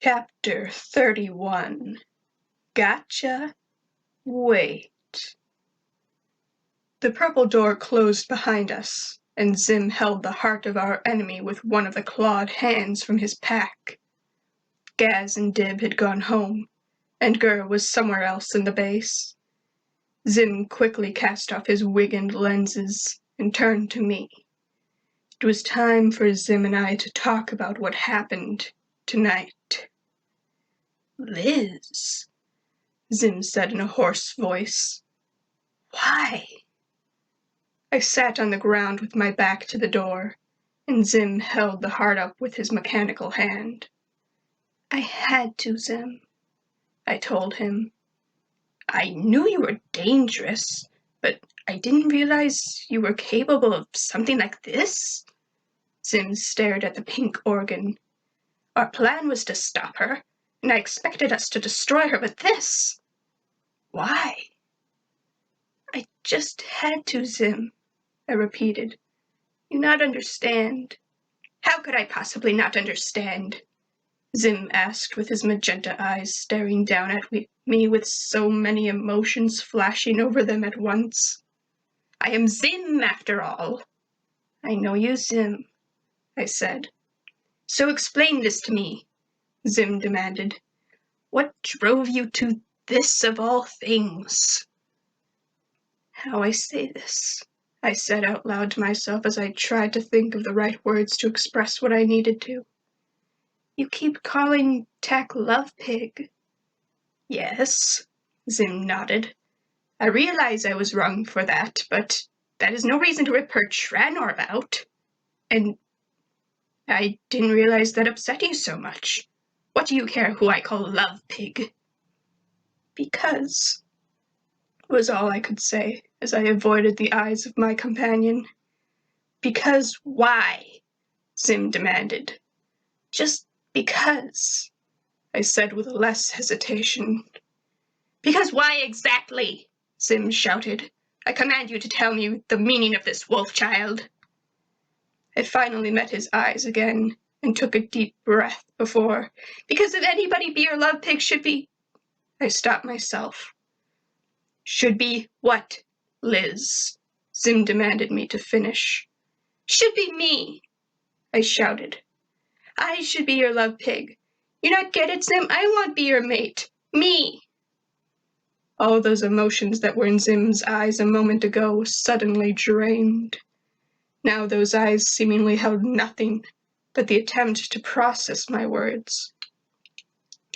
Chapter 31. Gotcha? Wait. The purple door closed behind us, and Zim held the heart of our enemy with one of the clawed hands from his pack. Gaz and Dib had gone home, and Gur was somewhere else in the base. Zim quickly cast off his wig and lenses and turned to me. It was time for Zim and I to talk about what happened tonight. "Liz," Zim said in a hoarse voice. "Why?" I sat on the ground with my back to the door, and Zim held the heart up with his mechanical hand. "I had to, Zim," I told him. "I knew you were dangerous, but I didn't realize you were capable of something like this." Zim stared at the pink organ. "Our plan was to stop her, and I expected us to destroy her, but this... Why?" "I just had to, Zim," I repeated. "You not understand." "How could I possibly not understand?" Zim asked with his magenta eyes staring down at me with so many emotions flashing over them at once. "I am Zim, after all." "I know you, Zim," I said. "So explain this to me," Zim demanded. "What drove you to this of all things?" "How I say this," I said out loud to myself as I tried to think of the right words to express what I needed to. "You keep calling Tak Love Pig." "Yes," Zim nodded. "I realize I was wrong for that, but that is no reason to rip her Tranor about. And I didn't realize that upset you so much. What do you care who I call Love Pig?" "Because," was all I could say as I avoided the eyes of my companion. "Because why?" Zim demanded. "Just because," I said with less hesitation. "Because why exactly?" Zim shouted. "I command you to tell me the meaning of this, wolf child." I finally met his eyes again and took a deep breath before, "Because if anybody be your love pig should be..." I stopped myself. "Should be what, Liz?" Zim demanded me to finish. "Should be me," I shouted. "I should be your love pig. You not get it, Zim? I want be your mate. Me." All those emotions that were in Zim's eyes a moment ago suddenly drained. Now those eyes seemingly held nothing but the attempt to process my words.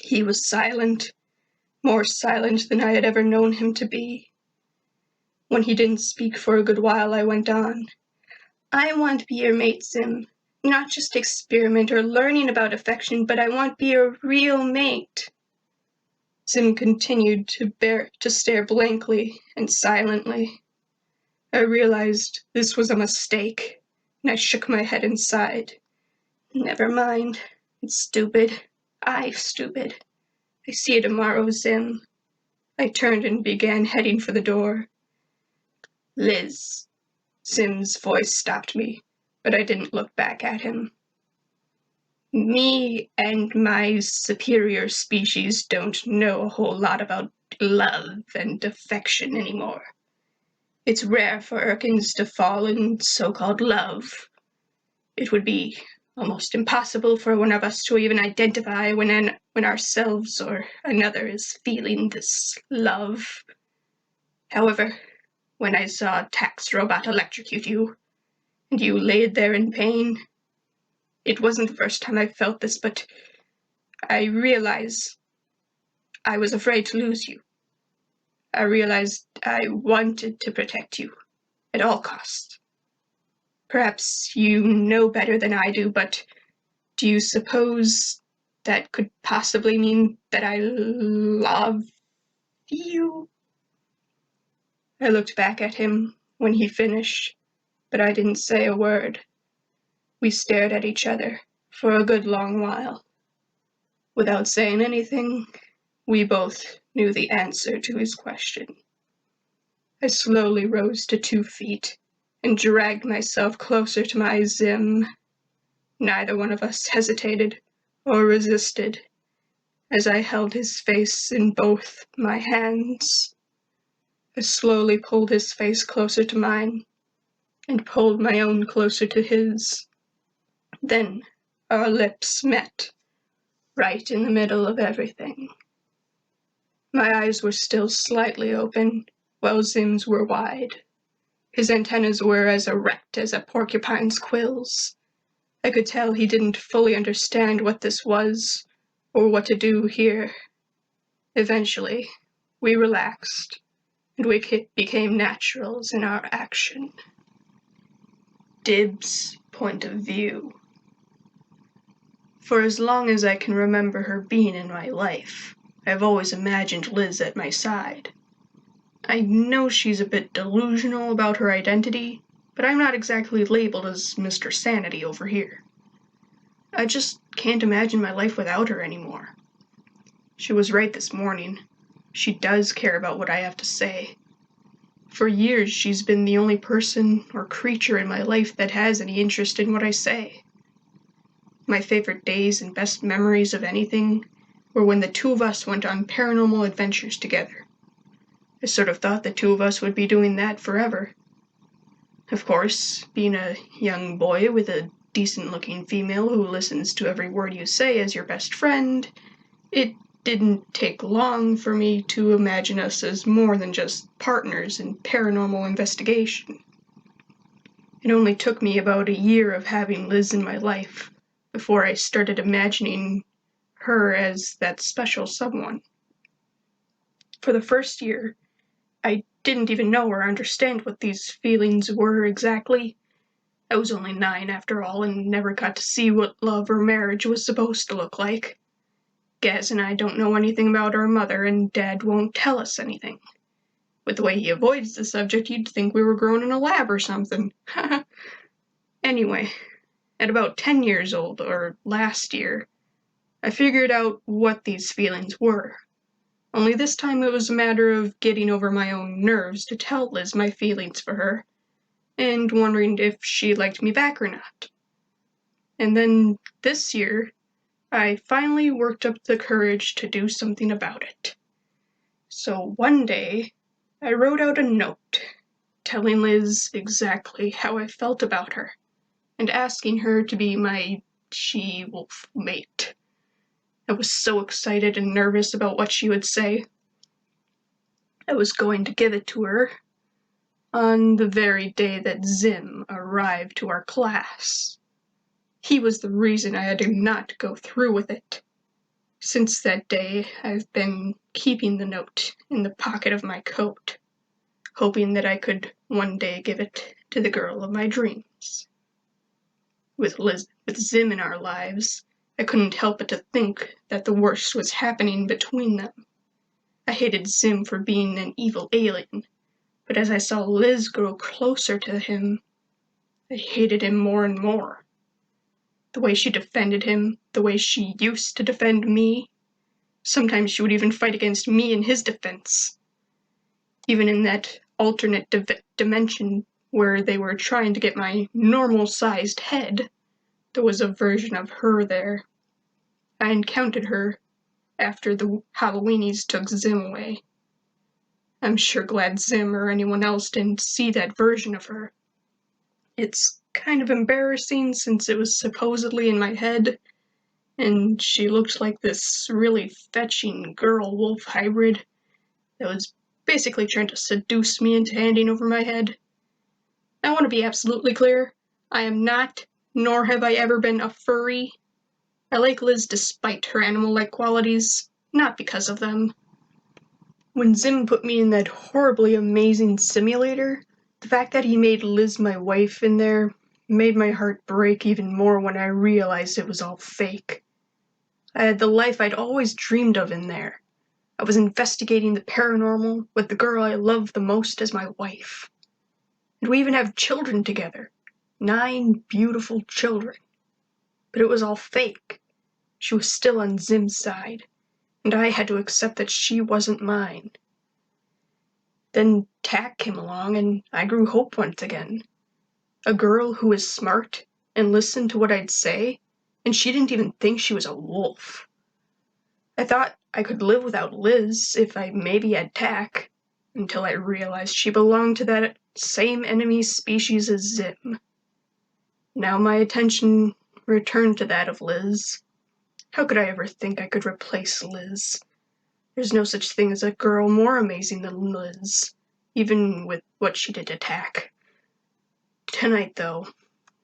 He was silent, more silent than I had ever known him to be. When he didn't speak for a good while, I went on. "I want to be your mate, Zim. Not just experiment or learning about affection, but I want to be your real mate." Zim continued to stare blankly and silently. I realized this was a mistake, and I shook my head and sighed. "Never mind. It's stupid. I'm stupid. I see you tomorrow, Zim." I turned and began heading for the door. "Liz." Zim's voice stopped me, but I didn't look back at him. "Me and my superior species don't know a whole lot about love and affection anymore. It's rare for Urkins to fall in so-called love. It would be almost impossible for one of us to even identify when ourselves or another is feeling this love. However, when I saw Tak's robot electrocute you, and you laid there in pain, it wasn't the first time I felt this, but I realized I was afraid to lose you. I realized I wanted to protect you at all costs. Perhaps you know better than I do, but do you suppose that could possibly mean that I love you?" I looked back at him when he finished, but I didn't say a word. We stared at each other for a good long while. Without saying anything, we both knew the answer to his question. I slowly rose to 2 feet and dragged myself closer to my Zim. Neither one of us hesitated or resisted. As I held his face in both my hands, I slowly pulled his face closer to mine and pulled my own closer to his. Then our lips met, right in the middle of everything. My eyes were still slightly open, while Zim's were wide. His antennas were as erect as a porcupine's quills. I could tell he didn't fully understand what this was, or what to do here. Eventually, we relaxed, and we became naturals in our action. Dib's point of view. For as long as I can remember her being in my life, I've always imagined Liz at my side. I know she's a bit delusional about her identity, but I'm not exactly labeled as Mr. Sanity over here. I just can't imagine my life without her anymore. She was right this morning. She does care about what I have to say. For years, she's been the only person or creature in my life that has any interest in what I say. My favorite days and best memories of anything were when the two of us went on paranormal adventures together. I sort of thought the two of us would be doing that forever. Of course, being a young boy with a decent-looking female who listens to every word you say as your best friend, it didn't take long for me to imagine us as more than just partners in paranormal investigation. It only took me about a year of having Liz in my life before I started imagining her as that special someone. For the first year, I didn't even know or understand what these feelings were exactly. I was only 9 after all and never got to see what love or marriage was supposed to look like. Gaz and I don't know anything about our mother, and Dad won't tell us anything. With the way he avoids the subject, you'd think we were grown in a lab or something. Anyway, at about 10 years old, or last year, I figured out what these feelings were. Only this time it was a matter of getting over my own nerves to tell Liz my feelings for her, and wondering if she liked me back or not. And then this year, I finally worked up the courage to do something about it. So one day, I wrote out a note, telling Liz exactly how I felt about her, and asking her to be my she-wolf mate. I was so excited and nervous about what she would say. I was going to give it to her on the very day that Zim arrived to our class. He was the reason I had to not go through with it. Since that day, I've been keeping the note in the pocket of my coat, hoping that I could one day give it to the girl of my dreams. With Zim in our lives, I couldn't help but to think that the worst was happening between them. I hated Zim for being an evil alien, but as I saw Liz grow closer to him, I hated him more and more. The way she defended him, the way she used to defend me. Sometimes she would even fight against me in his defense. Even in that alternate dimension where they were trying to get my normal-sized head, there was a version of her there. I encountered her after the Halloweenies took Zim away. I'm sure glad Zim or anyone else didn't see that version of her. It's kind of embarrassing since it was supposedly in my head, and she looked like this really fetching girl-wolf hybrid that was basically trying to seduce me into handing over my head. I want to be absolutely clear. I am not, nor have I ever been, a furry. I like Liz despite her animal-like qualities, not because of them. When Zim put me in that horribly amazing simulator, the fact that he made Liz my wife in there made my heart break even more when I realized it was all fake. I had the life I'd always dreamed of in there. I was investigating the paranormal with the girl I loved the most as my wife. And we even have children together. 9 beautiful children. But it was all fake. She was still on Zim's side, and I had to accept that she wasn't mine. Then Tack came along, and I grew hope once again. A girl who was smart and listened to what I'd say, and she didn't even think she was a wolf. I thought I could live without Liz if I maybe had tack, until I realized she belonged to that same enemy species as Zim. Now my attention returned to that of Liz. How could I ever think I could replace Liz? There's no such thing as a girl more amazing than Liz, even with what she did to tack. Tonight, though,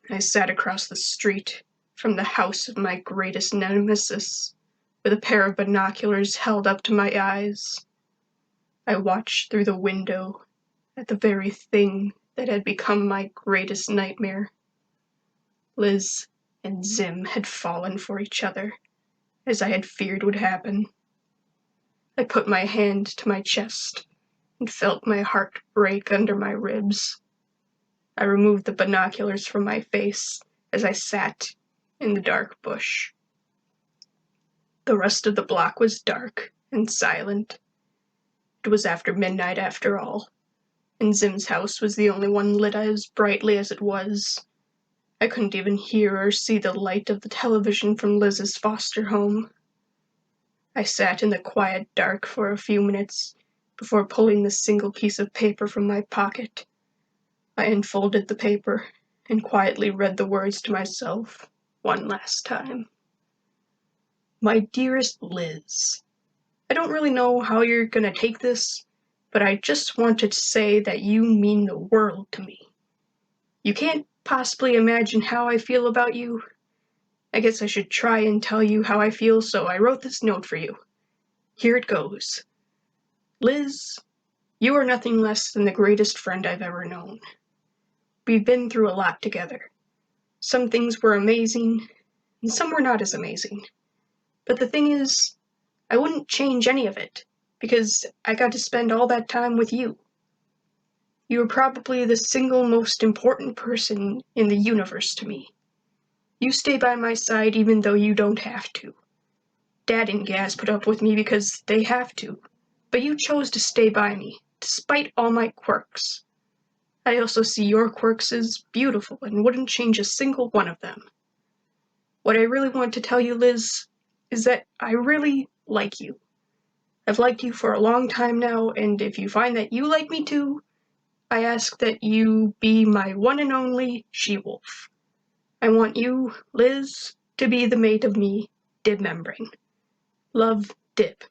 I sat across the street from the house of my greatest nemesis, with a pair of binoculars held up to my eyes. I watched through the window at the very thing that had become my greatest nightmare. Liz and Zim had fallen for each other, as I had feared would happen. I put my hand to my chest and felt my heart break under my ribs. I removed the binoculars from my face as I sat in the dark bush. The rest of the block was dark and silent. It was after midnight after all, and Zim's house was the only one lit as brightly as it was. I couldn't even hear or see the light of the television from Liz's foster home. I sat in the quiet dark for a few minutes before pulling the single piece of paper from my pocket. I unfolded the paper and quietly read the words to myself one last time. My dearest Liz, I don't really know how you're gonna take this, but I just wanted to say that you mean the world to me. You can't possibly imagine how I feel about you. I guess I should try and tell you how I feel, so I wrote this note for you. Here it goes. Liz, you are nothing less than the greatest friend I've ever known. We've been through a lot together. Some things were amazing, and some were not as amazing. But the thing is, I wouldn't change any of it, because I got to spend all that time with you. You are probably the single most important person in the universe to me. You stay by my side even though you don't have to. Dad and Gaz put up with me because they have to, but you chose to stay by me, despite all my quirks. I also see your quirks as beautiful and wouldn't change a single one of them. What I really want to tell you, Liz, is that I really like you. I've liked you for a long time now, and if you find that you like me too, I ask that you be my one and only she-wolf. I want you, Liz, to be the mate of me, Dib Membrane. Love, Dib.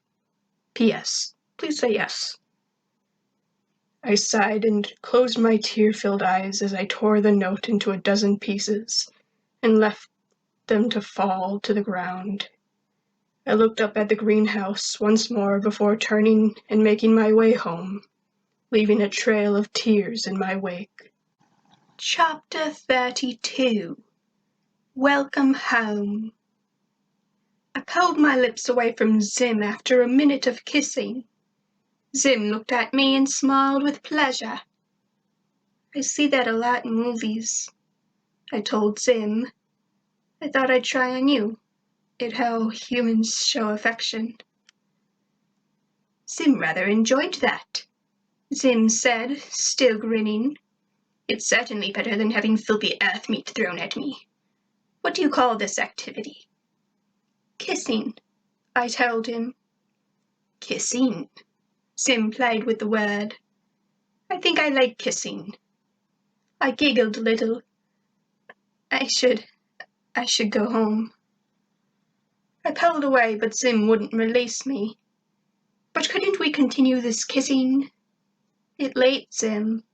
P.S. Please say yes. I sighed and closed my tear-filled eyes as I tore the note into a dozen pieces and left them to fall to the ground. I looked up at the greenhouse once more before turning and making my way home, leaving a trail of tears in my wake. Chapter 32. Welcome home. I pulled my lips away from Zim after a minute of kissing. Zim looked at me and smiled with pleasure. I see that a lot in movies, I told Zim. I thought I'd try on you. It how humans show affection. Zim rather enjoyed that, Zim said, still grinning. It's certainly better than having filthy earth meat thrown at me. What do you call this activity? Kissing, I told him. Kissing, Zim played with the word. I think I like kissing. I giggled a little. I should go home. I pulled away, but Zim wouldn't release me. But couldn't we continue this kissing? It's late, Zim,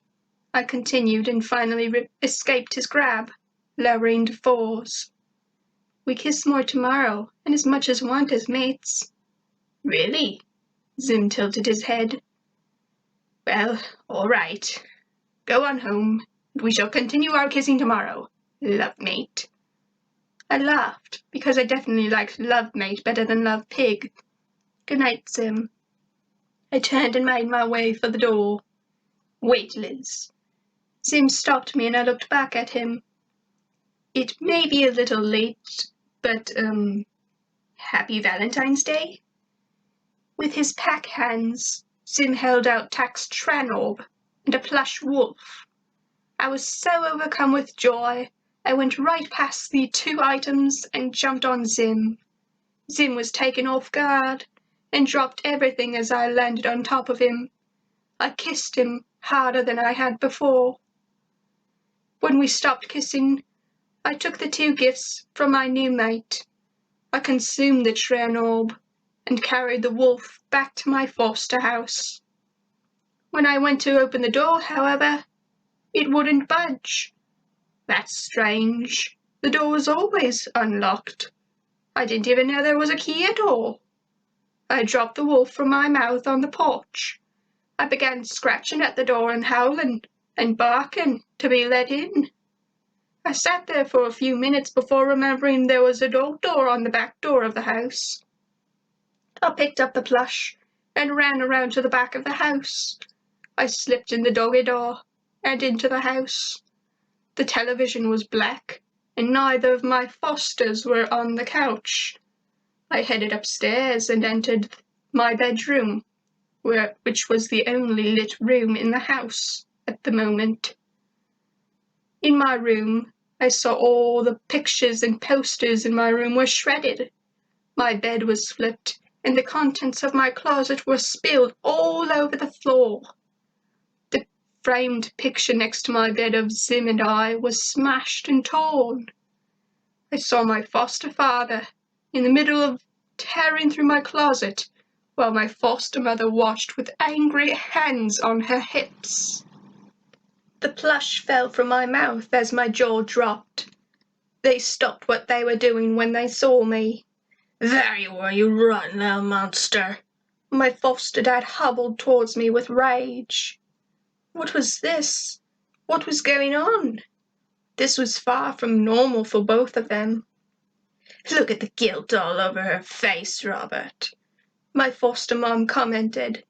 I continued and finally escaped his grab, lowering to fours. We kiss more tomorrow, and as much as want as mates. Really? Zim tilted his head. Well, all right. Go on home, and we shall continue our kissing tomorrow, love mate. I laughed, because I definitely liked love mate better than love pig. Good night, Zim. I turned and made my way for the door. Wait, Liz. Zim stopped me and I looked back at him. It may be a little late, but, Happy Valentine's Day? With his pack hands, Zim held out Tack's Tranorb and a plush wolf. I was so overcome with joy, I went right past the two items and jumped on Zim. Zim was taken off guard and dropped everything as I landed on top of him. I kissed him harder than I had before. When we stopped kissing, I took the 2 gifts from my new mate. I consumed the treasure orb and carried the wolf back to my foster house. When I went to open the door, however, it wouldn't budge. That's strange. The door was always unlocked. I didn't even know there was a key at all. I dropped the wolf from my mouth on the porch. I began scratching at the door and howling and barking to be let in. I sat there for a few minutes before remembering there was a dog door on the back door of the house. I picked up the plush and ran around to the back of the house. I slipped in the doggy door and into the house. The television was black, and neither of my fosters were on the couch. I headed upstairs and entered my bedroom, which was the only lit room in the house at the moment. In my room, I saw all the pictures and posters in my room were shredded. My bed was flipped, and the contents of my closet were spilled all over the floor. The framed picture next to my bed of Zim and I was smashed and torn. I saw my foster father in the middle of tearing through my closet, while my foster mother watched with angry hands on her hips. The plush fell from my mouth as my jaw dropped. They stopped what they were doing when they saw me. There you are, you rotten little monster. My foster dad hobbled towards me with rage. What was this? What was going on? This was far from normal for both of them. Look at the guilt all over her face, Robert, my foster mom commented.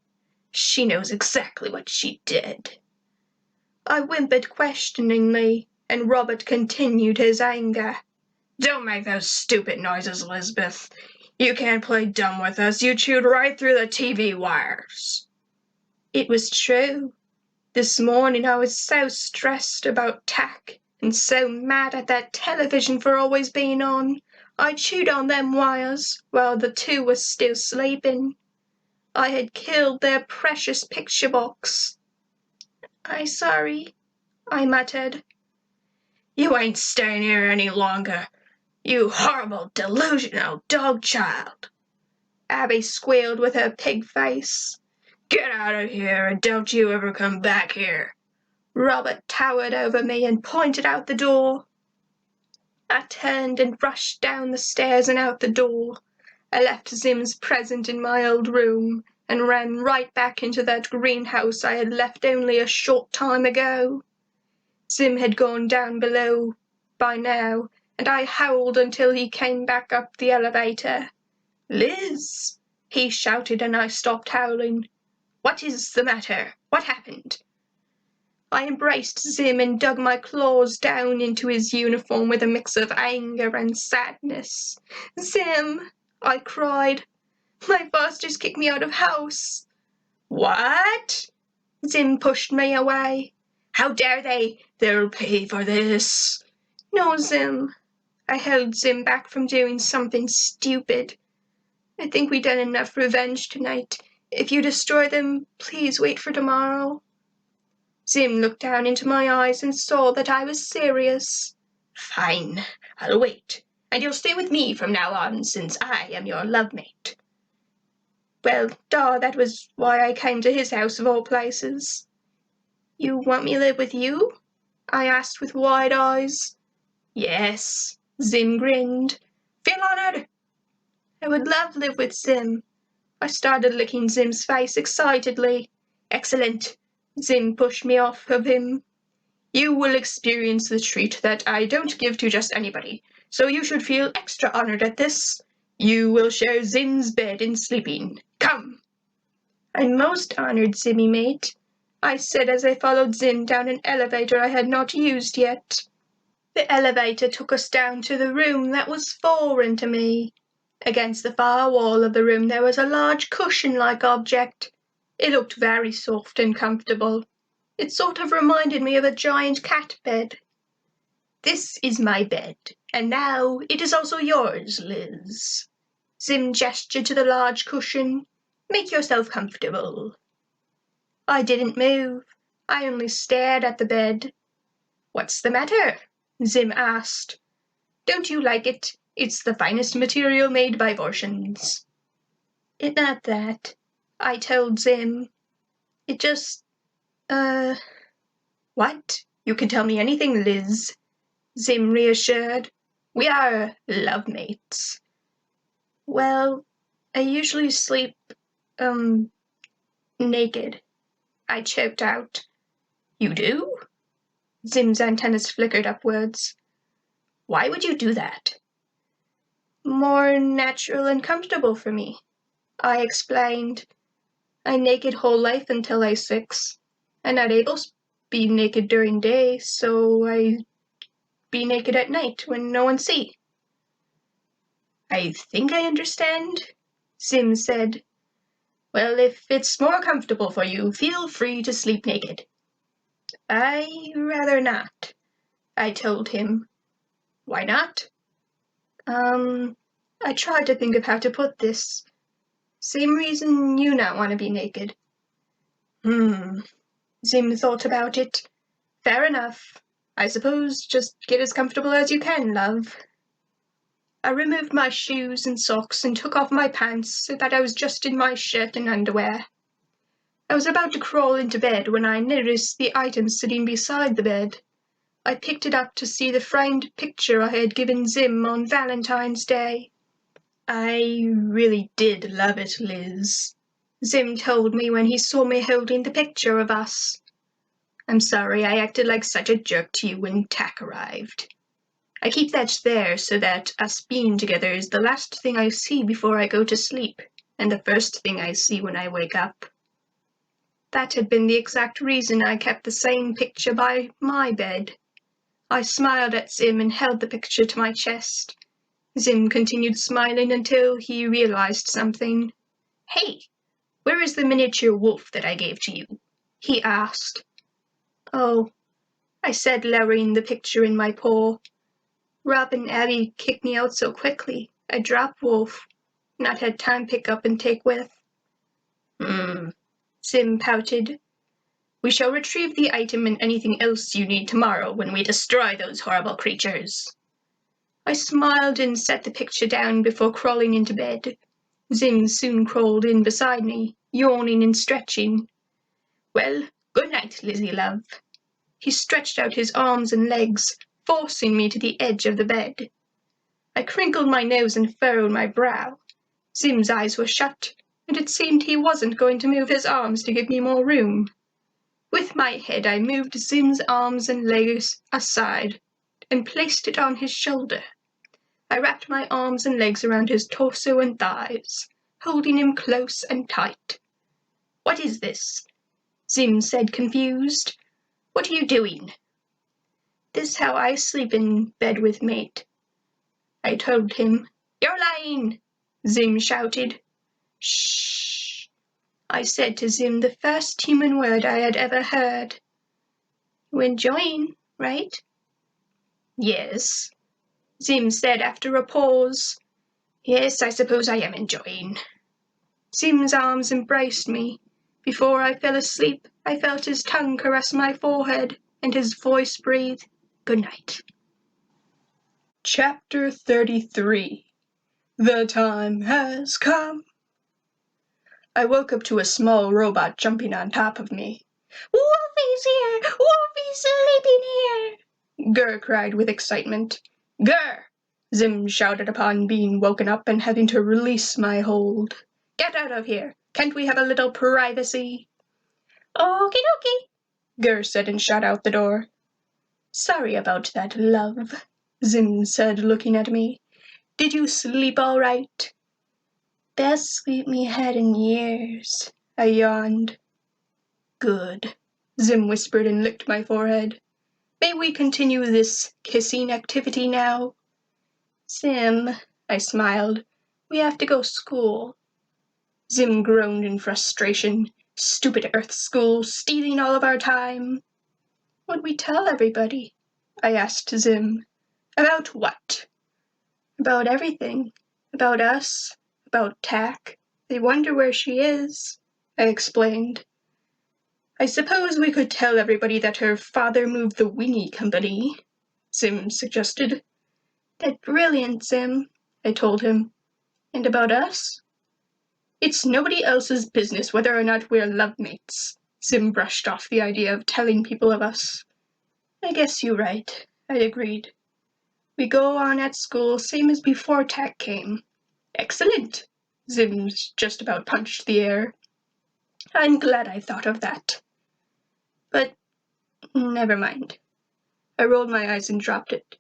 She knows exactly what she did. I whimpered questioningly, and Robert continued his anger. Don't make those stupid noises, Elizabeth. You can't play dumb with us. You chewed right through the TV wires. It was true. This morning I was so stressed about tack and so mad at that television for always being on. I chewed on them wires while the 2 were still sleeping. I had killed their precious picture box. I'm sorry, I muttered. You ain't staying here any longer, you horrible, delusional dog child, Abby squealed with her pig face. Get out of here and don't you ever come back here. Robert towered over me and pointed out the door. I turned and rushed down the stairs and out the door. I left Zim's present in my old room and ran right back into that greenhouse I had left only a short time ago. Zim had gone down below by now, and I howled until he came back up the elevator. "Liz!" he shouted, and I stopped howling. "What is the matter? What happened?" I embraced Zim and dug my claws down into his uniform with a mix of anger and sadness. "Zim!" I cried. "My fosters kicked me out of house." "What?" Zim pushed me away. "How dare they? They'll pay for this." "No, Zim." I held Zim back from doing something stupid. "I think we've done enough revenge tonight. If you destroy them, please wait for tomorrow." Zim looked down into my eyes and saw that I was serious. "Fine, I'll wait, and you'll stay with me from now on since I am your love-mate." Well, that was why I came to his house of all places. "You want me to live with you?" I asked with wide eyes. "Yes," Zim grinned. "Feel honored." I would love to live with Zim. I started licking Zim's face excitedly. "Excellent." Zim pushed me off of him. "You will experience the treat that I don't give to just anybody, so you should feel extra honored at this. You will share Zim's bed in sleeping. Come." "I'm most honored, Zimmy mate," I said as I followed Zim down an elevator I had not used yet. The elevator took us down to the room that was foreign to me. Against the far wall of the room there was a large cushion-like object. It looked very soft and comfortable. It sort of reminded me of a giant cat bed. "This is my bed, and now it is also yours, Liz." Zim gestured to the large cushion. Make yourself comfortable. I didn't move. I only stared at the bed. What's the matter? Zim asked. Don't you like it? It's the finest material made by Vortians. It's not that, I told Zim. It just, What? You can tell me anything, Liz. Zim reassured. We are love mates. Well, I usually sleep, naked. I choked out. You do? Zim's antennas flickered upwards. Why would you do that? More natural and comfortable for me, I explained. I naked whole life until I 6. I'm not able to be naked during day, so I be naked at night when no one see. I think I understand, Zim said. Well, if it's more comfortable for you, feel free to sleep naked. I rather not, I told him. Why not? I tried to think of how to put this. Same reason you not want to be naked. Zim thought about it. Fair enough. I suppose just get as comfortable as you can, love. I removed my shoes and socks and took off my pants so that I was just in my shirt and underwear. I was about to crawl into bed when I noticed the item sitting beside the bed. I picked it up to see the framed picture I had given Zim on Valentine's Day. I really did love it, Liz, Zim told me when he saw me holding the picture of us. I'm sorry I acted like such a jerk to you when Tack arrived. I keep that there so that us being together is the last thing I see before I go to sleep, and the first thing I see when I wake up. That had been the exact reason I kept the same picture by my bed. I smiled at Zim and held the picture to my chest. Zim continued smiling until he realized something. Hey, where is the miniature wolf that I gave to you? He asked. Oh, I said, lowering the picture in my paw. Rob and Abby kicked me out so quickly, I dropped Wolf, not had time pick up and take with. Zim pouted. We shall retrieve the item and anything else you need tomorrow when we destroy those horrible creatures. I smiled and set the picture down before crawling into bed. Zim soon crawled in beside me, yawning and stretching. Well, good night, Lizzie love. He stretched out his arms and legs, forcing me to the edge of the bed. I crinkled my nose and furrowed my brow. Zim's eyes were shut, and it seemed he wasn't going to move his arms to give me more room. With my head I moved Zim's arms and legs aside and placed it on his shoulder. I wrapped my arms and legs around his torso and thighs, holding him close and tight. What is this? Zim said, confused. What are you doing? This how I sleep in bed with mate, I told him. You're lying, Zim shouted. Shh, I said to Zim the first human word I had ever heard. You enjoying, right? Yes, Zim said after a pause. Yes, I suppose I am enjoying. Zim's arms embraced me. Before I fell asleep, I felt his tongue caress my forehead, and his voice breathe, good night. Chapter 33. The time has come. I woke up to a small robot jumping on top of me. Wolfie's here! Wolfie's sleeping here! Gur cried with excitement. Gur! Zim shouted upon being woken up and having to release my hold. Get out of here! Can't we have a little privacy? Okie dokie, Gur said and shot out the door. Sorry about that, love, Zim said, looking at me. Did you sleep all right? Best sleep me had in years, I yawned. Good, Zim whispered and licked my forehead. May we continue this kissing activity now? Zim, I smiled, we have to go school. Zim groaned in frustration. Stupid Earth school, stealing all of our time. What'd we tell everybody? I asked Zim. About what? About everything. About us. about Tack. They wonder where she is, I explained. I suppose we could tell everybody that her father moved the Weenie Company, Zim suggested. That's brilliant, Zim, I told him. And about us? It's nobody else's business whether or not we're lovemates. Zim brushed off the idea of telling people of us. I guess you're right, I agreed. We go on at school same as before Tack came. Excellent! Zim just about punched the air. I'm glad I thought of that. But never mind. I rolled my eyes and dropped it.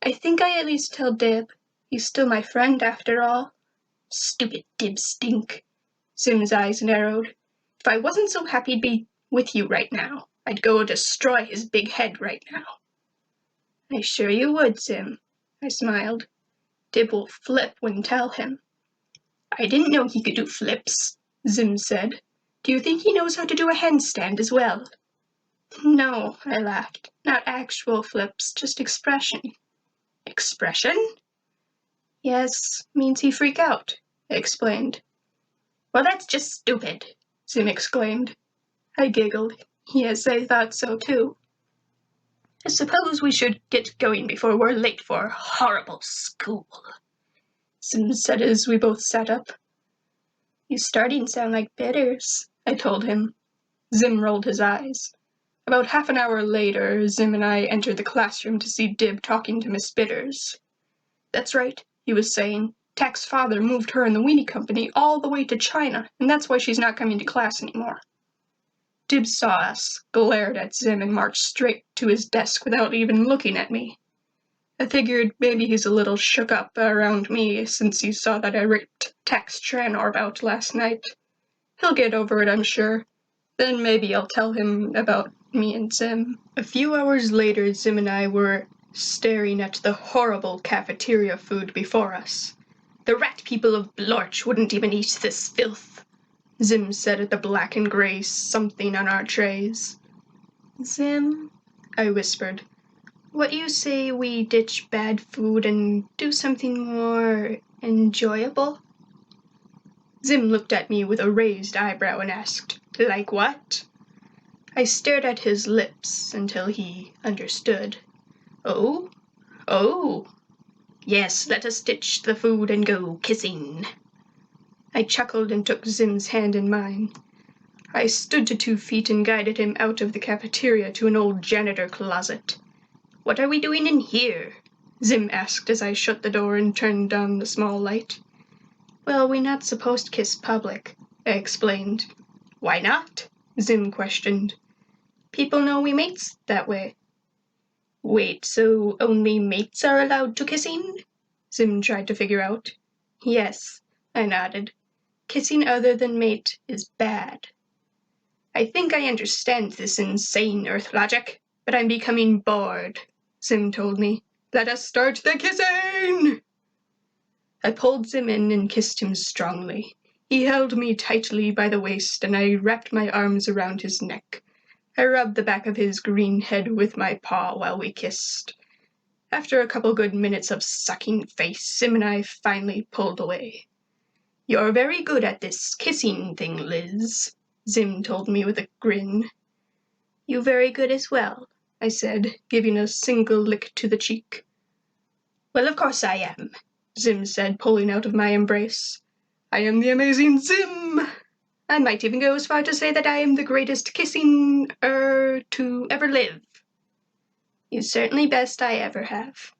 I think I at least tell Dib. He's still my friend after all. Stupid Dib stink. Zim's eyes narrowed. If I wasn't so happy to be with you right now, I'd go destroy his big head right now. I sure you would, Zim, I smiled. Dib will flip when tell him. I didn't know he could do flips, Zim said. Do you think he knows how to do a handstand as well? No, I laughed. Not actual flips, just expression. Expression? Yes, means he freak out, I explained. Well, that's just stupid, Zim exclaimed. I giggled. Yes, I thought so too. I suppose we should get going before we're late for horrible school, Zim said as we both sat up. You starting to sound like Bitters, I told him. Zim rolled his eyes. About half an hour later, Zim and I entered the classroom to see Dib talking to Miss Bitters. That's right, he was saying. Tack's father moved her and the Weenie Company all the way to China, and that's why she's not coming to class anymore. Dib saw us, glared at Zim, and marched straight to his desk without even looking at me. I figured maybe he's a little shook up around me since he saw that I ripped Tack's Tranorb out last night. He'll get over it, I'm sure. Then maybe I'll tell him about me and Zim. A few hours later, Zim and I were staring at the horrible cafeteria food before us. The rat people of Blorch wouldn't even eat this filth, Zim said at the black and grey something on our trays. Zim, I whispered, what do you say we ditch bad food and do something more enjoyable? Zim looked at me with a raised eyebrow and asked, like what? I stared at his lips until he understood. Oh? Oh! Yes, let us ditch the food and go kissing. I chuckled and took Zim's hand in mine. I stood to 2 feet and guided him out of the cafeteria to an old janitor closet. What are we doing in here? Zim asked as I shut the door and turned on the small light. Well, we're not supposed to kiss public, I explained. Why not? Zim questioned. People know we mates that way. Wait, so only mates are allowed to kissing? Zim tried to figure out. Yes, I nodded. Kissing other than mate is bad. I think I understand this insane Earth logic, but I'm becoming bored, Zim told me. Let us start the kissing! I pulled Zim in and kissed him strongly. He held me tightly by the waist, and I wrapped my arms around his neck. I rubbed the back of his green head with my paw while we kissed. After a couple good minutes of sucking face, Zim and I finally pulled away. You're very good at this kissing thing, Liz, Zim told me with a grin. You very good as well, I said, giving a single lick to the cheek. Well, of course I am, Zim said, pulling out of my embrace. I am the amazing Zim! I might even go as far to say that I am the greatest kissing to ever live. You certainly best I ever have,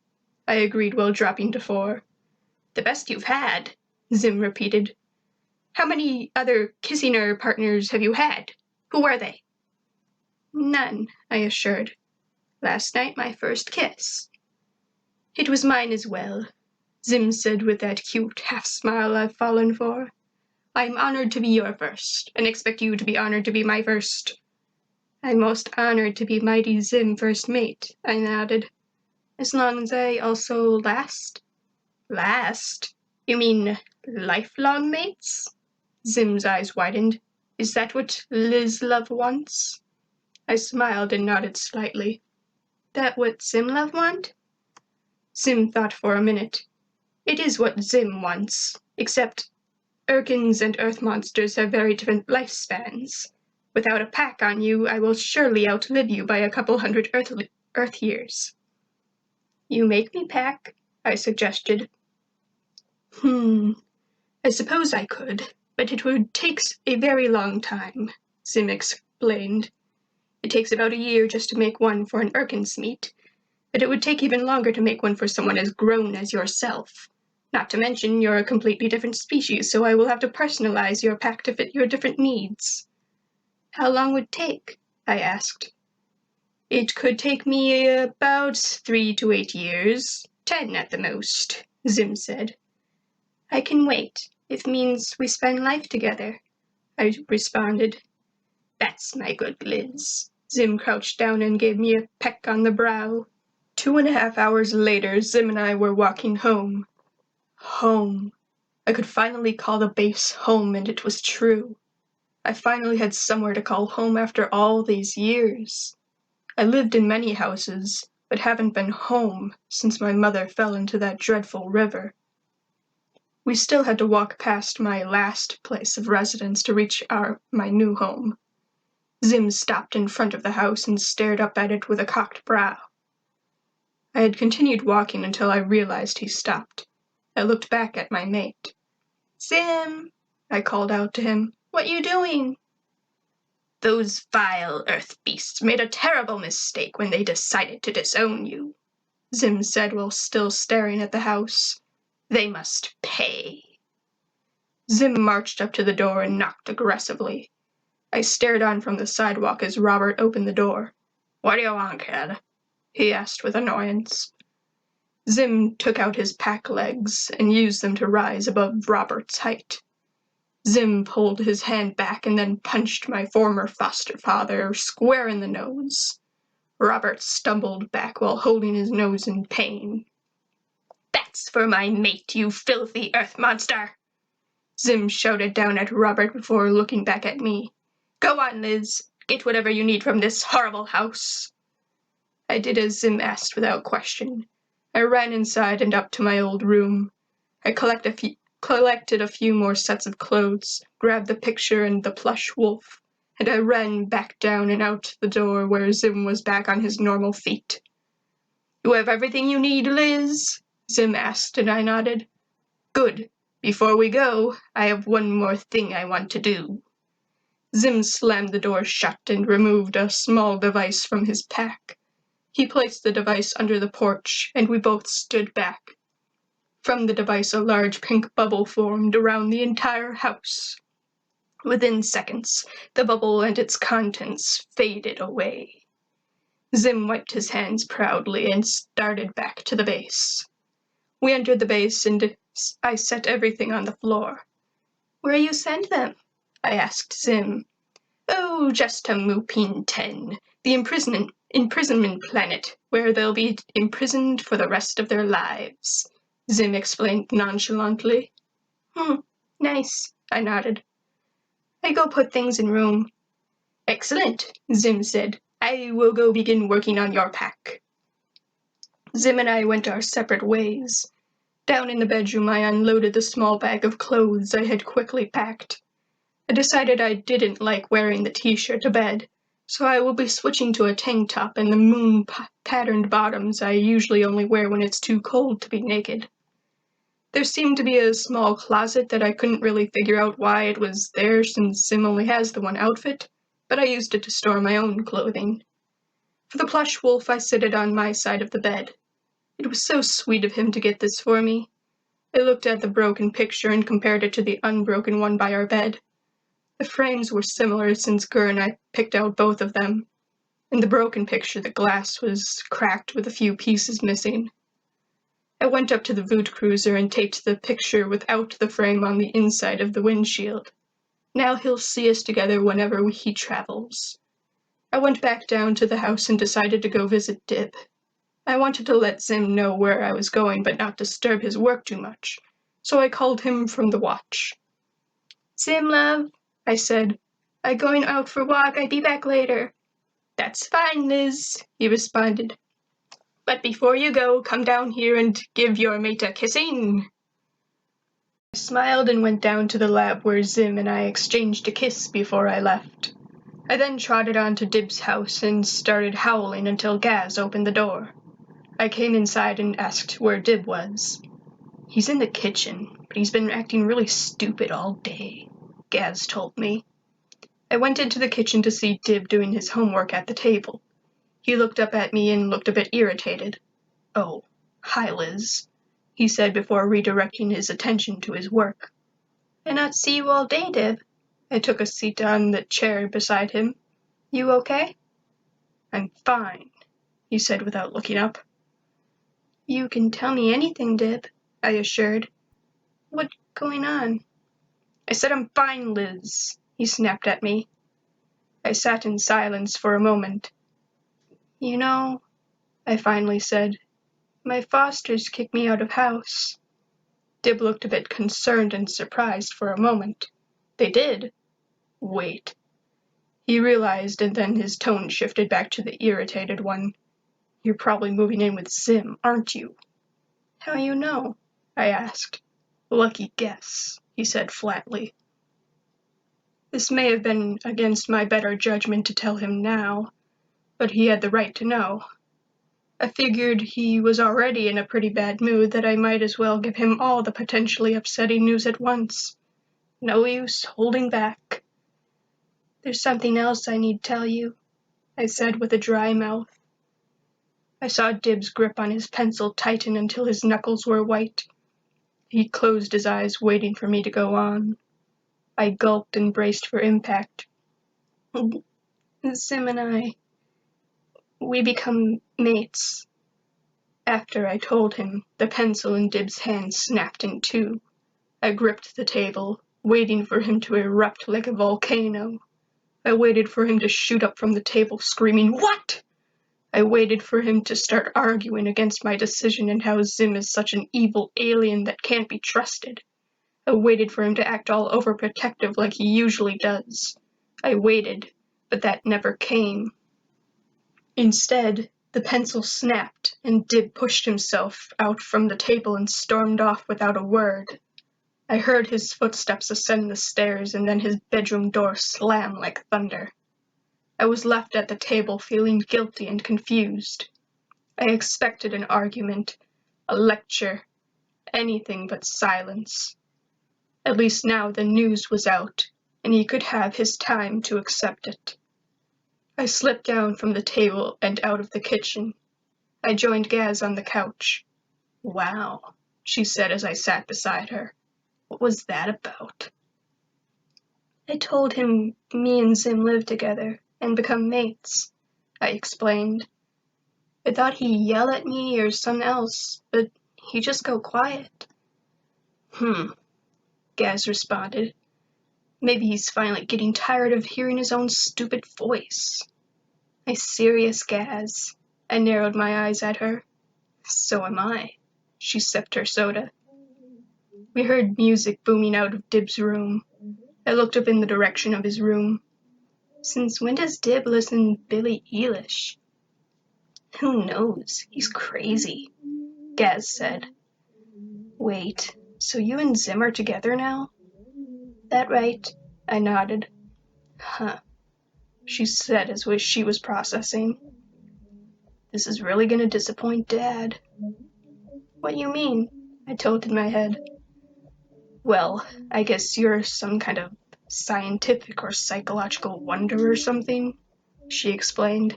I agreed while dropping to 4. The best you've had, Zim repeated. How many other kissing partners have you had? Who were they? None, I assured. Last night my first kiss. It was mine as well, Zim said with that cute half-smile I've fallen for. I'm honored to be your first, and expect you to be honored to be my first. I'm most honored to be mighty Zim first mate, I nodded. As long as I also last? Last? You mean lifelong mates? Zim's eyes widened. Is that what Liz Love wants? I smiled and nodded slightly. That what Zim Love want? Zim thought for a minute. It is what Zim wants, except Urkins and Earth monsters have very different lifespans. Without a pack on you, I will surely outlive you by a couple hundred Earth years. You make me pack, I suggested. I suppose I could, but it would take a very long time, Zim explained. It takes about a year just to make one for an Urkin's meat, but it would take even longer to make one for someone as grown as yourself. Not to mention, you're a completely different species, so I will have to personalize your pack to fit your different needs. How long would it take? I asked. It could take me about 3 to 8 years, 10 at the most, Zim said. I can wait. It means we spend life together, I responded. That's my good Liz. Zim crouched down and gave me a peck on the brow. 2.5 hours later, Zim and I were walking home. Home. I could finally call the base home, and it was true. I finally had somewhere to call home after all these years. I lived in many houses, but haven't been home since my mother fell into that dreadful river. We still had to walk past my last place of residence to reach my new home. Zim stopped in front of the house and stared up at it with a cocked brow. I had continued walking until I realized he stopped. I looked back at my mate. Zim, I called out to him. What you doing? Those vile earth beasts made a terrible mistake when they decided to disown you, Zim said while still staring at the house. They must pay. Zim marched up to the door and knocked aggressively. I stared on from the sidewalk as Robert opened the door. What do you want, kid? He asked with annoyance. Zim took out his pack legs and used them to rise above Robert's height. Zim pulled his hand back and then punched my former foster father square in the nose. Robert stumbled back while holding his nose in pain. That's for my mate, you filthy earth monster! Zim shouted down at Robert before looking back at me. Go on, Liz. Get whatever you need from this horrible house. I did as Zim asked without question. I ran inside and up to my old room. I collected a few more sets of clothes, grabbed the picture and the plush wolf, and I ran back down and out the door where Zim was back on his normal feet. You have everything you need, Liz? Zim asked, and I nodded. Good. Before we go, I have one more thing I want to do. Zim slammed the door shut and removed a small device from his pack. He placed the device under the porch, and we both stood back. From the device, a large pink bubble formed around the entire house. Within seconds, the bubble and its contents faded away. Zim wiped his hands proudly and started back to the base. We entered the base, and I set everything on the floor. Where you send them? I asked Zim. Oh, just to Mupin 10, the imprisonment planet, where they'll be imprisoned for the rest of their lives, Zim explained nonchalantly. Nice, I nodded. I go put things in room. Excellent, Zim said. I will go begin working on your pack. Zim and I went our separate ways. Down in the bedroom, I unloaded the small bag of clothes I had quickly packed. I decided I didn't like wearing the t-shirt to bed, so I will be switching to a tank top and the moon-patterned bottoms I usually only wear when it's too cold to be naked. There seemed to be a small closet that I couldn't really figure out why it was there since Zim only has the one outfit, but I used it to store my own clothing. For the plush wolf, I set it on my side of the bed. It was so sweet of him to get this for me. I looked at the broken picture and compared it to the unbroken one by our bed. The frames were similar since Gur and I picked out both of them. In the broken picture, the glass was cracked with a few pieces missing. I went up to the Voot Cruiser and taped the picture without the frame on the inside of the windshield. Now he'll see us together whenever he travels. I went back down to the house and decided to go visit Dib. I wanted to let Zim know where I was going but not disturb his work too much, so I called him from the watch. Zim, love, I said. I going out for walk, I be back later. That's fine, Liz, he responded. But before you go, come down here and give your mate a kissing. I smiled and went down to the lab where Zim and I exchanged a kiss before I left. I then trotted on to Dib's house and started howling until Gaz opened the door. I came inside and asked where Dib was. He's in the kitchen, but he's been acting really stupid all day, Gaz told me. I went into the kitchen to see Dib doing his homework at the table. He looked up at me and looked a bit irritated. "Oh, hi, Liz," he said before redirecting his attention to his work. "I not see you all day, Dib." I took a seat on the chair beside him. "You okay?" "I'm fine," he said without looking up. "You can tell me anything, Dib," I assured. "What's going on?" "I said I'm fine, Liz," he snapped at me. I sat in silence for a moment. "You know," I finally said, "my fosters kicked me out of house." Dib looked a bit concerned and surprised for a moment. "They did? Wait." He realized, and then his tone shifted back to the irritated one. "You're probably moving in with Zim, aren't you?" "How you know?" I asked. "Lucky guess," he said flatly. This may have been against my better judgment to tell him now, but he had the right to know. I figured he was already in a pretty bad mood that I might as well give him all the potentially upsetting news at once. No use holding back. "There's something else I need to tell you," I said with a dry mouth. I saw Dib's grip on his pencil tighten until his knuckles were white. He closed his eyes, waiting for me to go on. I gulped and braced for impact. "Zim and I, we become mates." After I told him, the pencil in Dib's hand snapped in two. I gripped the table, waiting for him to erupt like a volcano. I waited for him to shoot up from the table, screaming, "What?" I waited for him to start arguing against my decision and how Zim is such an evil alien that can't be trusted. I waited for him to act all overprotective like he usually does. I waited, but that never came. Instead, the pencil snapped, and Dib pushed himself out from the table and stormed off without a word. I heard his footsteps ascend the stairs and then his bedroom door slam like thunder. I was left at the table feeling guilty and confused. I expected an argument, a lecture, anything but silence. At least now the news was out, and he could have his time to accept it. I slipped down from the table and out of the kitchen. I joined Gaz on the couch. "Wow," she said as I sat beside her. "What was that about?" "I told him me and Zim live together and become mates," I explained. "I thought he'd yell at me or something else, but he just go quiet." Gaz responded. "Maybe he's finally getting tired of hearing his own stupid voice." "I'm serious, Gaz." I narrowed my eyes at her. "So am I." She sipped her soda. We heard music booming out of Dib's room. I looked up in the direction of his room. "Since when does Dib listen to Billie Eilish?" "Who knows? He's crazy," Gaz said. "Wait, so you and Zim are together now?" "That right," I nodded. "Huh," she said as she was processing. "This is really gonna disappoint Dad." "What you mean?" I tilted my head. "Well, I guess you're some kind of scientific or psychological wonder or something," she explained.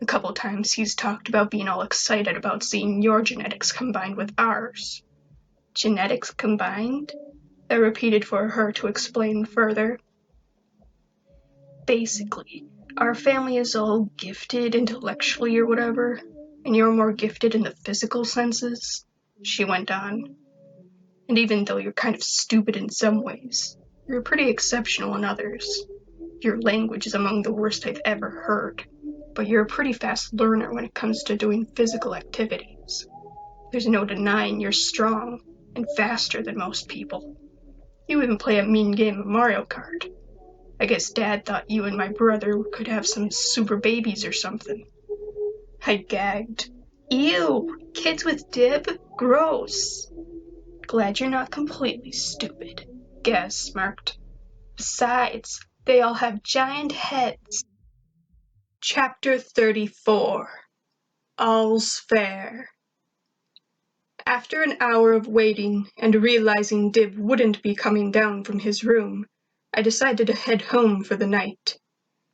"A couple times he's talked about being all excited about seeing your genetics combined with ours." "Genetics combined?" I repeated for her to explain further. "Basically, our family is all gifted intellectually or whatever, and you're more gifted in the physical senses," she went on. "And even though you're kind of stupid in some ways, you're pretty exceptional in others. Your language is among the worst I've ever heard, but you're a pretty fast learner when it comes to doing physical activities. There's no denying you're strong and faster than most people. You even play a mean game of Mario Kart. I guess Dad thought you and my brother could have some super babies or something." I gagged. "Ew, kids with Dib? Gross." Glad you're not completely stupid, Gaz smirked. Besides, they all have giant heads. Chapter 34. All's Fair. After an hour of waiting and realizing Dib wouldn't be coming down from his room, I decided to head home for the night.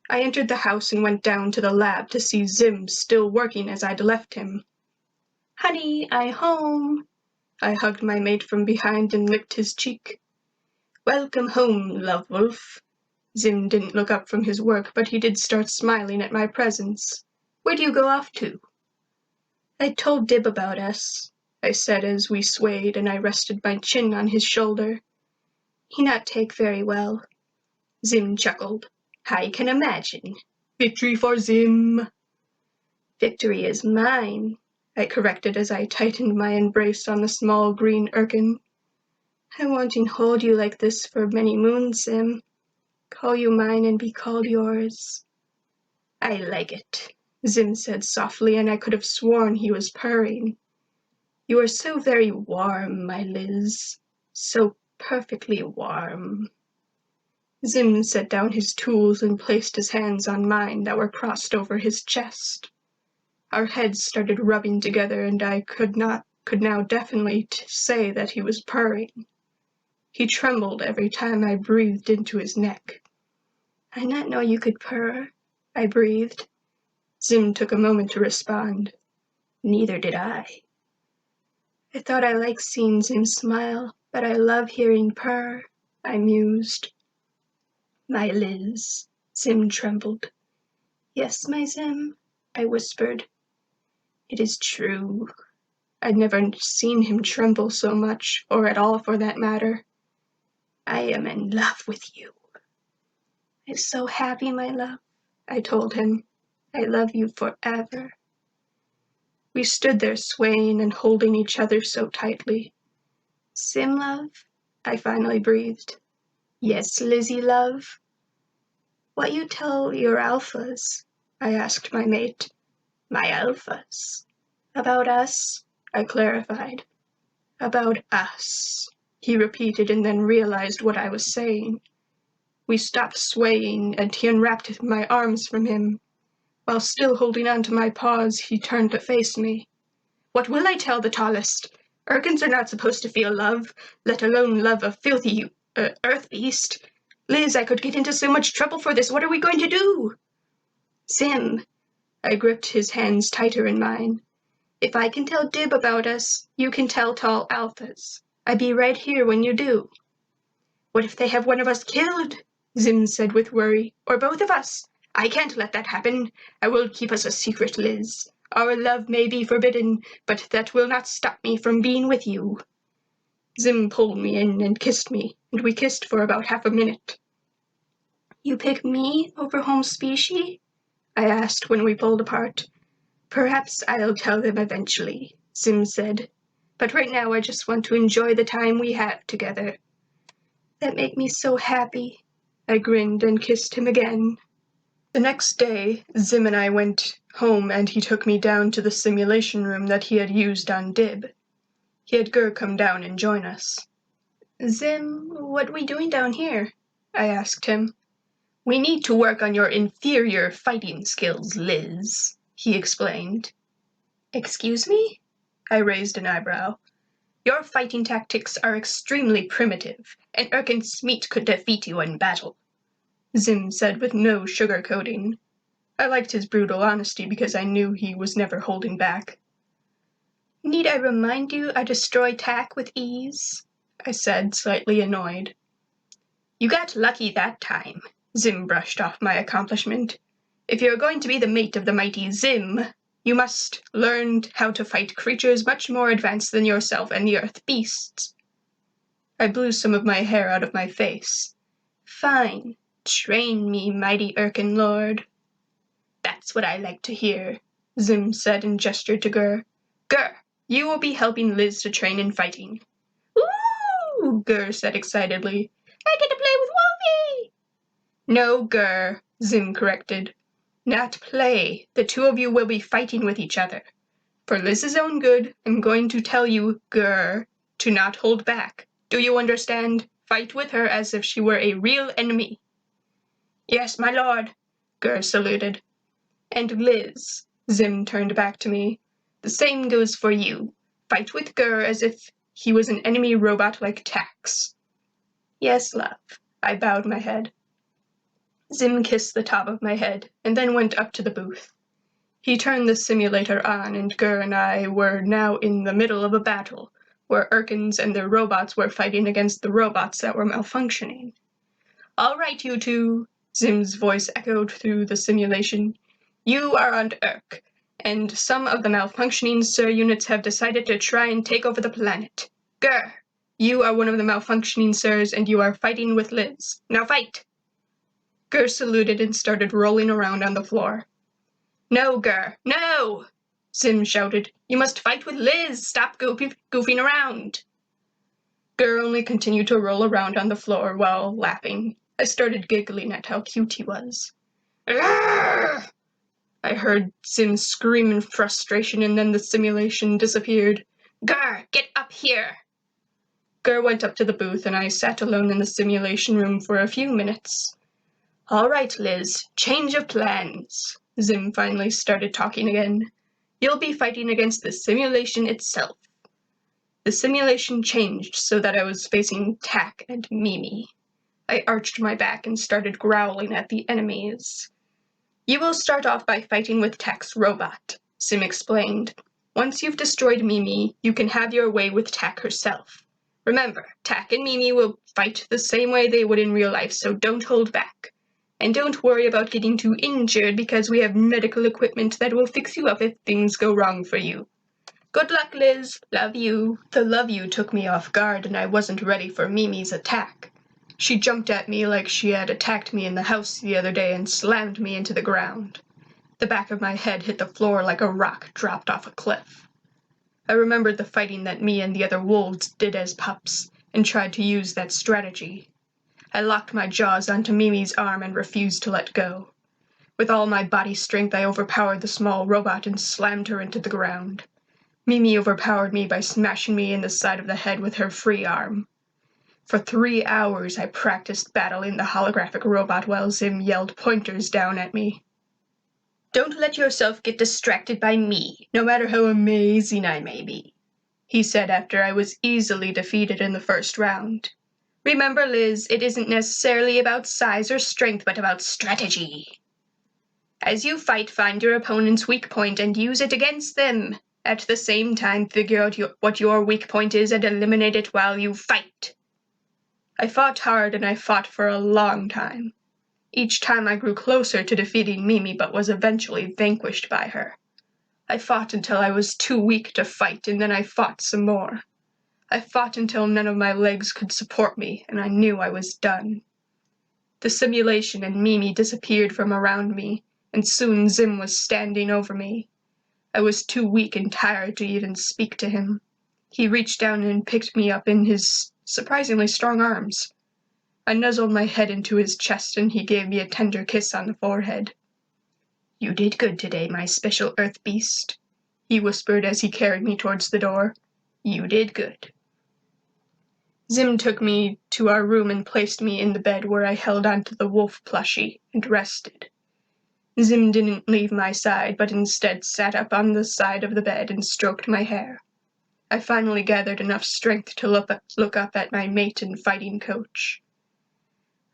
I entered the house and went down to the lab to see Zim still working as I'd left him. Honey, I home. I hugged my mate from behind and licked his cheek. Welcome home, love wolf. Zim didn't look up from his work, but he did start smiling at my presence. Where do you go off to? I told Dib about us, I said as we swayed and I rested my chin on his shoulder. He not take very well. Zim chuckled. I can imagine. Victory for Zim. Victory is mine, I corrected as I tightened my embrace on the small green Erkin. I want to hold you like this for many moons, Zim. Call you mine and be called yours. I like it, Zim said softly, and I could have sworn he was purring. You are so very warm, my Liz. So perfectly warm. Zim set down his tools and placed his hands on mine that were crossed over his chest. Our heads started rubbing together, and I could now definitely say that he was purring. He trembled every time I breathed into his neck. I not know you could purr, I breathed. Zim took a moment to respond. Neither did I. I thought I liked seeing Zim smile, but I love hearing purr, I mused. My Liz, Zim trembled. Yes, my Zim, I whispered. It is true. I'd never seen him tremble so much, or at all for that matter. I am in love with you. I'm so happy, my love, I told him. I love you forever. We stood there swaying and holding each other so tightly. Zim, love, I finally breathed. Yes, Lizzie, love. What you tell your alphas? I asked my mate. My alphas. About us, I clarified. About us, he repeated and then realized what I was saying. We stopped swaying and he unwrapped my arms from him. While still holding on to my paws, he turned to face me. What will I tell the tallest? Urkins are not supposed to feel love, let alone love a filthy earth beast. Liz, I could get into so much trouble for this. What are we going to do? Zim, I gripped his hands tighter in mine. If I can tell Dib about us, you can tell tall alphas. I'll be right here when you do. What if they have one of us killed? Zim said with worry. Or both of us. I can't let that happen. I will keep us a secret, Liz. Our love may be forbidden, but that will not stop me from being with you. Zim pulled me in and kissed me, and we kissed for about half a minute. You pick me over home species? I asked when we pulled apart. Perhaps I'll tell them eventually, Zim said. But right now I just want to enjoy the time we have together. That make me so happy. I grinned and kissed him again. The next day, Zim and I went home and he took me down to the simulation room that he had used on Dib. He had Gur come down and join us. Zim, what we doing down here? I asked him. We need to work on your inferior fighting skills, Liz, he explained. Excuse me? I raised an eyebrow. Your fighting tactics are extremely primitive, and Erkin Smeet could defeat you in battle, Zim said with no sugarcoating. I liked his brutal honesty because I knew he was never holding back. Need I remind you I destroy tack with ease? I said, slightly annoyed. You got lucky that time, Zim brushed off my accomplishment. If you're going to be the mate of the mighty Zim, you must learn how to fight creatures much more advanced than yourself and the earth beasts. I blew some of my hair out of my face. Fine, train me, mighty Erkin Lord. That's what I like to hear, Zim said and gestured to Gur. Gur, you will be helping Liz to train in fighting. Ooh, Gur said excitedly. I get to play with Wolfie! No, Gur, Zim corrected. Not play. The two of you will be fighting with each other. For Liz's own good, I'm going to tell you, Gur, to not hold back. Do you understand? Fight with her as if she were a real enemy." "Yes, my lord," Gur saluted. "And Liz," Zim turned back to me, "the same goes for you. Fight with Gur as if he was an enemy robot like Tax." "Yes, love." I bowed my head. Zim kissed the top of my head and then went up to the booth. He turned the simulator on, and Gur and I were now in the middle of a battle, where Urkins and their robots were fighting against the robots that were malfunctioning. "All right, you two," Zim's voice echoed through the simulation. "You are on Urk, and some of the malfunctioning Sir units have decided to try and take over the planet. Gur, you are one of the malfunctioning Sirs, and you are fighting with Liz. Now fight!" Gur saluted and started rolling around on the floor. "No, Gur, no!" Zim shouted. "You must fight with Liz! Stop goofing around!" Gur only continued to roll around on the floor while laughing. I started giggling at how cute he was. "Arrgh!" I heard Zim scream in frustration, and then the simulation disappeared. "Gur, get up here!" Gur went up to the booth, and I sat alone in the simulation room for a few minutes. "All right, Liz, change of plans." Zim finally started talking again. "You'll be fighting against the simulation itself." The simulation changed so that I was facing Tack and Mimi. I arched my back and started growling at the enemies. "You will start off by fighting with Tack's robot," Zim explained. "Once you've destroyed Mimi, you can have your way with Tack herself. Remember, Tack and Mimi will fight the same way they would in real life, so don't hold back. And don't worry about getting too injured because we have medical equipment that will fix you up if things go wrong for you. Good luck, Liz. Love you." The love you took me off guard, and I wasn't ready for Mimi's attack. She jumped at me like she had attacked me in the house the other day and slammed me into the ground. The back of my head hit the floor like a rock dropped off a cliff. I remembered the fighting that me and the other wolves did as pups, and tried to use that strategy. I locked my jaws onto Mimi's arm and refused to let go. With all my body strength, I overpowered the small robot and slammed her into the ground. Mimi overpowered me by smashing me in the side of the head with her free arm. For 3 hours, I practiced battling the holographic robot while Zim yelled pointers down at me. "Don't let yourself get distracted by me, no matter how amazing I may be," he said after I was easily defeated in the first round. "Remember, Liz, it isn't necessarily about size or strength, but about strategy. As you fight, find your opponent's weak point and use it against them. At the same time, figure out what your weak point is and eliminate it while you fight." I fought hard, and I fought for a long time. Each time I grew closer to defeating Mimi, but was eventually vanquished by her. I fought until I was too weak to fight, and then I fought some more. I fought until none of my legs could support me, and I knew I was done. The simulation and Mimi disappeared from around me, and soon Zim was standing over me. I was too weak and tired to even speak to him. He reached down and picked me up in his surprisingly strong arms. I nuzzled my head into his chest, and he gave me a tender kiss on the forehead. "You did good today, my special earth beast," he whispered as he carried me towards the door. "You did good." Zim took me to our room and placed me in the bed where I held onto the wolf plushie and rested. Zim didn't leave my side, but instead sat up on the side of the bed and stroked my hair. I finally gathered enough strength to look up at my mate and fighting coach.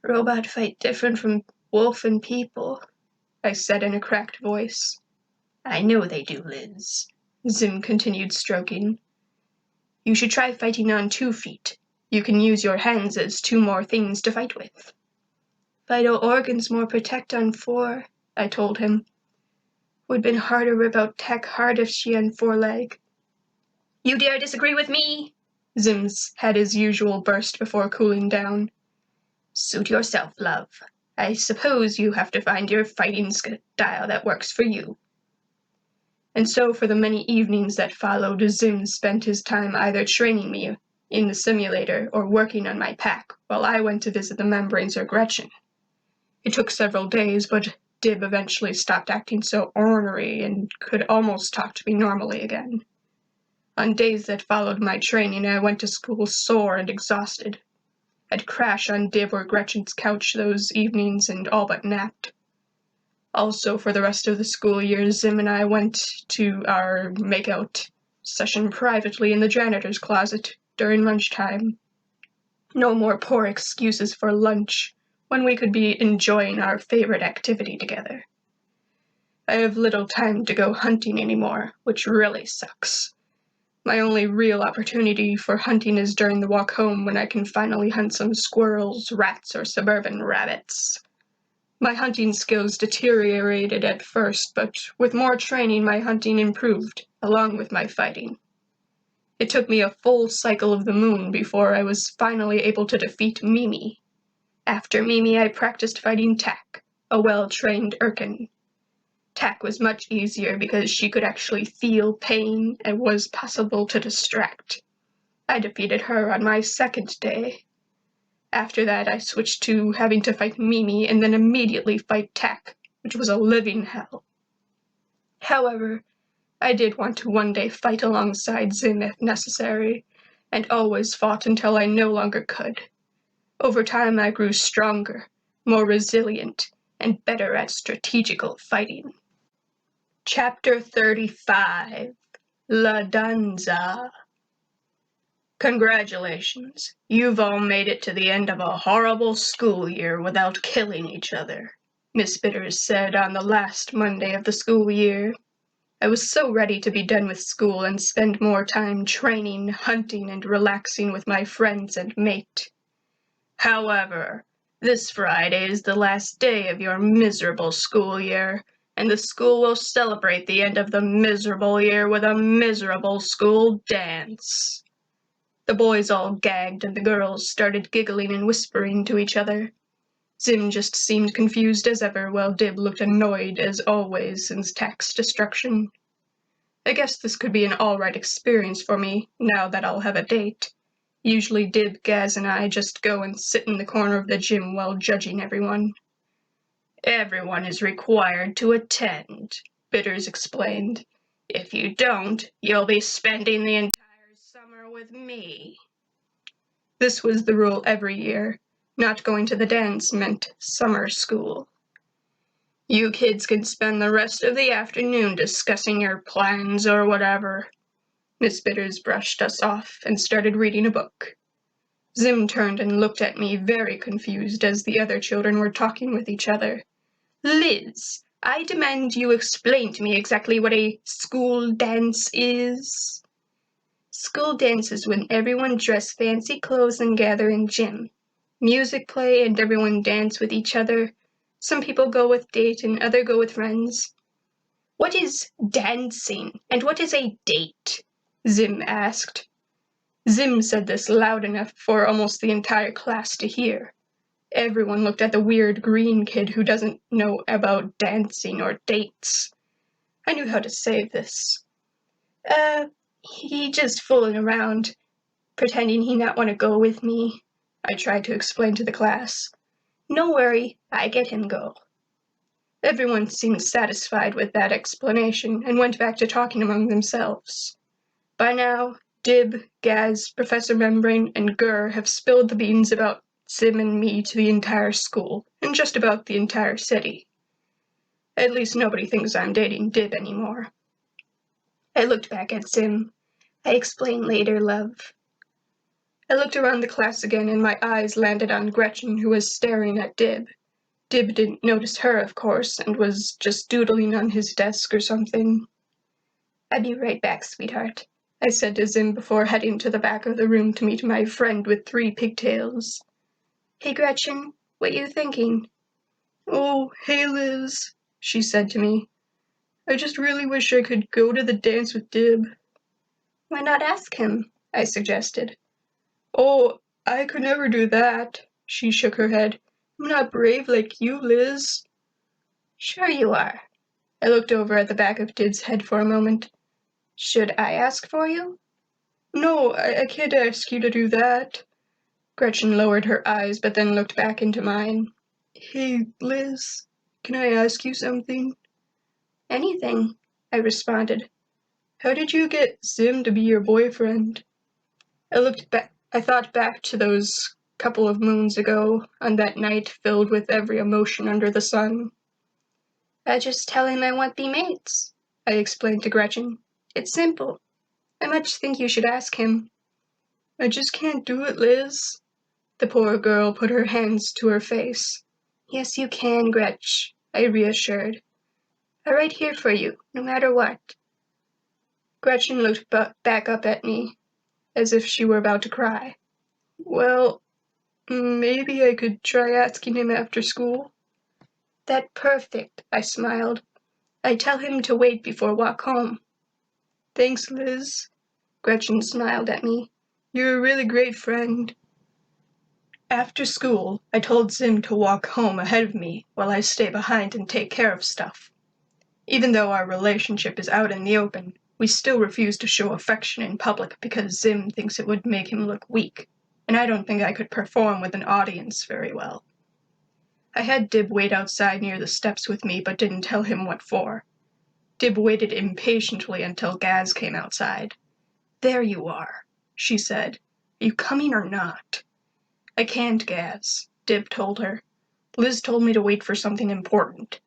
"Robot fight different from wolf and people," I said in a cracked voice. "I know they do, Liz," Zim continued stroking. "You should try fighting on 2 feet. You can use your hands as 2 more things to fight with." "Vital organs more protect on 4, I told him. "Would been harder about Tech hard if she on 4 leg." "You dare disagree with me?" Zim's had his usual burst before cooling down. "Suit yourself, love. I suppose you have to find your fighting style that works for you." And so for the many evenings that followed, Zim spent his time either training me in the simulator or working on my pack, while I went to visit the membranes or Gretchen. It took several days, but Dib eventually stopped acting so ornery and could almost talk to me normally again. On days that followed my training, I went to school sore and exhausted. I'd crash on Dib or Gretchen's couch those evenings and all but napped. Also, for the rest of the school year, Zim and I went to our make-out session privately in the janitor's closet during lunchtime. No more poor excuses for lunch when we could be enjoying our favorite activity together. I have little time to go hunting anymore, which really sucks. My only real opportunity for hunting is during the walk home when I can finally hunt some squirrels, rats, or suburban rabbits. My hunting skills deteriorated at first, but with more training my hunting improved, along with my fighting. It took me a full cycle of the moon before I was finally able to defeat Mimi. After Mimi, I practiced fighting Tak, a well-trained Urkin. Tak was much easier because she could actually feel pain and was possible to distract. I defeated her on my second day. After that, I switched to having to fight Mimi and then immediately fight Tak, which was a living hell. However, I did want to one day fight alongside Zim if necessary, and always fought until I no longer could. Over time, I grew stronger, more resilient, and better at strategical fighting. Chapter 35, La Danza. Congratulations, you've all made it to the end of a horrible school year without killing each other, Miss Bitters said on the last Monday of the school year. I was so ready to be done with school and spend more time training, hunting, and relaxing with my friends and mate. However, this Friday is the last day of your miserable school year, and the school will celebrate the end of the miserable year with a miserable school dance. The boys all gagged and the girls started giggling and whispering to each other. Zim just seemed confused as ever, while Dib looked annoyed as always since Tak's destruction. I guess this could be an all-right experience for me, now that I'll have a date. Usually Dib, Gaz, and I just go and sit in the corner of the gym while judging everyone. Everyone is required to attend, Bitters explained. If you don't, you'll be spending the entire summer with me. This was the rule every year. Not going to the dance meant summer school. You kids can spend the rest of the afternoon discussing your plans or whatever. Miss Bitters brushed us off and started reading a book. Zim turned and looked at me very confused as the other children were talking with each other. Liz, I demand you explain to me exactly what a school dance is. School dance is when everyone dress fancy clothes and gather in gym. Music play and everyone dance with each other. Some people go with date and other go with friends. What is dancing and what is a date? Zim asked. Zim said this loud enough for almost the entire class to hear. Everyone looked at the weird green kid who doesn't know about dancing or dates. I knew how to save this. He just fooling around, pretending he not want to go with me, I tried to explain to the class. No worry, I get him go. Everyone seemed satisfied with that explanation and went back to talking among themselves. By now, Dib, Gaz, Professor Membrane, and Gur have spilled the beans about Zim and me to the entire school, and just about the entire city. At least nobody thinks I'm dating Dib anymore. I looked back at Zim. I explain later, love. I looked around the class again and my eyes landed on Gretchen, who was staring at Dib. Dib didn't notice her, of course, and was just doodling on his desk or something. I'll be right back, sweetheart, I said to Zim before heading to the back of the room to meet my friend with 3 pigtails. Hey, Gretchen, what you thinking? Oh, hey, Liz, she said to me. I just really wish I could go to the dance with Dib. Why not ask him? I suggested. Oh, I could never do that, she shook her head. I'm not brave like you, Liz. Sure you are. I looked over at the back of Dib's head for a moment. Should I ask for you? No, I can't ask you to do that. Gretchen lowered her eyes but then looked back into mine. Hey, Liz, can I ask you something? Anything, I responded. How did you get Zim to be your boyfriend? I thought back to those couple of moons ago, on that night filled with every emotion under the sun. I just tell him I want to be mates, I explained to Gretchen. It's simple. I much think you should ask him. I just can't do it, Liz. The poor girl put her hands to her face. Yes, you can, Gretch, I reassured. I'm right here for you, no matter what. Gretchen looked back up at me, as if she were about to cry. Well, maybe I could try asking him after school. That's perfect, I smiled. I tell him to wait before walk home. Thanks, Liz. Gretchen smiled at me. You're a really great friend. After school, I told Zim to walk home ahead of me while I stay behind and take care of stuff. Even though our relationship is out in the open, we still refuse to show affection in public because Zim thinks it would make him look weak, and I don't think I could perform with an audience very well. I had Dib wait outside near the steps with me, but didn't tell him what for. Dib waited impatiently until Gaz came outside. There you are, she said. Are you coming or not? I can't, Gaz, Dib told her. Liz told me to wait for something important.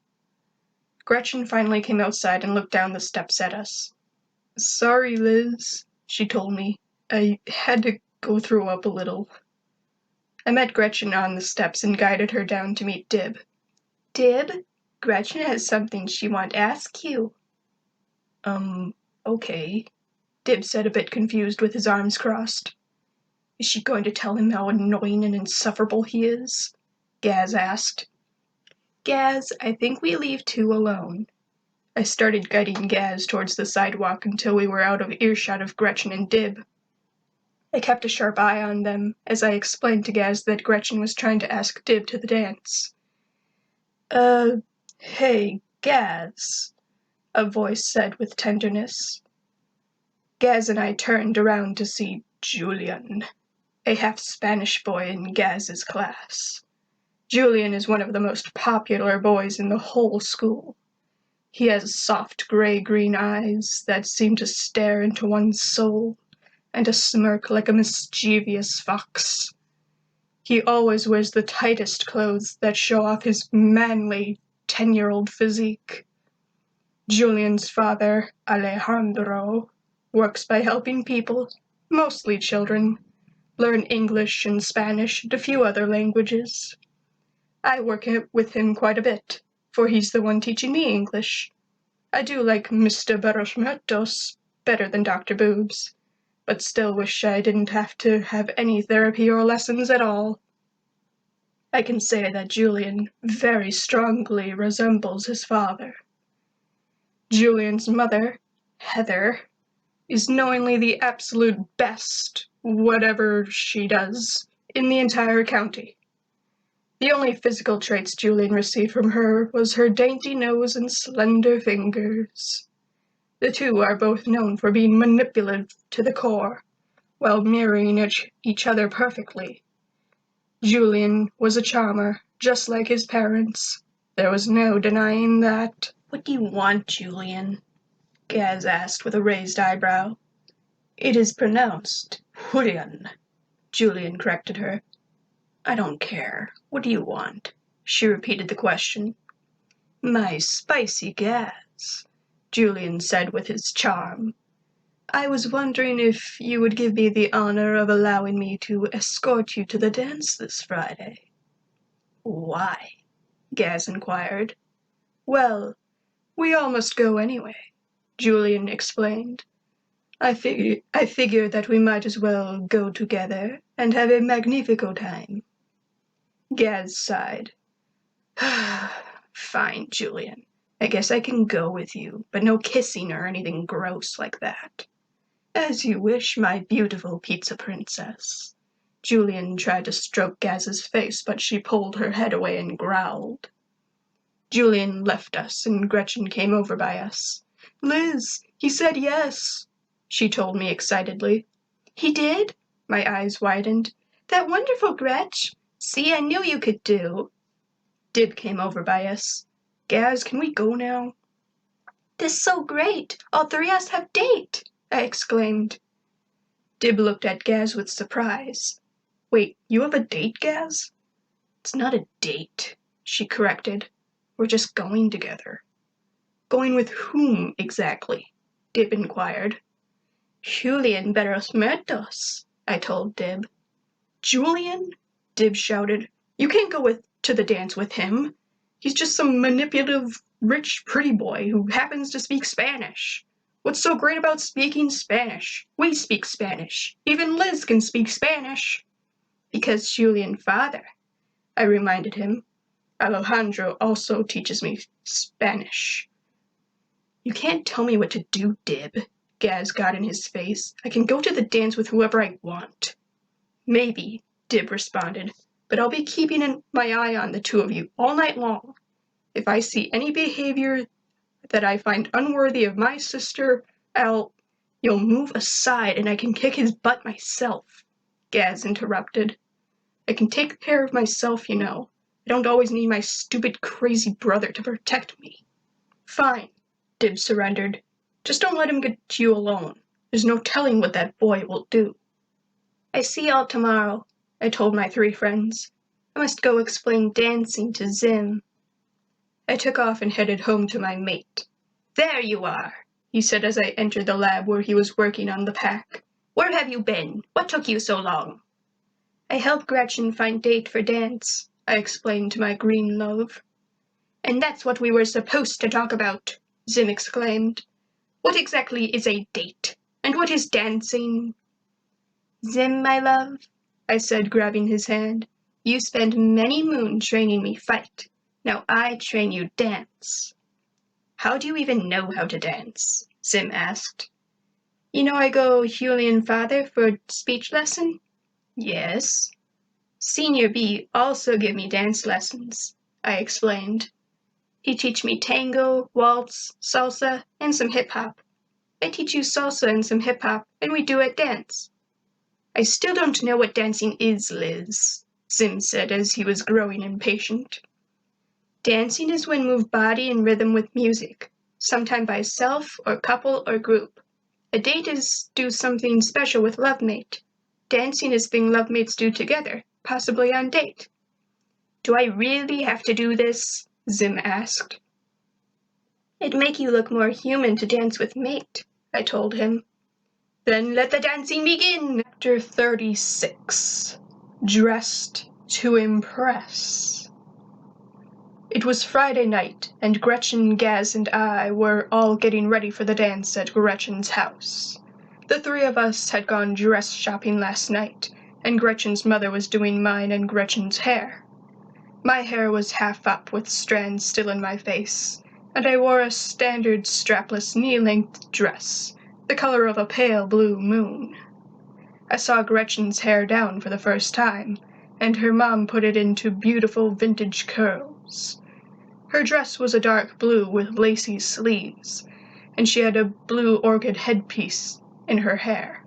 Gretchen finally came outside and looked down the steps at us. Sorry, Liz, she told me. I had to go throw up a little. I met Gretchen on the steps and guided her down to meet Dib. Dib, Gretchen has something she wants to ask you. Okay, Dib said, a bit confused with his arms crossed. Is she going to tell him how annoying and insufferable he is? Gaz asked. Gaz, I think we leave two alone. I started guiding Gaz towards the sidewalk until we were out of earshot of Gretchen and Dib. I kept a sharp eye on them as I explained to Gaz that Gretchen was trying to ask Dib to the dance. Hey, Gaz, a voice said with tenderness. Gaz and I turned around to see Julian, a half-Spanish boy in Gaz's class. Julian is one of the most popular boys in the whole school. He has soft gray-green eyes that seem to stare into one's soul, and a smirk like a mischievous fox. He always wears the tightest clothes that show off his manly 10-year-old physique. Julian's father, Alejandro, works by helping people, mostly children, learn English and Spanish and a few other languages. I work with him quite a bit, for he's the one teaching me English. I do like Mr. Barosmetos better than Dr. Boobs, but still wish I didn't have to have any therapy or lessons at all. I can say that Julian very strongly resembles his father. Julian's mother, Heather, is knowingly the absolute best, whatever she does, in the entire county. The only physical traits Julian received from her was her dainty nose and slender fingers. The two are both known for being manipulative to the core, while mirroring each other perfectly. Julian was a charmer, just like his parents. There was no denying that. What do you want, Julian? Gaz asked with a raised eyebrow. It is pronounced Julian, Julian corrected her. I don't care. What do you want? She repeated the question. My spicy Gaz, Julian said with his charm. I was wondering if you would give me the honor of allowing me to escort you to the dance this Friday. Why? Gaz inquired. Well, we all must go anyway, Julian explained. I figure that we might as well go together and have a magnifico time. Gaz sighed. Fine, Julian. I guess I can go with you, but no kissing or anything gross like that. As you wish, my beautiful pizza princess. Julian tried to stroke Gaz's face, but she pulled her head away and growled. Julian left us, and Gretchen came over by us. Liz, he said yes, she told me excitedly. He did? My eyes widened. That wonderful, Gretch. See, I knew you could do. Dib came over by us. Gaz, can we go now? "This is so great! All three of us have date!" I exclaimed. Dib looked at Gaz with surprise. "Wait, you have a date, Gaz?" "It's not a date," she corrected. "We're just going together." "Going with whom, exactly?" Dib inquired. "Julian Muertos," I told Dib. "Julian?" Dib shouted. "You can't go to the dance with him. He's just some manipulative, rich, pretty boy who happens to speak Spanish. What's so great about speaking Spanish? We speak Spanish. Even Liz can speak Spanish." "Because Julian father," I reminded him. "Alejandro also teaches me Spanish." "You can't tell me what to do, Dib." Gaz got in his face. "I can go to the dance with whoever I want." "Maybe," Dib responded, "but I'll be keeping my eye on the two of you all night long. If I see any behavior that I find unworthy of my sister, You'll move aside and I can kick his butt myself," Gaz interrupted. "I can take care of myself, you know. I don't always need my stupid, crazy brother to protect me." "Fine," Dib surrendered. "Just don't let him get you alone. There's no telling what that boy will do." "I see y'all tomorrow," I told my three friends. "I must go explain dancing to Zim." I took off and headed home to my mate. "There you are," he said as I entered the lab where he was working on the pack. "Where have you been? What took you so long?" "I helped Gretchen find date for dance," I explained to my green love. "And that's what we were supposed to talk about," Zim exclaimed. "What exactly is a date? And what is dancing?" "Zim, my love," I said, grabbing his hand, "you spent many moons training me fight. Now I train you dance." "How do you even know how to dance?" Zim asked. "You know I go Julian father for speech lesson?" "Yes." "Senior B also give me dance lessons," I explained. "He teach me tango, waltz, salsa, and some hip-hop. I teach you salsa and some hip-hop, and we duet dance." "I still don't know what dancing is, Liz," Zim said as he was growing impatient. "Dancing is when move body and rhythm with music, sometime by self or couple or group. A date is do something special with love mate. Dancing is thing love mates do together, possibly on date." "Do I really have to do this?" Zim asked. "It'd make you look more human to dance with mate," I told him. "Then let the dancing begin!" Chapter 36. Dressed to Impress. It was Friday night, and Gretchen, Gaz, and I were all getting ready for the dance at Gretchen's house. The three of us had gone dress shopping last night, and Gretchen's mother was doing mine and Gretchen's hair. My hair was half up with strands still in my face, and I wore a standard strapless knee-length dress, the color of a pale blue moon. I saw Gretchen's hair down for the first time, and her mom put it into beautiful vintage curls. Her dress was a dark blue with lacy sleeves, and she had a blue orchid headpiece in her hair.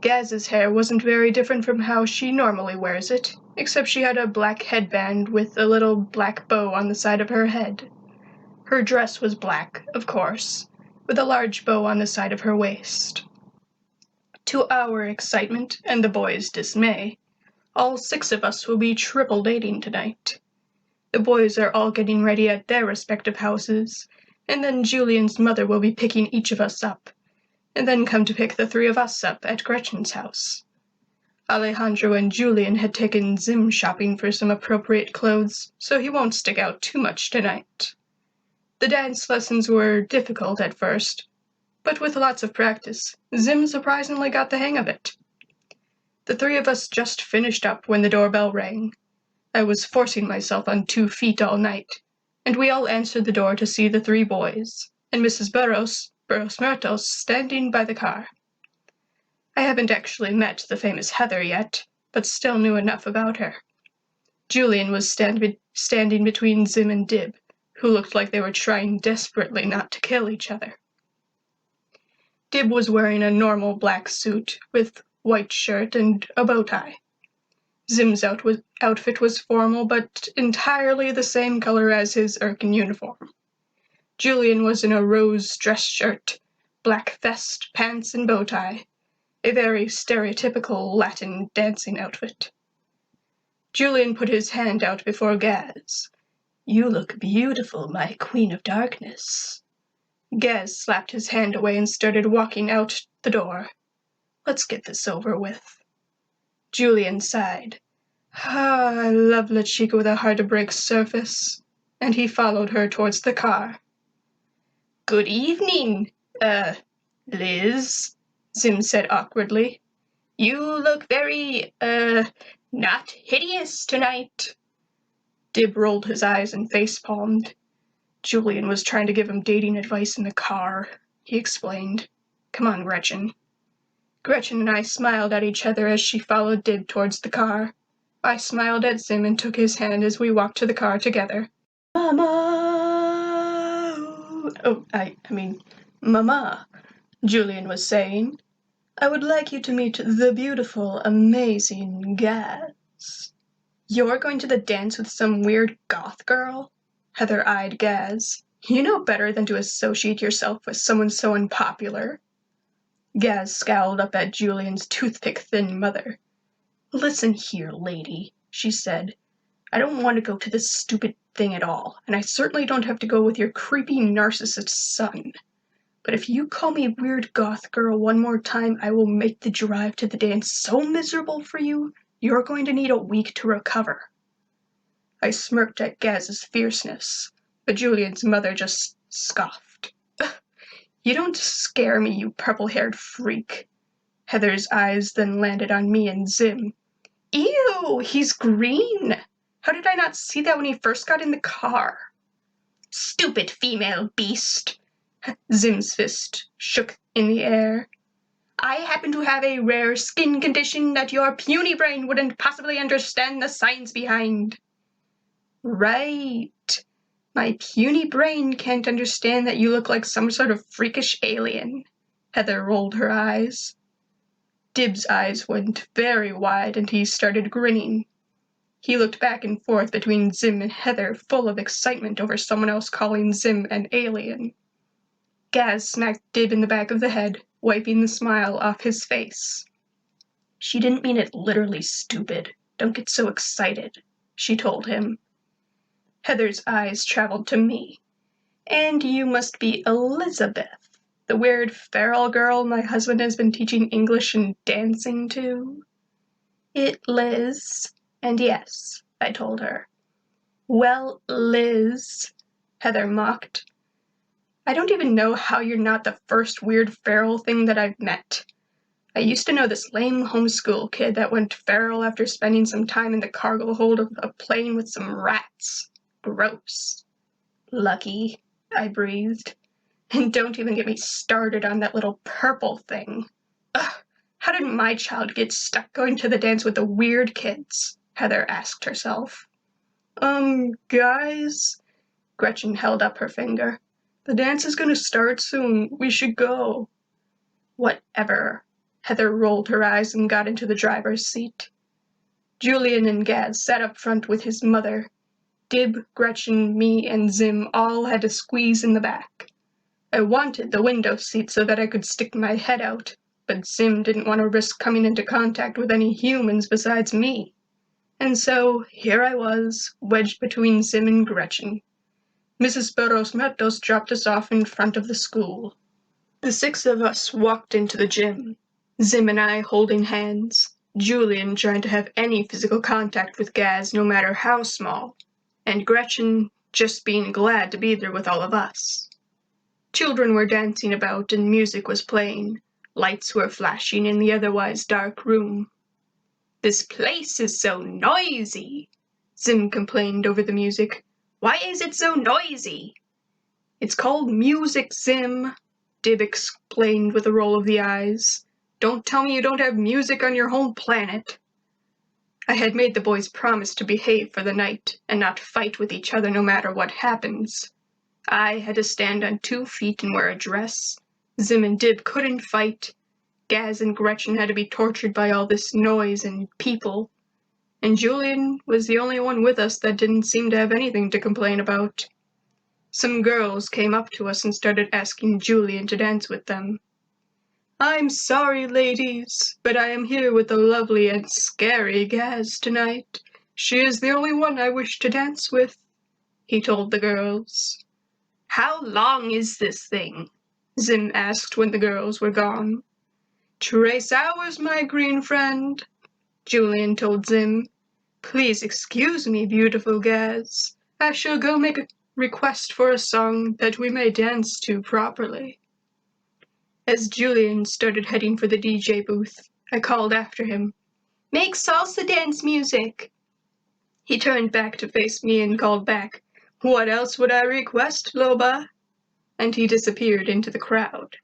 Gaz's hair wasn't very different from how she normally wears it, except she had a black headband with a little black bow on the side of her head. Her dress was black, of course, with a large bow on the side of her waist. To our excitement and the boys' dismay, all 6 of us will be triple dating tonight. The boys are all getting ready at their respective houses, and then Julian's mother will be picking each of us up, and then come to pick the 3 of us up at Gretchen's house. Alejandro and Julian had taken Zim shopping for some appropriate clothes, so he won't stick out too much tonight. The dance lessons were difficult at first, but with lots of practice, Zim surprisingly got the hang of it. The 3 of us just finished up when the doorbell rang. I was forcing myself on 2 feet all night, and we all answered the door to see the 3 boys, and Mrs. Burros Muertos, standing by the car. I haven't actually met the famous Heather yet, but still knew enough about her. Julian was standing between Zim and Dib, who looked like they were trying desperately not to kill each other. Dib was wearing a normal black suit with white shirt and a bow tie. Zim's outfit was formal, but entirely the same color as his Erkin uniform. Julian was in a rose dress shirt, black vest, pants, and bow tie, a very stereotypical Latin dancing outfit. Julian put his hand out before Gaz. "You look beautiful, my queen of darkness." Gaz slapped his hand away and started walking out the door. "Let's get this over with." Julian sighed. "I love La Chica with a hard-to-break surface," and he followed her towards the car. "Good evening, Liz," Zim said awkwardly. "You look very, not hideous tonight." Dib rolled his eyes and face-palmed. Julian was trying to give him dating advice in the car, he explained. "Come on, Gretchen." Gretchen and I smiled at each other as she followed Dib towards the car. I smiled at Zim and took his hand as we walked to the car together. "Mama!" Mama, Julian was saying. "I would like you to meet the beautiful, amazing Gaz." "You're going to the dance with some weird goth girl?" Heather eyed Gaz. "You know better than to associate yourself with someone so unpopular." Gaz scowled up at Julian's toothpick-thin mother. "Listen here, lady," she said. "I don't want to go to this stupid thing at all, and I certainly don't have to go with your creepy narcissist son. But if you call me weird goth girl one more time, I will make the drive to the dance so miserable for you, you're going to need a week to recover." I smirked at Gaz's fierceness, but Julian's mother just scoffed. "You don't scare me, you purple-haired freak." Heather's eyes then landed on me and Zim. "Ew, he's green! How did I not see that when he first got in the car?" "Stupid female beast!" Zim's fist shook in the air. "I happen to have a rare skin condition that your puny brain wouldn't possibly understand the science behind." "Right. My puny brain can't understand that you look like some sort of freakish alien." Heather rolled her eyes. Dib's eyes went very wide and he started grinning. He looked back and forth between Zim and Heather, full of excitement over someone else calling Zim an alien. Gaz smacked Dib in the back of the head, wiping the smile off his face. "She didn't mean it literally, stupid. Don't get so excited," she told him. Heather's eyes traveled to me. "And you must be Elizabeth, the weird feral girl my husband has been teaching English and dancing to?" "It, Liz. And yes," I told her. "Well, Liz," Heather mocked. "I don't even know how you're not the first weird feral thing that I've met. I used to know this lame homeschool kid that went feral after spending some time in the cargo hold of a plane with some rats. Gross." "Lucky," I breathed. "And don't even get me started on that little purple thing. Ugh, how did my child get stuck going to the dance with the weird kids?" Heather asked herself. Guys," Gretchen held up her finger. "The dance is gonna start soon. We should go." "Whatever." Heather rolled her eyes and got into the driver's seat. Julian and Gaz sat up front with his mother. Dib, Gretchen, me, and Zim all had to squeeze in the back. I wanted the window seat so that I could stick my head out, but Zim didn't want to risk coming into contact with any humans besides me. And so, here I was, wedged between Zim and Gretchen. Mrs. Burros Matos dropped us off in front of the school. The 6 of us walked into the gym, Zim and I holding hands, Julian trying to have any physical contact with Gaz no matter how small, and Gretchen just being glad to be there with all of us. Children were dancing about and music was playing. Lights were flashing in the otherwise dark room. "This place is so noisy," Zim complained over the music. "Why is it so noisy?" "It's called music, Zim," Dib explained with a roll of the eyes. "Don't tell me you don't have music on your home planet." I had made the boys promise to behave for the night and not fight with each other no matter what happens. I had to stand on 2 feet and wear a dress. Zim and Dib couldn't fight. Gaz and Gretchen had to be tortured by all this noise and people. And Julian was the only one with us that didn't seem to have anything to complain about. Some girls came up to us and started asking Julian to dance with them. "I'm sorry, ladies, but I am here with the lovely and scary Gaz tonight. She is the only one I wish to dance with," he told the girls. "How long is this thing?" Zim asked when the girls were gone. "Trace hours, my green friend," Julian told Zim. "Please excuse me, beautiful Gaz. I shall go make a request for a song that we may dance to properly." As Julian started heading for the DJ booth, I called after him, "Make salsa dance music." He turned back to face me and called back, "What else would I request, Loba?" And he disappeared into the crowd.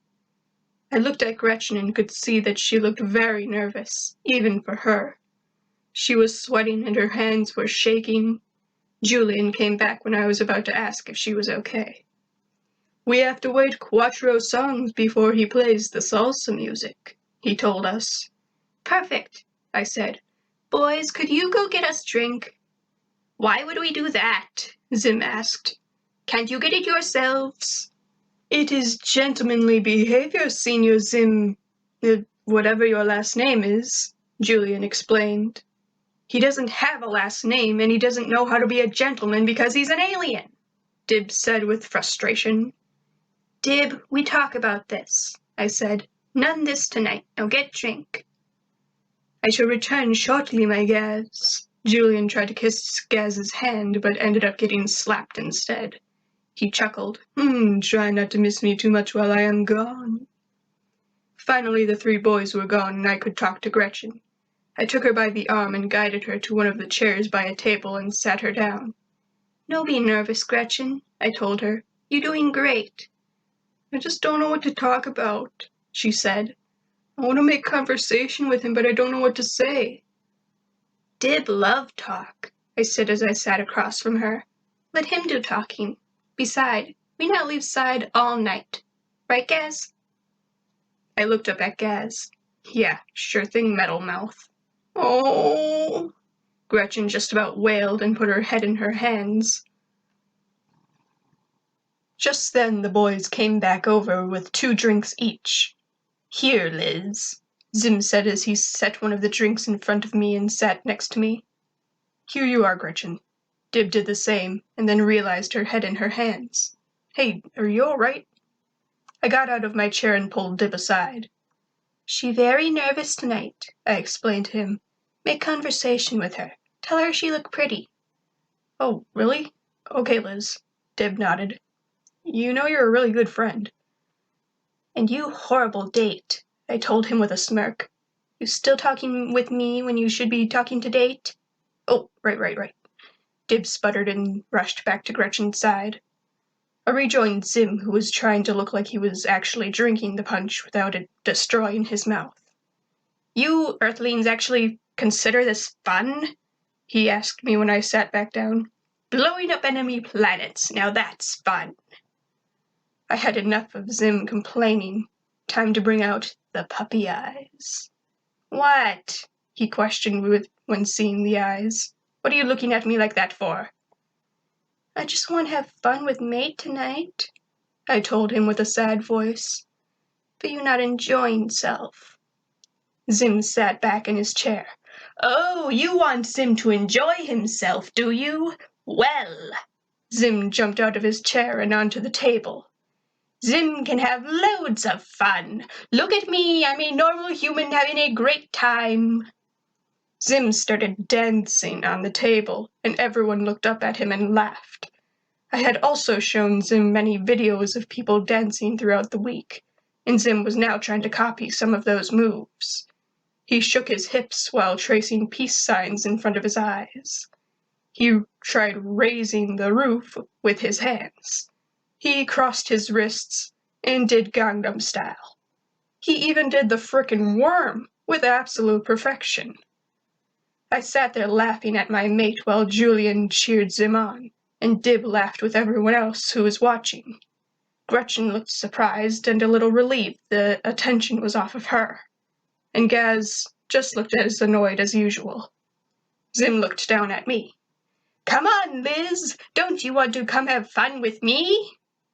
I looked at Gretchen and could see that she looked very nervous, even for her. She was sweating and her hands were shaking. Julian came back when I was about to ask if she was okay. "We have to wait 4 songs before he plays the salsa music," he told us. "Perfect," I said. "Boys, could you go get us drink?" "Why would we do that?" Zim asked. "Can't you get it yourselves?" "It is gentlemanly behavior, Senior Zim, whatever your last name is," Julian explained. "He doesn't have a last name, and he doesn't know how to be a gentleman because he's an alien," Dib said with frustration. "Dib, we talk about this," I said. "None this tonight. Now get drink." "I shall return shortly, my Gaz." Julian tried to kiss Gaz's hand, but ended up getting slapped instead. He chuckled. Try not to miss me too much while I am gone." Finally, the 3 boys were gone, and I could talk to Gretchen. I took her by the arm and guided her to one of the chairs by a table and sat her down. "No be nervous, Gretchen," I told her. "You're doing great." "I just don't know what to talk about," she said. "I want to make conversation with him, but I don't know what to say." "Dib love talk," I said as I sat across from her. "Let him do talking. Beside, we not leave side all night. Right, Gaz?" I looked up at Gaz. "Yeah, sure thing, metal mouth." "Oh," Gretchen just about wailed and put her head in her hands. Just then the boys came back over with 2 drinks each. "Here, Liz," Zim said as he set one of the drinks in front of me and sat next to me. "Here you are, Gretchen." Dib did the same, and then realized her head in her hands. "Hey, are you all right?" I got out of my chair and pulled Dib aside. "She very nervous tonight," I explained to him. "Make conversation with her. Tell her she look pretty." "Oh, really? Okay, Liz." Dib nodded. "You know you're a really good friend." "And you horrible date," I told him with a smirk. "You still talking with me when you should be talking to Date?" "Oh, right. Dib sputtered and rushed back to Gretchen's side. I rejoined Zim, who was trying to look like he was actually drinking the punch without it destroying his mouth. "You Earthlings actually consider this fun?" he asked me when I sat back down. "Blowing up enemy planets, now that's fun." I had enough of Zim complaining. Time to bring out the puppy eyes. "What?" he questioned when seeing the eyes. "What are you looking at me like that for?" "I just want to have fun with Mate tonight," I told him with a sad voice. "But you not enjoying self." Zim sat back in his chair. "Oh, you want Zim to enjoy himself, do you? Well," Zim jumped out of his chair and onto the table. "Zim can have loads of fun. Look at me, I'm a normal human having a great time." Zim started dancing on the table, and everyone looked up at him and laughed. I had also shown Zim many videos of people dancing throughout the week, and Zim was now trying to copy some of those moves. He shook his hips while tracing peace signs in front of his eyes. He tried raising the roof with his hands. He crossed his wrists and did Gangnam Style. He even did the frickin' worm with absolute perfection. I sat there laughing at my mate while Julian cheered Zim on, and Dib laughed with everyone else who was watching. Gretchen looked surprised and a little relieved the attention was off of her, and Gaz just looked as annoyed as usual. Zim looked down at me. Come on, Liz, don't you want to come have fun with me?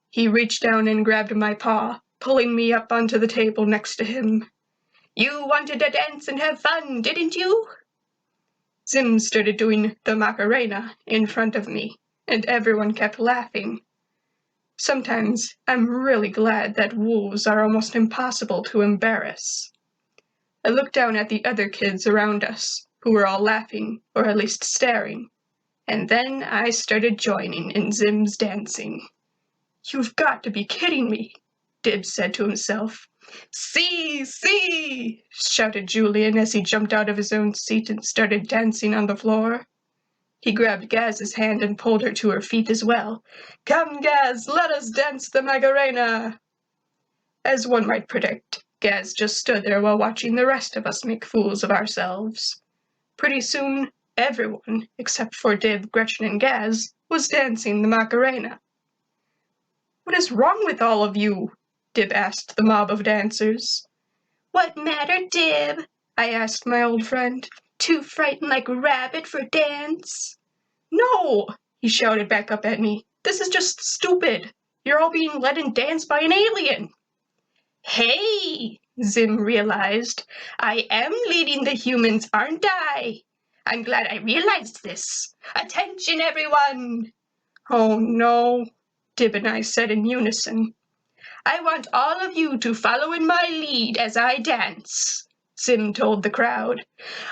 He reached down and grabbed my paw, pulling me up onto the table next to him. You wanted to dance and have fun, didn't you? Zim started doing the Macarena in front of me, and everyone kept laughing. Sometimes I'm really glad that wolves are almost impossible to embarrass. I looked down at the other kids around us, who were all laughing, or at least staring, and then I started joining in Zim's dancing. You've got to be kidding me, Dib said to himself. See, see, shouted Julian as he jumped out of his own seat and started dancing on the floor. He grabbed Gaz's hand and pulled her to her feet as well. Come, Gaz, let us dance the Macarena. As one might predict, Gaz just stood there while watching the rest of us make fools of ourselves. Pretty soon, everyone, except for Dib, Gretchen, and Gaz, was dancing the Macarena. What is wrong with all of you? Dib asked the mob of dancers. What matter, Dib? I asked my old friend. Too frightened like a rabbit for dance? No, he shouted back up at me. This is just stupid. You're all being led in dance by an alien. Hey, Zim realized. I am leading the humans, aren't I? I'm glad I realized this. Attention, everyone! Oh no, Dib and I said in unison. I want all of you to follow in my lead as I dance, Zim told the crowd.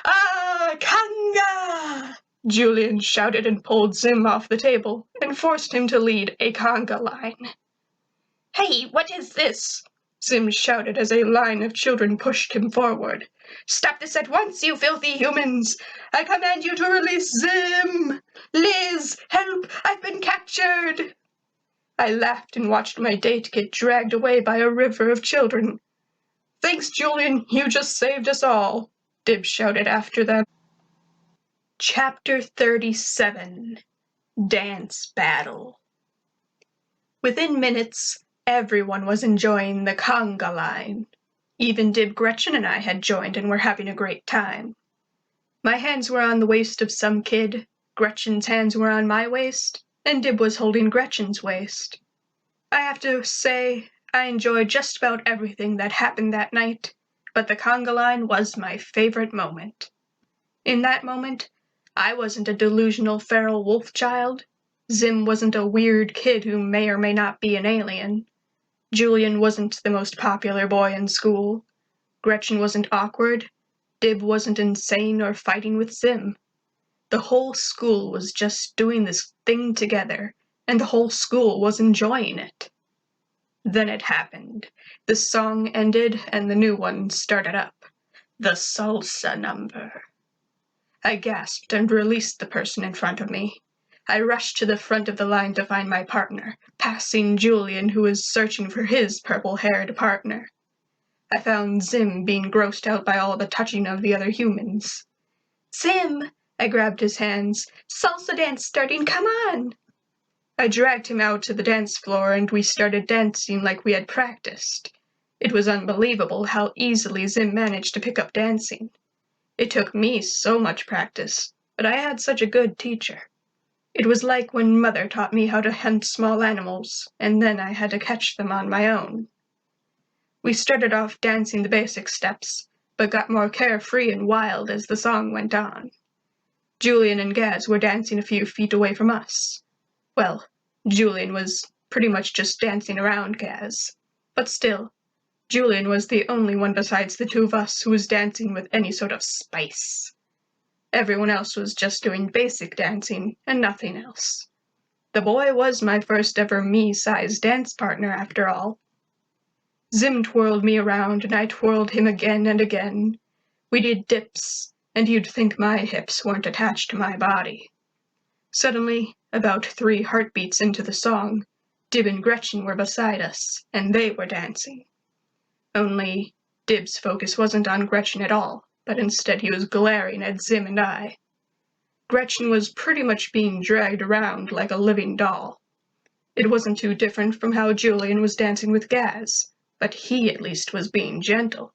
Ah, conga! Julian shouted and pulled Zim off the table and forced him to lead a conga line. Hey, what is this? Zim shouted as a line of children pushed him forward. Stop this at once, you filthy humans! I command you to release Zim! Liz, help! I've been captured! I laughed and watched my date get dragged away by a river of children. Thanks, Julian, you just saved us all, Dib shouted after them. Chapter 37 Dance Battle. Within minutes, everyone was enjoying the conga line. Even Dib, Gretchen, and I had joined and were having a great time. My hands were on the waist of some kid, Gretchen's hands were on my waist, and Dib was holding Gretchen's waist. I have to say, I enjoyed just about everything that happened that night, but the conga line was my favorite moment. In that moment, I wasn't a delusional feral wolf child. Zim wasn't a weird kid who may or may not be an alien. Julian wasn't the most popular boy in school. Gretchen wasn't awkward. Dib wasn't insane or fighting with Zim. The whole school was just doing this thing together, and the whole school was enjoying it. Then it happened. The song ended and the new one started up. The salsa number. I gasped and released the person in front of me. I rushed to the front of the line to find my partner, passing Julian, who was searching for his purple-haired partner. I found Zim being grossed out by all the touching of the other humans. Zim! I grabbed his hands. Salsa dance starting, come on! I dragged him out to the dance floor and we started dancing like we had practiced. It was unbelievable how easily Zim managed to pick up dancing. It took me so much practice, but I had such a good teacher. It was like when Mother taught me how to hunt small animals, and then I had to catch them on my own. We started off dancing the basic steps, but got more carefree and wild as the song went on. Julian and Gaz were dancing a few feet away from us. Well, Julian was pretty much just dancing around Gaz, but still, Julian was the only one besides the two of us who was dancing with any sort of spice. Everyone else was just doing basic dancing and nothing else. The boy was my first ever me-sized dance partner, after all. Zim twirled me around and I twirled him again and again. We did dips, and you'd think my hips weren't attached to my body. Suddenly, about 3 heartbeats into the song, Dib and Gretchen were beside us, and they were dancing. Only, Dib's focus wasn't on Gretchen at all, but instead he was glaring at Zim and I. Gretchen was pretty much being dragged around like a living doll. It wasn't too different from how Julian was dancing with Gaz, but he at least was being gentle.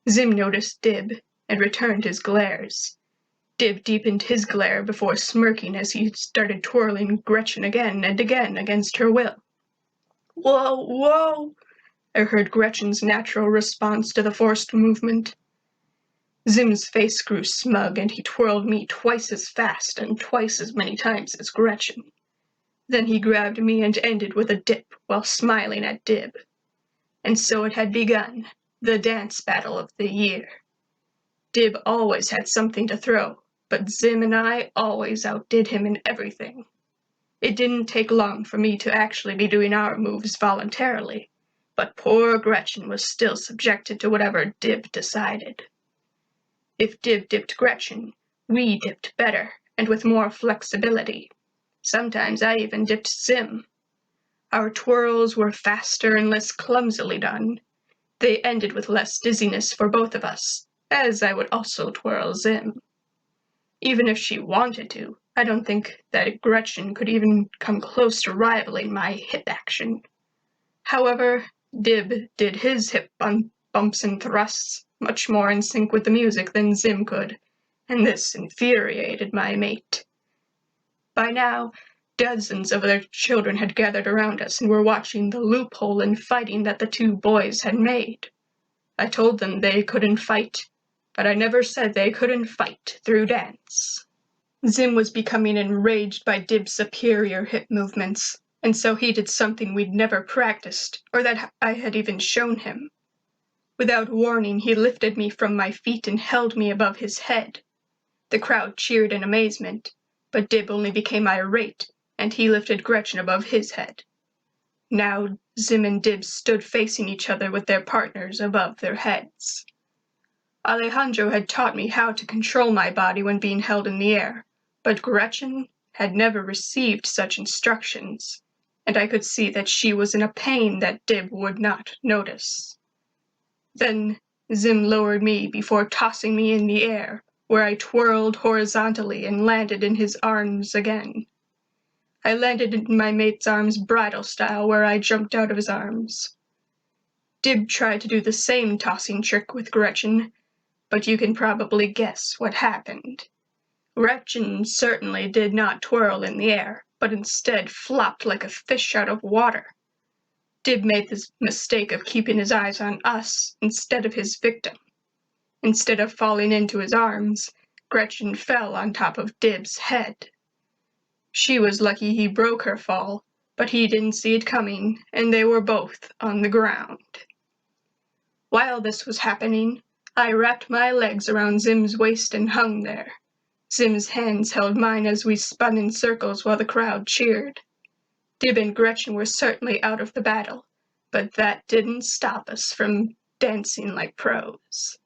Zim noticed Dib, and returned his glares. Dib deepened his glare before smirking as he started twirling Gretchen again and again against her will. "Whoa, whoa!" I heard Gretchen's natural response to the forced movement. Zim's face grew smug, and he twirled me twice as fast and twice as many times as Gretchen. Then he grabbed me and ended with a dip while smiling at Dib. And so it had begun, the dance battle of the year. Dib always had something to throw, but Zim and I always outdid him in everything. It didn't take long for me to actually be doing our moves voluntarily, but poor Gretchen was still subjected to whatever Dib decided. If Dib dipped Gretchen, we dipped better and with more flexibility. Sometimes I even dipped Zim. Our twirls were faster and less clumsily done. They ended with less dizziness for both of us, as I would also twirl Zim. Even if she wanted to, I don't think that Gretchen could even come close to rivaling my hip action. However, Dib did his hip bumps and thrusts much more in sync with the music than Zim could, and this infuriated my mate. By now, dozens of their children had gathered around us and were watching the loophole in fighting that the two boys had made. I told them they couldn't fight, but I never said they couldn't fight through dance. Zim was becoming enraged by Dib's superior hip movements, and so he did something we'd never practiced, or that I had even shown him. Without warning, he lifted me from my feet and held me above his head. The crowd cheered in amazement, but Dib only became irate, and he lifted Gretchen above his head. Now Zim and Dib stood facing each other with their partners above their heads. Alejandro had taught me how to control my body when being held in the air, but Gretchen had never received such instructions, and I could see that she was in a pain that Dib would not notice. Then Zim lowered me before tossing me in the air, where I twirled horizontally and landed in his arms again. I landed in my mate's arms bridal style, where I jumped out of his arms. Dib tried to do the same tossing trick with Gretchen, but you can probably guess what happened. Gretchen certainly did not twirl in the air, but instead flopped like a fish out of water. Dib made the mistake of keeping his eyes on us instead of his victim. Instead of falling into his arms, Gretchen fell on top of Dib's head. She was lucky he broke her fall, but he didn't see it coming, and they were both on the ground. While this was happening, I wrapped my legs around Zim's waist and hung there. Zim's hands held mine as we spun in circles while the crowd cheered. Dib and Gretchen were certainly out of the battle, but that didn't stop us from dancing like pros.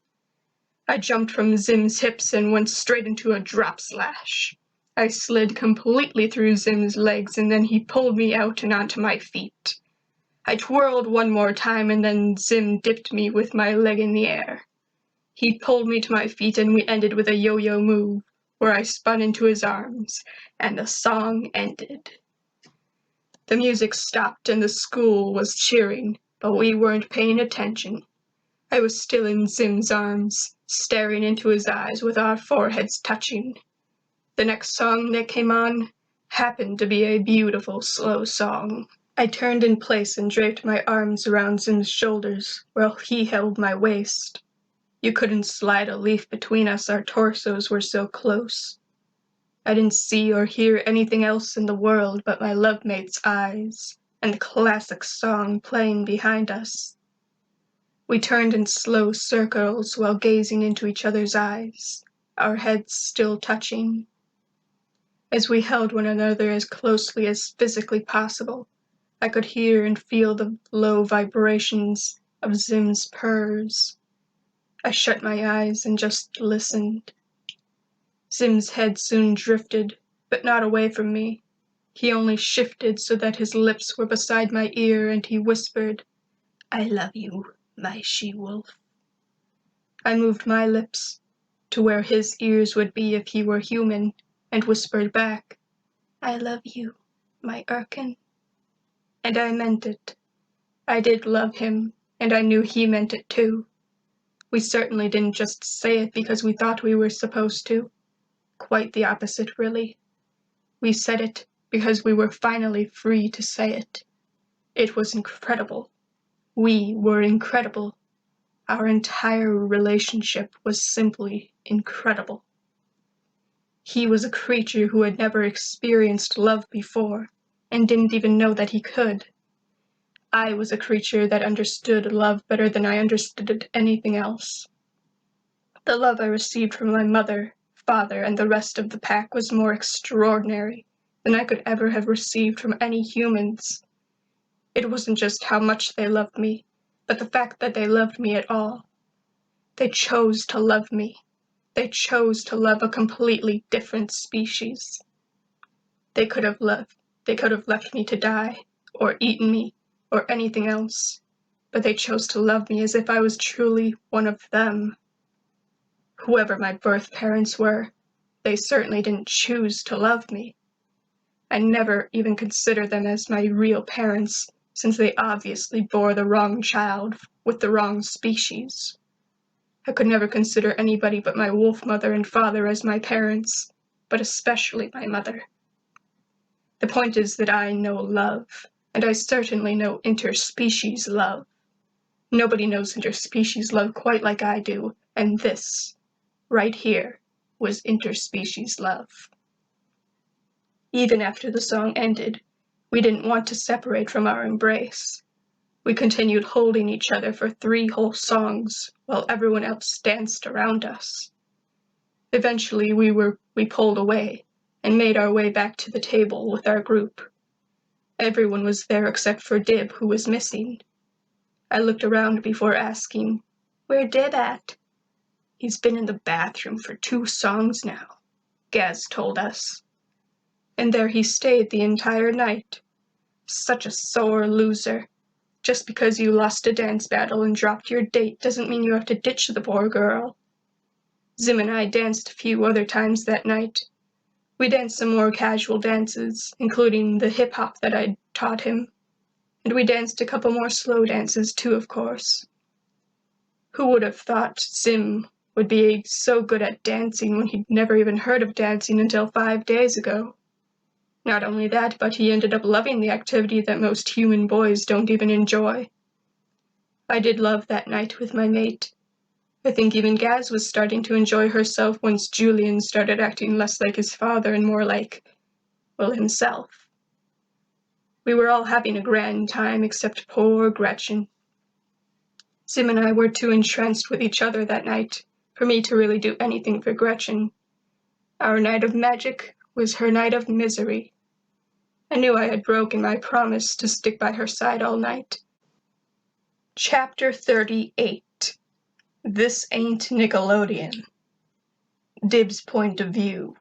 I jumped from Zim's hips and went straight into a drop slash. I slid completely through Zim's legs, and then he pulled me out and onto my feet. I twirled one more time, and then Zim dipped me with my leg in the air. He pulled me to my feet, and we ended with a yo-yo move, where I spun into his arms, and the song ended. The music stopped, and the school was cheering, but we weren't paying attention. I was still in Zim's arms, staring into his eyes with our foreheads touching. The next song that came on happened to be a beautiful, slow song. I turned in place and draped my arms around Zim's shoulders while he held my waist. You couldn't slide a leaf between us, our torsos were so close. I didn't see or hear anything else in the world but my lovemate's eyes and the classic song playing behind us. We turned in slow circles while gazing into each other's eyes, our heads still touching. As we held one another as closely as physically possible, I could hear and feel the low vibrations of Zim's purrs. I shut my eyes and just listened. Zim's head soon drifted, but not away from me. He only shifted so that his lips were beside my ear, and he whispered, "I love you, my she-wolf." I moved my lips to where his ears would be if he were human, and whispered back, "I love you, my Erkin." And I meant it. I did love him, and I knew he meant it too. We certainly didn't just say it because we thought we were supposed to. Quite the opposite, really. We said it because we were finally free to say it. It was incredible. We were incredible. Our entire relationship was simply incredible. He was a creature who had never experienced love before, and didn't even know that he could. I was a creature that understood love better than I understood anything else. The love I received from my mother, father, and the rest of the pack was more extraordinary than I could ever have received from any humans. It wasn't just how much they loved me, but the fact that they loved me at all. They chose to love me. They chose to love a completely different species. They could have left me to die, or eaten me, or anything else, but they chose to love me as if I was truly one of them. Whoever my birth parents were, they certainly didn't choose to love me. I never even considered them as my real parents, since they obviously bore the wrong child with the wrong species. I could never consider anybody but my wolf mother and father as my parents, but especially my mother. The point is that I know love, and I certainly know interspecies love. Nobody knows interspecies love quite like I do, and this, right here, was interspecies love. Even after the song ended, we didn't want to separate from our embrace. We continued holding each other for 3 whole songs while everyone else danced around us. Eventually we pulled away and made our way back to the table with our group. Everyone was there except for Dib, who was missing. I looked around before asking, "Where Dib at?" "He's been in the bathroom for 2 songs now," Gaz told us. And there he stayed the entire night. Such a sore loser. Just because you lost a dance battle and dropped your date doesn't mean you have to ditch the poor girl. Zim and I danced a few other times that night. We danced some more casual dances, including the hip-hop that I'd taught him. And we danced a couple more slow dances too, of course. Who would have thought Zim would be so good at dancing when he'd never even heard of dancing until 5 days ago? Not only that, but he ended up loving the activity that most human boys don't even enjoy. I did love that night with my mate. I think even Gaz was starting to enjoy herself once Julian started acting less like his father and more like, well, himself. We were all having a grand time except poor Gretchen. Zim and I were too entranced with each other that night for me to really do anything for Gretchen. Our night of magic was her night of misery. I knew I had broken my promise to stick by her side all night. Chapter 38. This Ain't Nickelodeon. Dib's Point of View.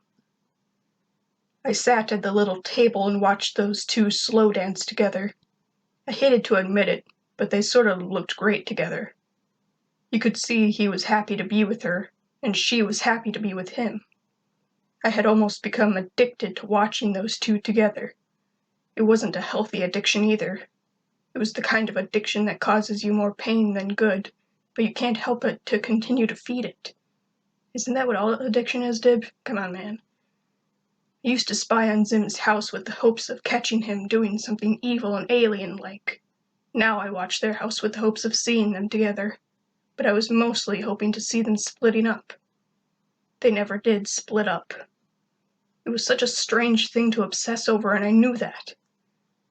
I sat at the little table and watched those 2 slow dance together. I hated to admit it, but they sort of looked great together. You could see he was happy to be with her, and she was happy to be with him. I had almost become addicted to watching those 2 together. It wasn't a healthy addiction either. It was the kind of addiction that causes you more pain than good, but you can't help it to continue to feed it. Isn't that what all addiction is, Dib? Come on, man. I used to spy on Zim's house with the hopes of catching him doing something evil and alien-like. Now I watch their house with the hopes of seeing them together, but I was mostly hoping to see them splitting up. They never did split up. It was such a strange thing to obsess over, and I knew that.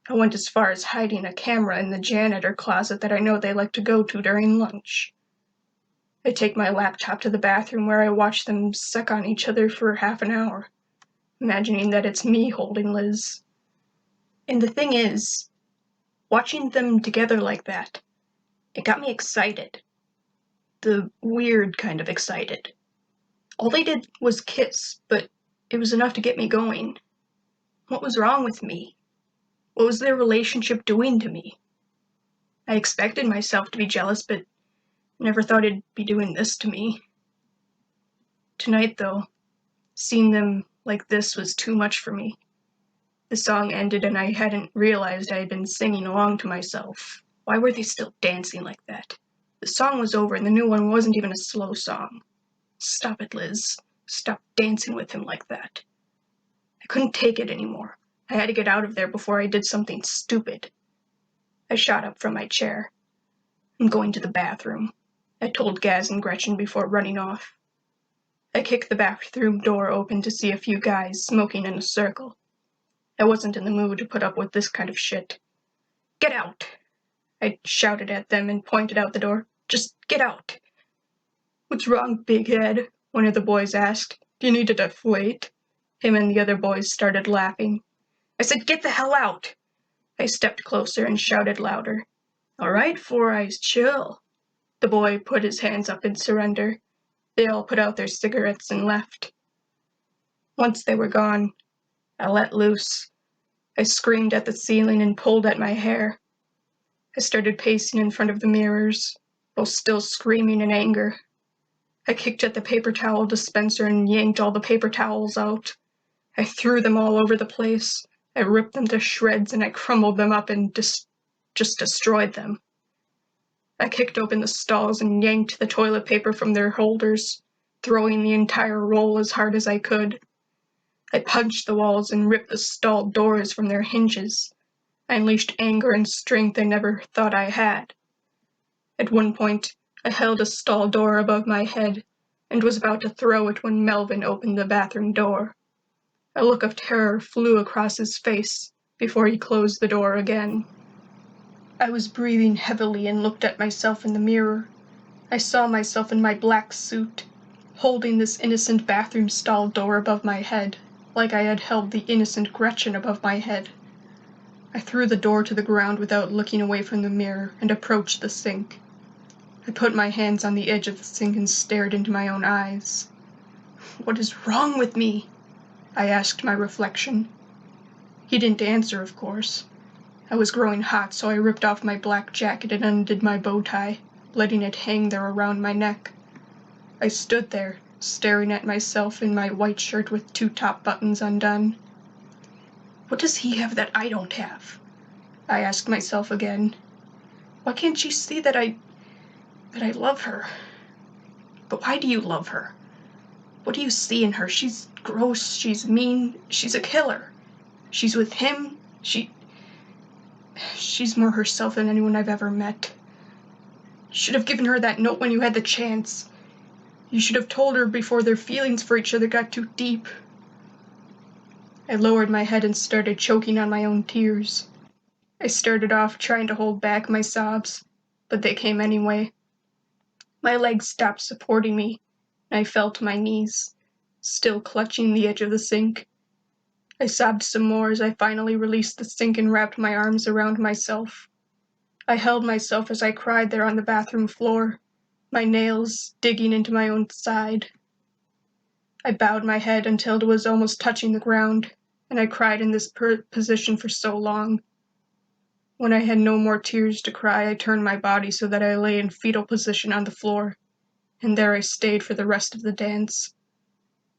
I went as far as hiding a camera in the janitor closet that I know they like to go to during lunch. I take my laptop to the bathroom where I watch them suck on each other for half an hour, imagining that it's me holding Liz. And the thing is, watching them together like that, it got me excited. The weird kind of excited. All they did was kiss, but it was enough to get me going. What was wrong with me? What was their relationship doing to me? I expected myself to be jealous, but never thought it'd be doing this to me. Tonight, though, seeing them like this was too much for me. The song ended and I hadn't realized I had been singing along to myself. Why were they still dancing like that? The song was over and the new one wasn't even a slow song. Stop it, Liz. Stop dancing with him like that. I couldn't take it anymore. I had to get out of there before I did something stupid. I shot up from my chair. I'm going to the bathroom, I told Gaz and Gretchen before running off. I kicked the bathroom door open to see a few guys smoking in a circle. I wasn't in the mood to put up with this kind of shit. Get out! I shouted at them and pointed out the door. Just get out! What's wrong, big head? One of the boys asked. Do you need to deflate? Him and the other boys started laughing. I said, get the hell out! I stepped closer and shouted louder. All right, Four Eyes, chill. The boy put his hands up in surrender. They all put out their cigarettes and left. Once they were gone, I let loose. I screamed at the ceiling and pulled at my hair. I started pacing in front of the mirrors, while still screaming in anger. I kicked at the paper towel dispenser and yanked all the paper towels out. I threw them all over the place. I ripped them to shreds and I crumbled them up and just destroyed them. I kicked open the stalls and yanked the toilet paper from their holders, throwing the entire roll as hard as I could. I punched the walls and ripped the stall doors from their hinges. I unleashed anger and strength I never thought I had. At one point, I held a stall door above my head and was about to throw it when Melvin opened the bathroom door. A look of terror flew across his face before he closed the door again. I was breathing heavily and looked at myself in the mirror. I saw myself in my black suit, holding this innocent bathroom stall door above my head, like I had held the innocent Gretchen above my head. I threw the door to the ground without looking away from the mirror and approached the sink. I put my hands on the edge of the sink and stared into my own eyes. What is wrong with me? I asked my reflection. He didn't answer, of course. I was growing hot, so I ripped off my black jacket and undid my bow tie, letting it hang there around my neck. I stood there, staring at myself in my white shirt with 2 top buttons undone. What does he have that I don't have? I asked myself again. Why can't she see that I love her? But why do you love her? What do you see in her? She's gross, she's mean, she's a killer. She's with him, she's more herself than anyone I've ever met. You should have given her that note when you had the chance. You should have told her before their feelings for each other got too deep. I lowered my head and started choking on my own tears. I started off trying to hold back my sobs, but they came anyway. My legs stopped supporting me, and I fell to my knees, still clutching the edge of the sink. I sobbed some more as I finally released the sink and wrapped my arms around myself. I held myself as I cried there on the bathroom floor, my nails digging into my own side. I bowed my head until it was almost touching the ground, and I cried in this position for so long. When I had no more tears to cry, I turned my body so that I lay in fetal position on the floor, and there I stayed for the rest of the dance.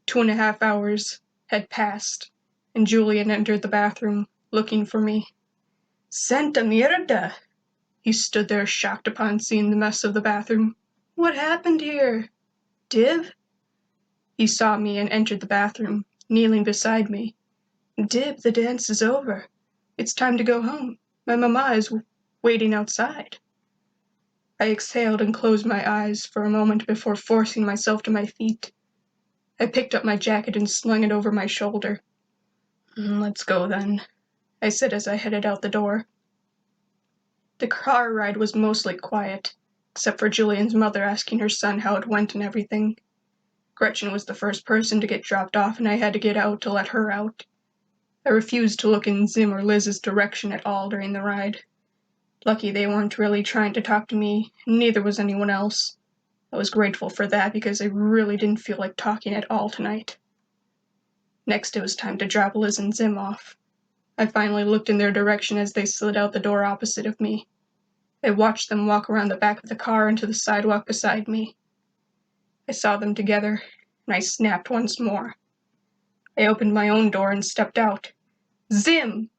2.5 hours had passed, and Julian entered the bathroom, looking for me. Santa mierda! He stood there shocked upon seeing the mess of the bathroom. What happened here? Div? He saw me and entered the bathroom, kneeling beside me. Dib, the dance is over. It's time to go home. My mama is waiting outside. I exhaled and closed my eyes for a moment before forcing myself to my feet. I picked up my jacket and slung it over my shoulder. Let's go then, I said as I headed out the door. The car ride was mostly quiet, except for Julian's mother asking her son how it went and everything. Gretchen was the first person to get dropped off, and I had to get out to let her out. I refused to look in Zim or Liz's direction at all during the ride. Lucky they weren't really trying to talk to me, and neither was anyone else. I was grateful for that because I really didn't feel like talking at all tonight. Next it was time to drop Liz and Zim off. I finally looked in their direction as they slid out the door opposite of me. I watched them walk around the back of the car into the sidewalk beside me. I saw them together, and I snapped once more. I opened my own door and stepped out. Zim!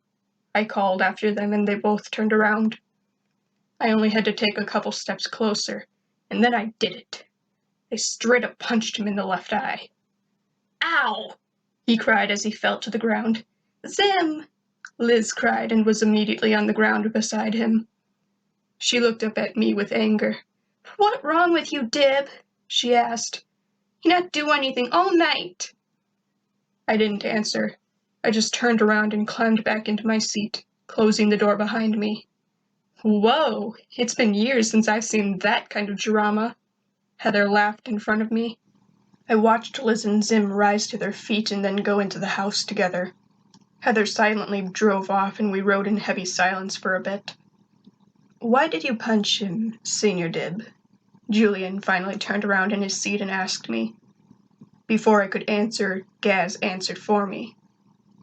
I called after them, and they both turned around. I only had to take a couple steps closer, and then I did it. I straight up punched him in the left eye. Ow! He cried as he fell to the ground. Zim! Liz cried and was immediately on the ground beside him. She looked up at me with anger. What wrong with you, Dib? She asked. You not do anything all night. I didn't answer. I just turned around and climbed back into my seat, closing the door behind me. Whoa, it's been years since I've seen that kind of drama. Heather laughed in front of me. I watched Liz and Zim rise to their feet and then go into the house together. Heather silently drove off and we rode in heavy silence for a bit. Why did you punch him, Senior Dib? Julian finally turned around in his seat and asked me. Before I could answer, Gaz answered for me.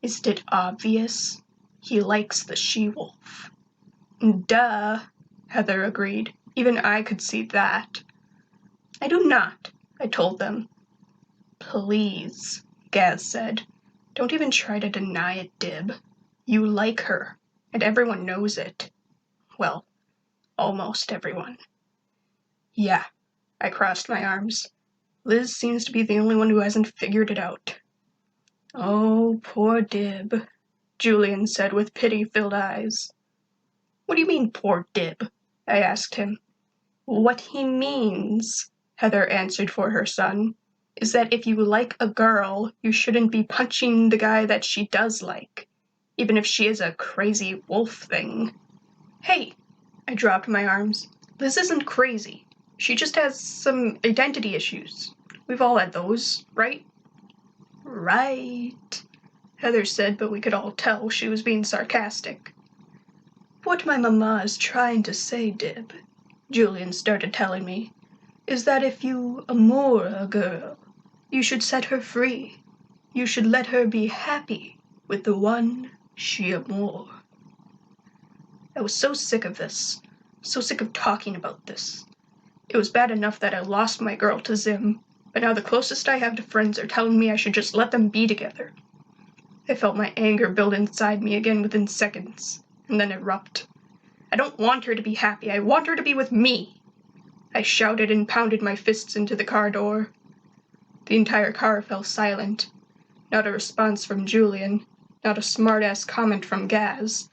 Isn't it obvious? He likes the she-wolf. Duh, Heather agreed. Even I could see that. I do not, I told them. Please, Gaz said. Don't even try to deny it, Dib. You like her, and everyone knows it. Well, almost everyone. Yeah, I crossed my arms. Liz seems to be the only one who hasn't figured it out. Oh, poor Dib, Julian said with pity-filled eyes. What do you mean, poor Dib? I asked him. What he means, Heather answered for her son, is that if you like a girl, you shouldn't be punching the guy that she does like, even if she is a crazy wolf thing. Hey, I dropped my arms. Liz isn't crazy. She just has some identity issues. We've all had those, right? Right, Heather said, but we could all tell she was being sarcastic. What my mama is trying to say, Dib, Julian started telling me, is that if you amour a girl, you should set her free. You should let her be happy with the one she amour. I was so sick of this, so sick of talking about this. It was bad enough that I lost my girl to Zim, but now the closest I have to friends are telling me I should just let them be together. I felt my anger build inside me again within seconds, and then erupt. I don't want her to be happy, I want her to be with me. I shouted and pounded my fists into the car door. The entire car fell silent. Not a response from Julian, not a smart-ass comment from Gaz,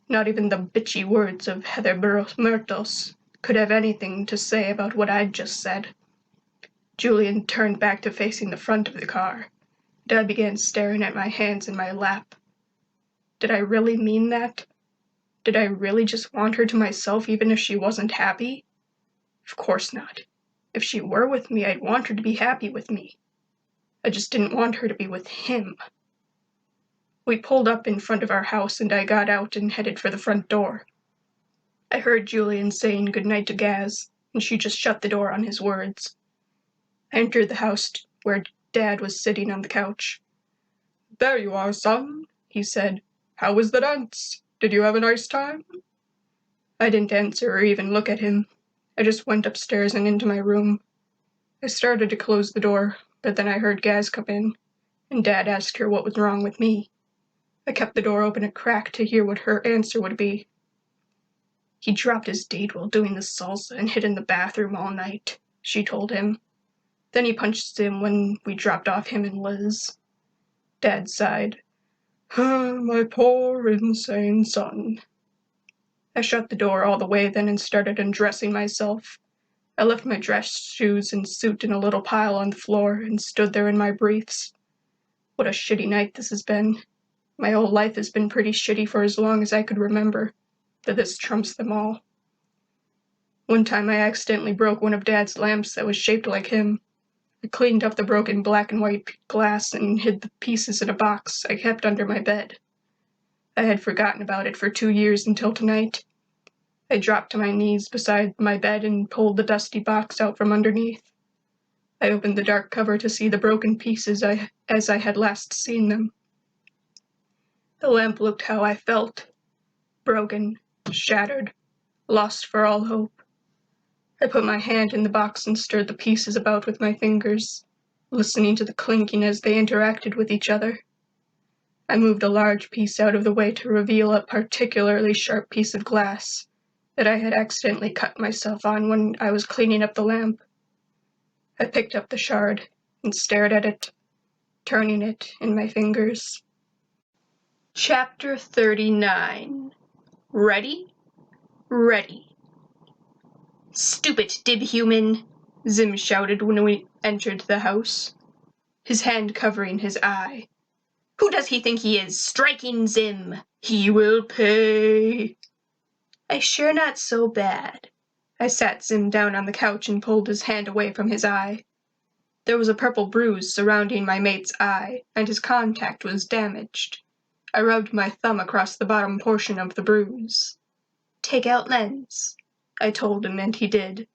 not even the bitchy words of Heather Muertos could have anything to say about what I'd just said. Julian turned back to facing the front of the car, and I began staring at my hands in my lap. Did I really mean that? Did I really just want her to myself even if she wasn't happy? Of course not. If she were with me, I'd want her to be happy with me. I just didn't want her to be with him. We pulled up in front of our house and I got out and headed for the front door. I heard Julian saying goodnight to Gaz, and she just shut the door on his words. I entered the house where Dad was sitting on the couch. There you are, son, he said. How was the dance? Did you have a nice time? I didn't answer or even look at him. I just went upstairs and into my room. I started to close the door, but then I heard Gaz come in, and Dad asked her what was wrong with me. I kept the door open a crack to hear what her answer would be. He dropped his date while doing the salsa and hid in the bathroom all night, she told him. Then he punched Zim when we dropped off him and Liz. Dad sighed. My poor insane son. I shut the door all the way then and started undressing myself. I left my dress shoes and suit in a little pile on the floor and stood there in my briefs. What a shitty night this has been. My whole life has been pretty shitty for as long as I could remember, but this trumps them all. One time I accidentally broke one of Dad's lamps that was shaped like him. I cleaned up the broken black and white glass and hid the pieces in a box I kept under my bed. I had forgotten about it for 2 years until tonight. I dropped to my knees beside my bed and pulled the dusty box out from underneath. I opened the dark cover to see the broken pieces as I had last seen them. The lamp looked how I felt. Broken, shattered, lost for all hope. I put my hand in the box and stirred the pieces about with my fingers, listening to the clinking as they interacted with each other. I moved a large piece out of the way to reveal a particularly sharp piece of glass that I had accidentally cut myself on when I was cleaning up the lamp. I picked up the shard and stared at it. turning it in my fingers. Chapter 39. Ready? Ready. "Stupid dibhuman," Zim shouted when we entered the house, his hand covering his eye. "Who does he think he is, striking Zim? He will pay." "I sure not so bad." I sat Zim down on the couch and pulled his hand away from his eye. There was a purple bruise surrounding my mate's eye, and his contact was damaged. I rubbed my thumb across the bottom portion of the bruise. "Take out lens," I told him, and he did.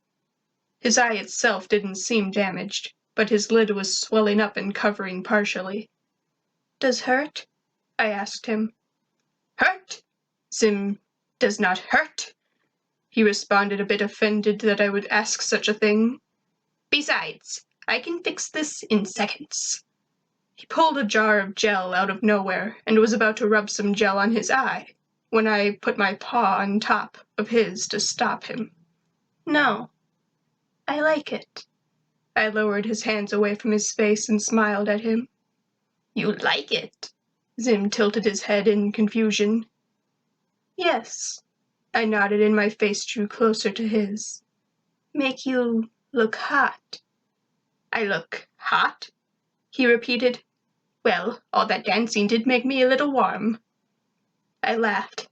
His eye itself didn't seem damaged, but his lid was swelling up and covering partially. "Does hurt?" I asked him. "Hurt? Zim does not hurt," he responded, a bit offended that I would ask such a thing. "Besides, I can fix this in seconds." He pulled a jar of gel out of nowhere and was about to rub some gel on his eye when I put my paw on top of his to stop him. "No, I like it." I lowered his hands away from his face and smiled at him. "You like it?" Zim tilted his head in confusion. "Yes." I nodded and my face drew closer to his. "Make you look hot." "I look hot?" he repeated. "Well, all that dancing did make me a little warm." I laughed.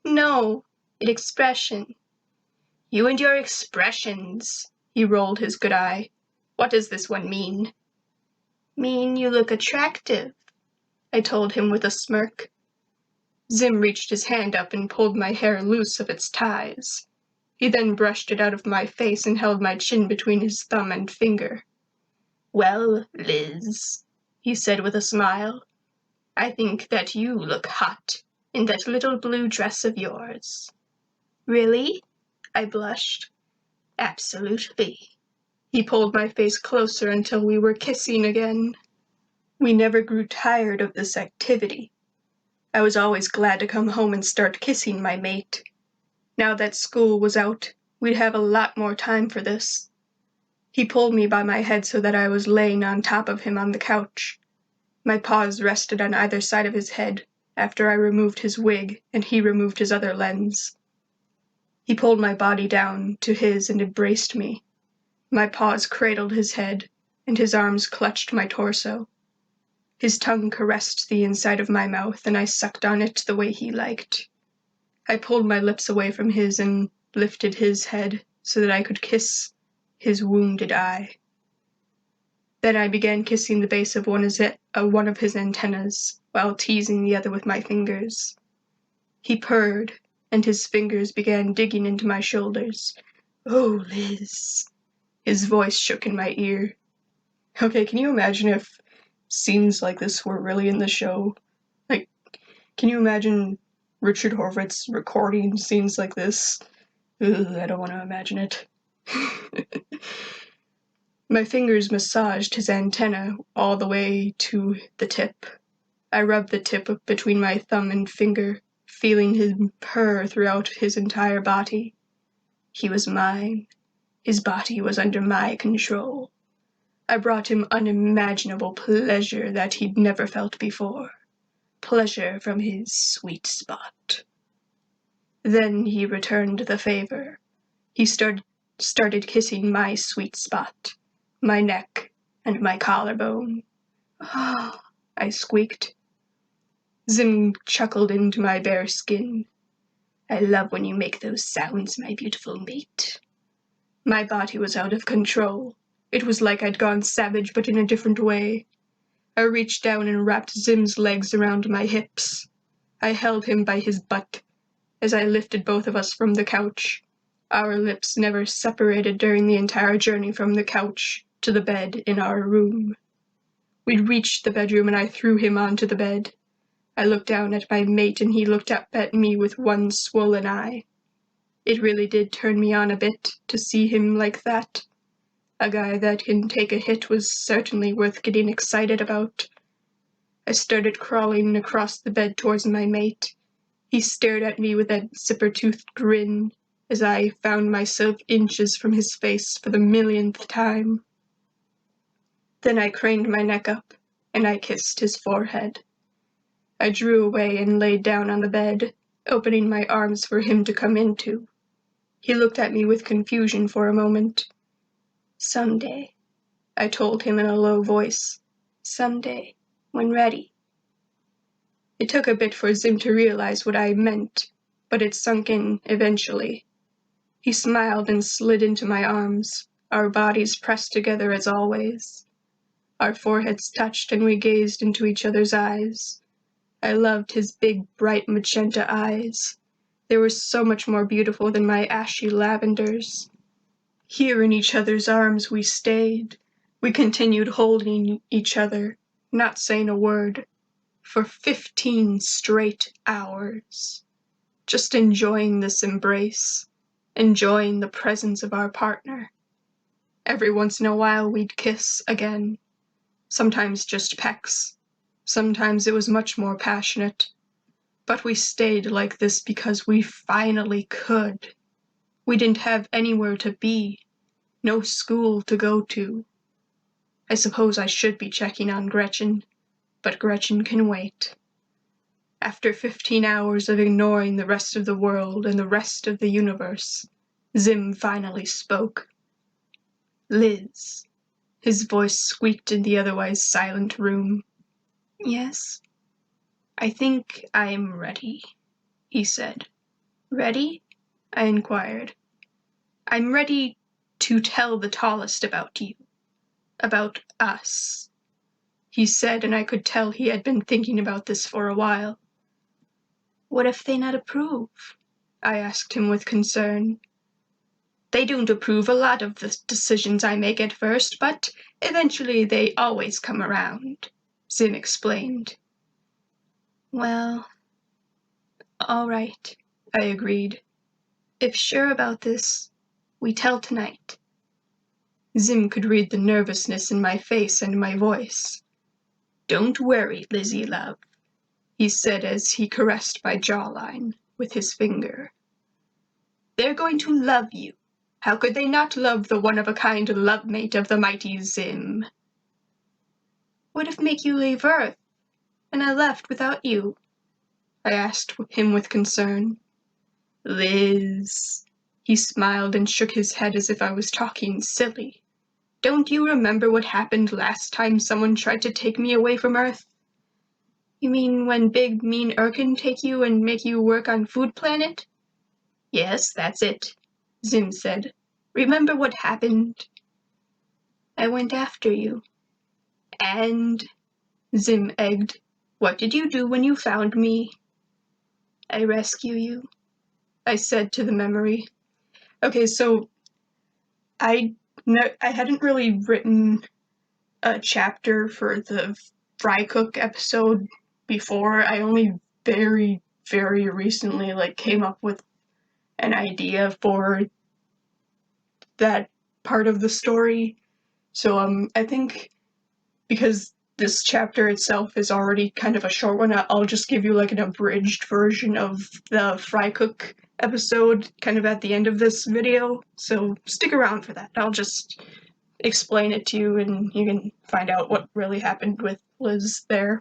"No, it's expression." "You and your expressions." He rolled his good eye. "What does this one mean?" "Mean you look attractive," I told him with a smirk. Zim reached his hand up and pulled my hair loose of its ties. He then brushed it out of my face and held my chin between his thumb and finger. "Well, Liz," he said with a smile, "I think that you look hot in that little blue dress of yours." "Really?" I blushed. "Absolutely." He pulled my face closer until we were kissing again. We never grew tired of this activity. I was always glad to come home and start kissing my mate. Now that school was out, we'd have a lot more time for this. He pulled me by my head so that I was laying on top of him on the couch. My paws rested on either side of his head after I removed his wig and he removed his other lens. He pulled my body down to his and embraced me. My paws cradled his head, and his arms clutched my torso. His tongue caressed the inside of my mouth, and I sucked on it the way he liked. I pulled my lips away from his and lifted his head so that I could kiss his wounded eye. Then I began kissing the base of one of his antennas, while teasing the other with my fingers. He purred, and his fingers began digging into my shoulders. "Oh, Liz." His voice shook in my ear. Okay, can you imagine if scenes like this were really in the show? Like, can you imagine Richard Horvitz recording scenes like this? Ugh, I don't want to imagine it. My fingers massaged his antenna all the way to the tip. I rubbed the tip between my thumb and finger, feeling him purr throughout his entire body. He was mine. His body was under my control. I brought him unimaginable pleasure that he'd never felt before. Pleasure from his sweet spot. Then he returned the favor. He started kissing my sweet spot, my neck, and my collarbone. "Oh," I squeaked. Zim chuckled into my bare skin. "I love when you make those sounds, my beautiful mate." My body was out of control. It was like I'd gone savage, but in a different way. I reached down and wrapped Zim's legs around my hips. I held him by his butt as I lifted both of us from the couch. Our lips never separated during the entire journey from the couch to the bed in our room. We'd reached the bedroom and I threw him onto the bed. I looked down at my mate and he looked up at me with one swollen eye. It really did turn me on a bit to see him like that. A guy that can take a hit was certainly worth getting excited about. I started crawling across the bed towards my mate. He stared at me with that zipper-toothed grin as I found myself inches from his face for the millionth time. Then I craned my neck up and I kissed his forehead. I drew away and laid down on the bed, opening my arms for him to come into. He looked at me with confusion for a moment. "Someday," I told him in a low voice. "Someday, when ready." It took a bit for Zim to realize what I meant, but it sunk in eventually. He smiled and slid into my arms, our bodies pressed together as always. Our foreheads touched and we gazed into each other's eyes. I loved his big, bright magenta eyes. They were so much more beautiful than my ashy lavenders. Here in each other's arms we stayed. We continued holding each other, not saying a word, for 15 straight hours. Just enjoying this embrace, enjoying the presence of our partner. Every once in a while we'd kiss again, sometimes just pecks. Sometimes it was much more passionate. But we stayed like this because we finally could. We didn't have anywhere to be, no school to go to. I suppose I should be checking on Gretchen, but Gretchen can wait. After 15 hours of ignoring the rest of the world and the rest of the universe, Zim finally spoke. "Liz." His voice squeaked in the otherwise silent room. "Yes?" "I think I'm ready," he said. "Ready?" I inquired. "I'm ready to tell the tallest about you. About us," he said, and I could tell he had been thinking about this for a while. "What if they not approve?" I asked him with concern. "They don't approve a lot of the decisions I make at first, but eventually they always come around," Zim explained. "Well, all right," I agreed. "If sure about this, we tell tonight." Zim could read the nervousness in my face and my voice. "Don't worry, Lizzie love," he said as he caressed my jawline with his finger. "They're going to love you. How could they not love the one-of-a-kind love-mate of the mighty Zim?" "What if make you leave Earth, and I left without you?" I asked him with concern. "Liz," he smiled and shook his head as if I was talking silly. "Don't you remember what happened last time someone tried to take me away from Earth?" "You mean when Big Mean Urkin take you and make you work on Food Planet?" "Yes, that's it," Zim said. "Remember what happened?" "I went after you." "And?" Zim egged. "What did you do when you found me?" "I rescue you," I said to the memory. Okay, so I hadn't really written a chapter for the Frycook episode before. I only very, very recently came up with an idea for that part of the story. So I think because this chapter itself is already kind of a short one, I'll just give you an abridged version of the Frycook episode kind of at the end of this video. So stick around for that. I'll just explain it to you and you can find out what really happened with Liz there.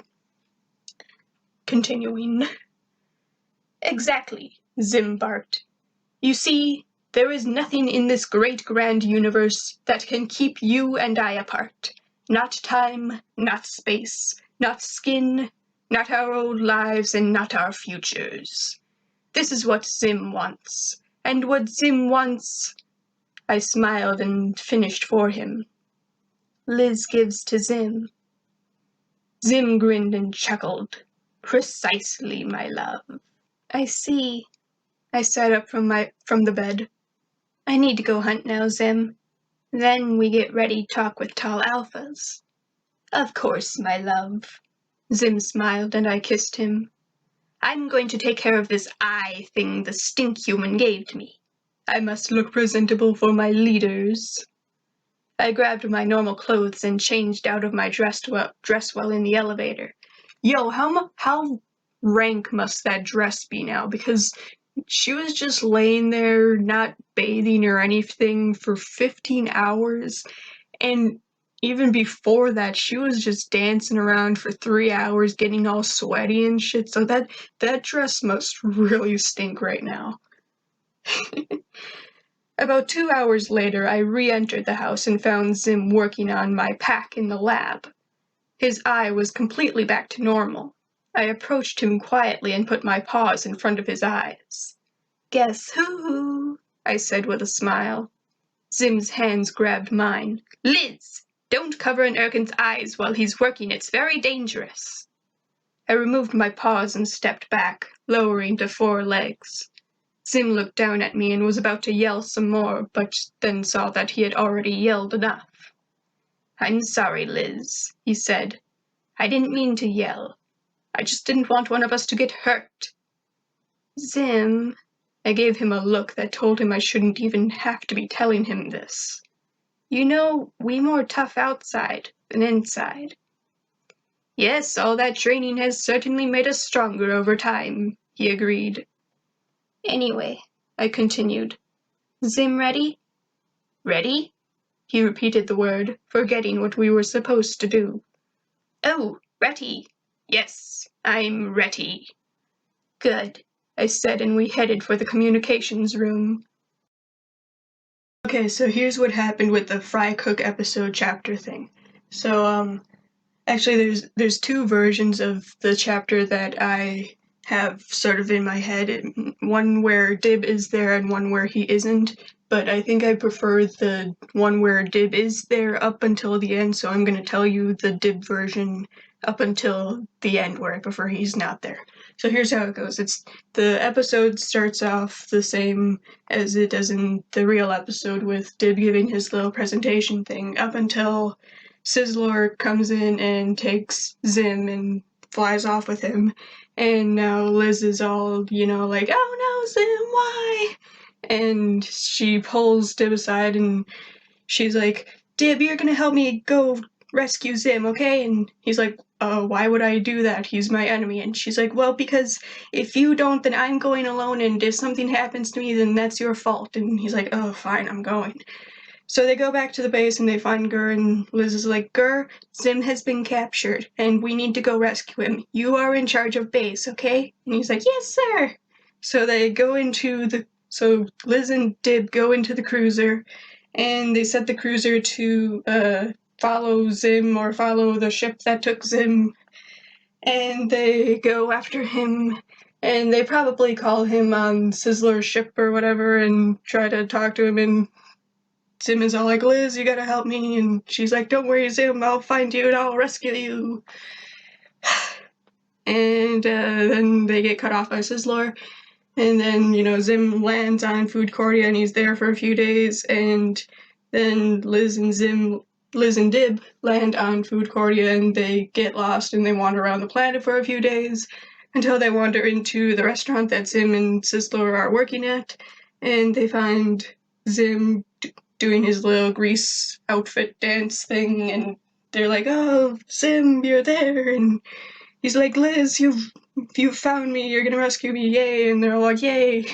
Continuing. "Exactly," Zim barked. "You see, there is nothing in this great grand universe that can keep you and I apart. Not time, not space, not skin, not our old lives, and not our futures. This is what Zim wants. And what Zim wants—" I smiled and finished for him. "Liz gives to Zim." Zim grinned and chuckled. "Precisely, my love." "I see." I sat up from the bed. "I need to go hunt now, Zim. Then we get ready talk with tall alphas." "Of course, my love." Zim smiled and I kissed him. "I'm going to take care of this eye thing the stink human gave to me. I must look presentable for my leaders." I grabbed my normal clothes and changed out of my dress well in the elevator. Yo, how rank must that dress be now? Because she was just laying there, not bathing or anything for 15 hours, and even before that, she was just dancing around for 3 hours, getting all sweaty and shit, so that dress must really stink right now. About 2 hours later, I re-entered the house and found Zim working on my pack in the lab. His eye was completely back to normal. I approached him quietly and put my paws in front of his eyes. "Guess who?" I said with a smile. Zim's hands grabbed mine. "Liz, don't cover an Erkin's eyes while he's working. It's very dangerous." I removed my paws and stepped back, lowering to 4 legs. Zim looked down at me and was about to yell some more, but then saw that he had already yelled enough. "I'm sorry, Liz," he said. "I didn't mean to yell. I just didn't want one of us to get hurt." "Zim," I gave him a look that told him I shouldn't even have to be telling him this. "You know, we more tough outside than inside." "Yes, all that training has certainly made us stronger over time," he agreed. "Anyway," I continued, "Zim ready?" "Ready?" He repeated the word, forgetting what we were supposed to do. "Oh, ready. Yes, I'm ready." "Good," I said, and we headed for the communications room. Okay, so here's what happened with the Frycook episode chapter thing. So, actually there's 2 versions of the chapter that I have sort of in my head. One where Dib is there and one where he isn't, but I think I prefer the one where Dib is there up until the end, so I'm going to tell you the Dib version up until the end where I prefer he's not there. So here's how it goes. The episode starts off the same as it does in the real episode, with Dib giving his little presentation thing up until Sizzler comes in and takes Zim and flies off with him. And now Liz is all, like, "Oh no, Zim, why?" And she pulls Dib aside and she's like, "Dib, you're gonna help me go rescue Zim, okay?" And he's like, "Why would I do that? He's my enemy." And she's like, "Well, because if you don't, then I'm going alone, and if something happens to me, then that's your fault." And he's like, "Oh, fine, I'm going." So they go back to the base and they find Gur, and Liz is like, "Gur, Zim has been captured, and we need to go rescue him. You are in charge of base, okay?" And he's like, "Yes, sir." So so Liz and Dib go into the cruiser, and they set the cruiser to follow Zim, or follow the ship that took Zim, and they go after him, and they probably call him on Sizzler's ship or whatever and try to talk to him, and Zim is all like, "Liz, you gotta help me," and she's like, "Don't worry, Zim, I'll find you and I'll rescue you." And then they get cut off by Sizzler, and then, Zim lands on Food Cordia and he's there for a few days, and then Liz and Dib land on Food Cordia and they get lost and they wander around the planet for a few days until they wander into the restaurant that Zim and Sizzler are working at, and they find Zim doing his little Grease outfit dance thing, and they're like, "Oh, Zim, you're there," and he's like, "Liz, you've found me, you're gonna rescue me, yay," and they're all like, "Yay."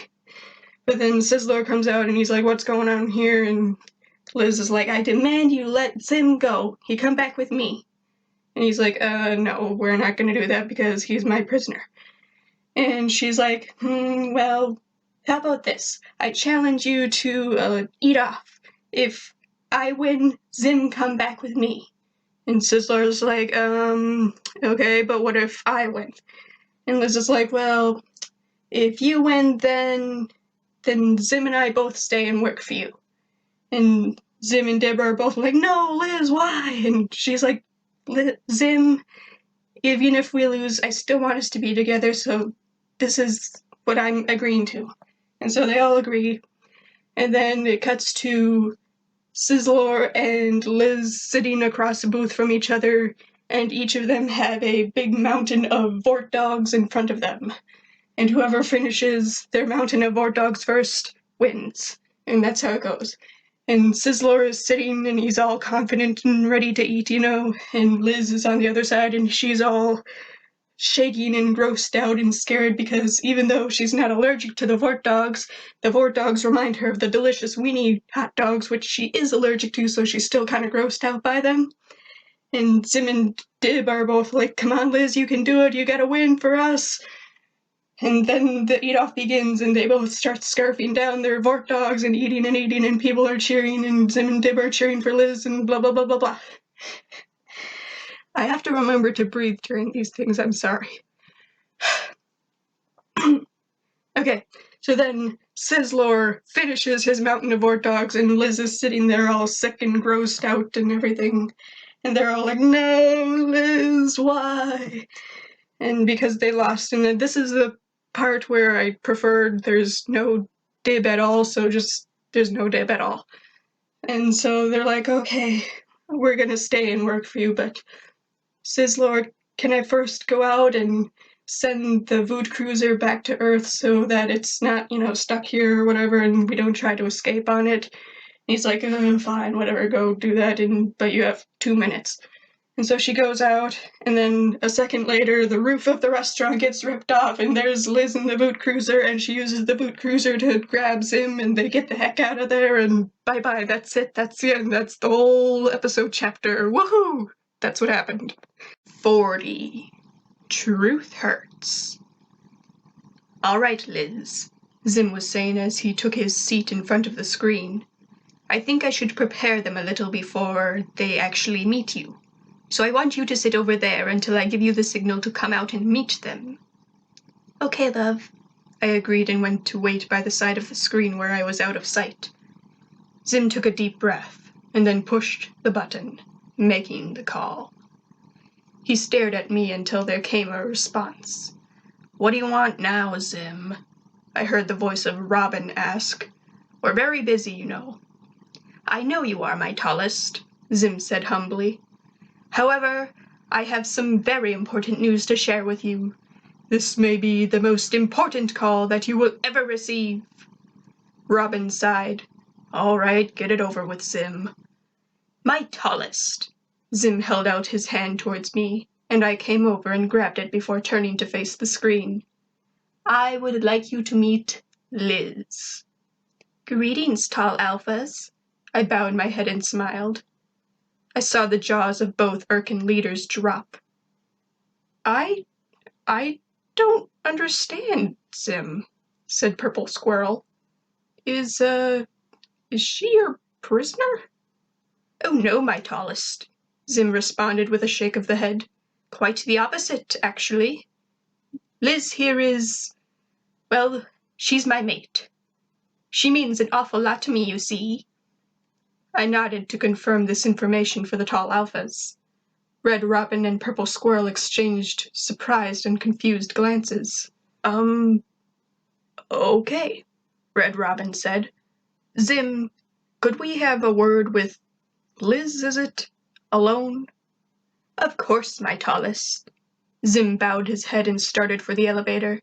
But then Sizzler comes out and he's like, "What's going on here?" And Liz is like, "I demand you let Zim go. He come back with me." And he's like, "No, we're not gonna do that because he's my prisoner." And she's like, "Well, how about this? I challenge you to eat off. If I win, Zim come back with me." And Sizzler's like, "Okay, but what if I win?" And Liz is like, "Well, if you win, then Zim and I both stay and work for you." And Zim and Deb are both like, "No, Liz, why?" And she's like, "Zim, even if we lose, I still want us to be together, so this is what I'm agreeing to." And so they all agree. And then it cuts to Sizzler and Liz sitting across the booth from each other, and each of them have a big mountain of Vort dogs in front of them. And whoever finishes their mountain of Vort dogs first wins. And that's how it goes. And Sizzler is sitting and he's all confident and ready to eat, and Liz is on the other side and she's all shaking and grossed out and scared because even though she's not allergic to the Vort dogs remind her of the delicious weenie hot dogs, which she is allergic to, so she's still kind of grossed out by them. And Zim and Dib are both like, come on, Liz, you can do it, you gotta win for us. And then the eat-off begins, and they both start scarfing down their Vort dogs and eating, and people are cheering, and Zim and Dib are cheering for Liz, and blah, blah, blah, blah, blah. I have to remember to breathe during these things, I'm sorry. Okay, so then Sizzlor finishes his mountain of Vort dogs, and Liz is sitting there all sick and grossed out and everything. And they're all like, no, Liz, why? And because they lost, and then this is the part where I preferred there's no Dib at all, so just there's no Dib at all. And so they're like, okay, we're gonna stay and work for you, but Sizzlor, can I first go out and send the Voot Cruiser back to Earth so that it's not, stuck here or whatever, and we don't try to escape on it? And he's like, fine, whatever, go do that, but you have 2 minutes. And so she goes out, and then a second later, the roof of the restaurant gets ripped off, and there's Liz in the Voot Cruiser, and she uses the Voot Cruiser to grab Zim, and they get the heck out of there, and bye-bye, that's it, that's the end, that's the whole episode chapter, woohoo! That's what happened. 40. Truth hurts. All right, Liz, Zim was saying as he took his seat in front of the screen. I think I should prepare them a little before they actually meet you. So I want you to sit over there until I give you the signal to come out and meet them. Okay, love, I agreed and went to wait by the side of the screen where I was out of sight. Zim took a deep breath and then pushed the button, making the call. He stared at me until there came a response. What do you want now, Zim? I heard the voice of Robin ask. We're very busy, I know you are, my tallest, Zim said humbly. However, I have some very important news to share with you. This may be the most important call that you will ever receive. Robin sighed. All right, get it over with, Zim. My tallest. Zim held out his hand towards me, and I came over and grabbed it before turning to face the screen. I would like you to meet Liz. Greetings, tall alphas. I bowed my head and smiled. I saw the jaws of both Urkin leaders drop. I don't understand, Zim, said Purple Squirrel. Is she your prisoner? Oh no, my tallest, Zim responded with a shake of the head. Quite the opposite, actually. Liz here is, well, she's my mate. She means an awful lot to me, you see. I nodded to confirm this information for the tall alphas. Red Robin and Purple Squirrel exchanged surprised and confused glances. Okay, Red Robin said. Zim, could we have a word with Liz, is it? Alone? Of course, my tallest. Zim bowed his head and started for the elevator.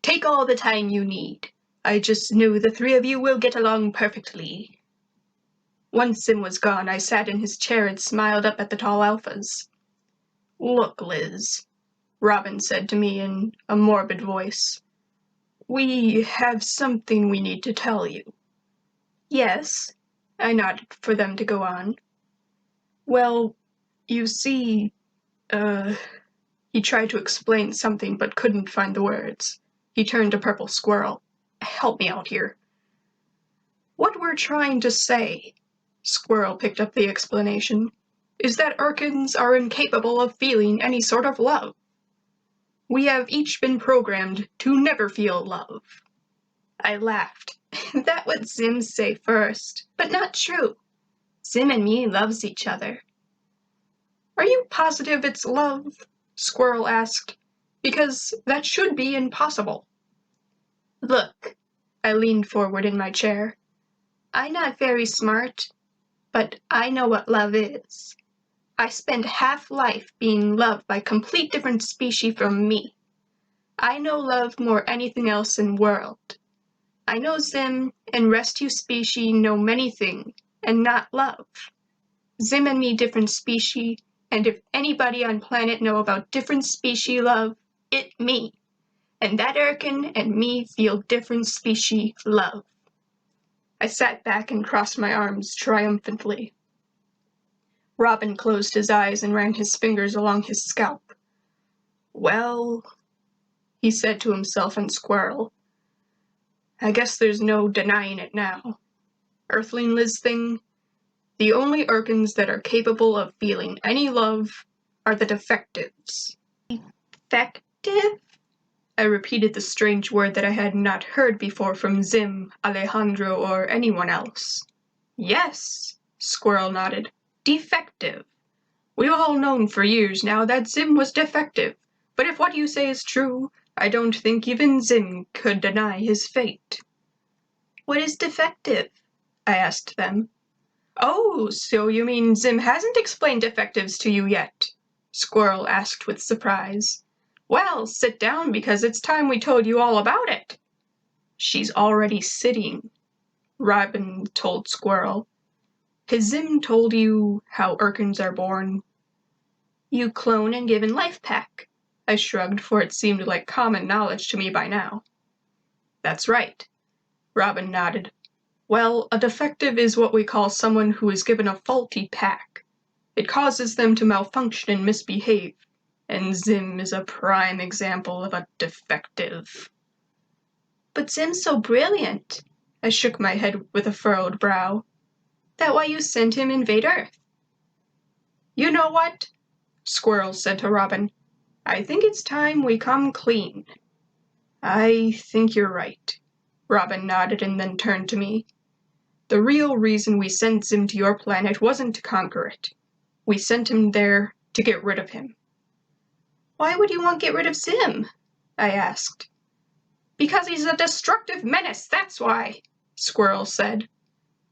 Take all the time you need. I just know the three of you will get along perfectly. Once Zim was gone, I sat in his chair and smiled up at the tall alphas. Look, Liz, Robin said to me in a morbid voice. We have something we need to tell you. Yes, I nodded for them to go on. Well, you see, he tried to explain something but couldn't find the words. He turned to Purple Squirrel. Help me out here. What we're trying to say, Squirrel picked up the explanation, is that Urkins are incapable of feeling any sort of love. We have each been programmed to never feel love. I laughed. That would Zim say first, but not true. Zim and me loves each other. Are you positive it's love? Squirrel asked. Because that should be impossible. Look, I leaned forward in my chair. I'm not very smart, but I know what love is. I spend half life being loved by complete different species from me. I know love more anything else in world. I know Zim and rest you species know many things, and not love. Zim and me different species, And if anybody on planet know about different species love, it me. And that Erkin and me feel different species love. I sat back and crossed my arms triumphantly. Robin closed his eyes and ran his fingers along his scalp. Well, he said to himself and Squirrel, I guess there's no denying it now. Earthling Liz thing, the only Erkins that are capable of feeling any love are the defectives. Defective? I repeated the strange word that I had not heard before from Zim, Alejandro, or anyone else. Yes, Squirrel nodded. Defective. We've all known for years now that Zim was defective, but if what you say is true, I don't think even Zim could deny his fate. What is defective? I asked them. Oh, so you mean Zim hasn't explained defectives to you yet? Squirrel asked with surprise. Well, sit down because it's time we told you all about it. She's already sitting, Robin told Squirrel. Has Zim told you how Erkins are born? You clone and give in life pack. I shrugged, for it seemed like common knowledge to me by now. That's right. Robin nodded. Well, a defective is what we call someone who is given a faulty pack. It causes them to malfunction and misbehave, and Zim is a prime example of a defective. But Zim's so brilliant, I shook my head with a furrowed brow. That why you sent him invade Earth? You know what? Squirrel said to Robin. I think it's time we come clean. I think you're right. Robin nodded and then turned to me. The real reason we sent Zim to your planet wasn't to conquer it. We sent him there to get rid of him. Why would you want to get rid of Zim? I asked. Because he's a destructive menace, that's why, Squirrel said.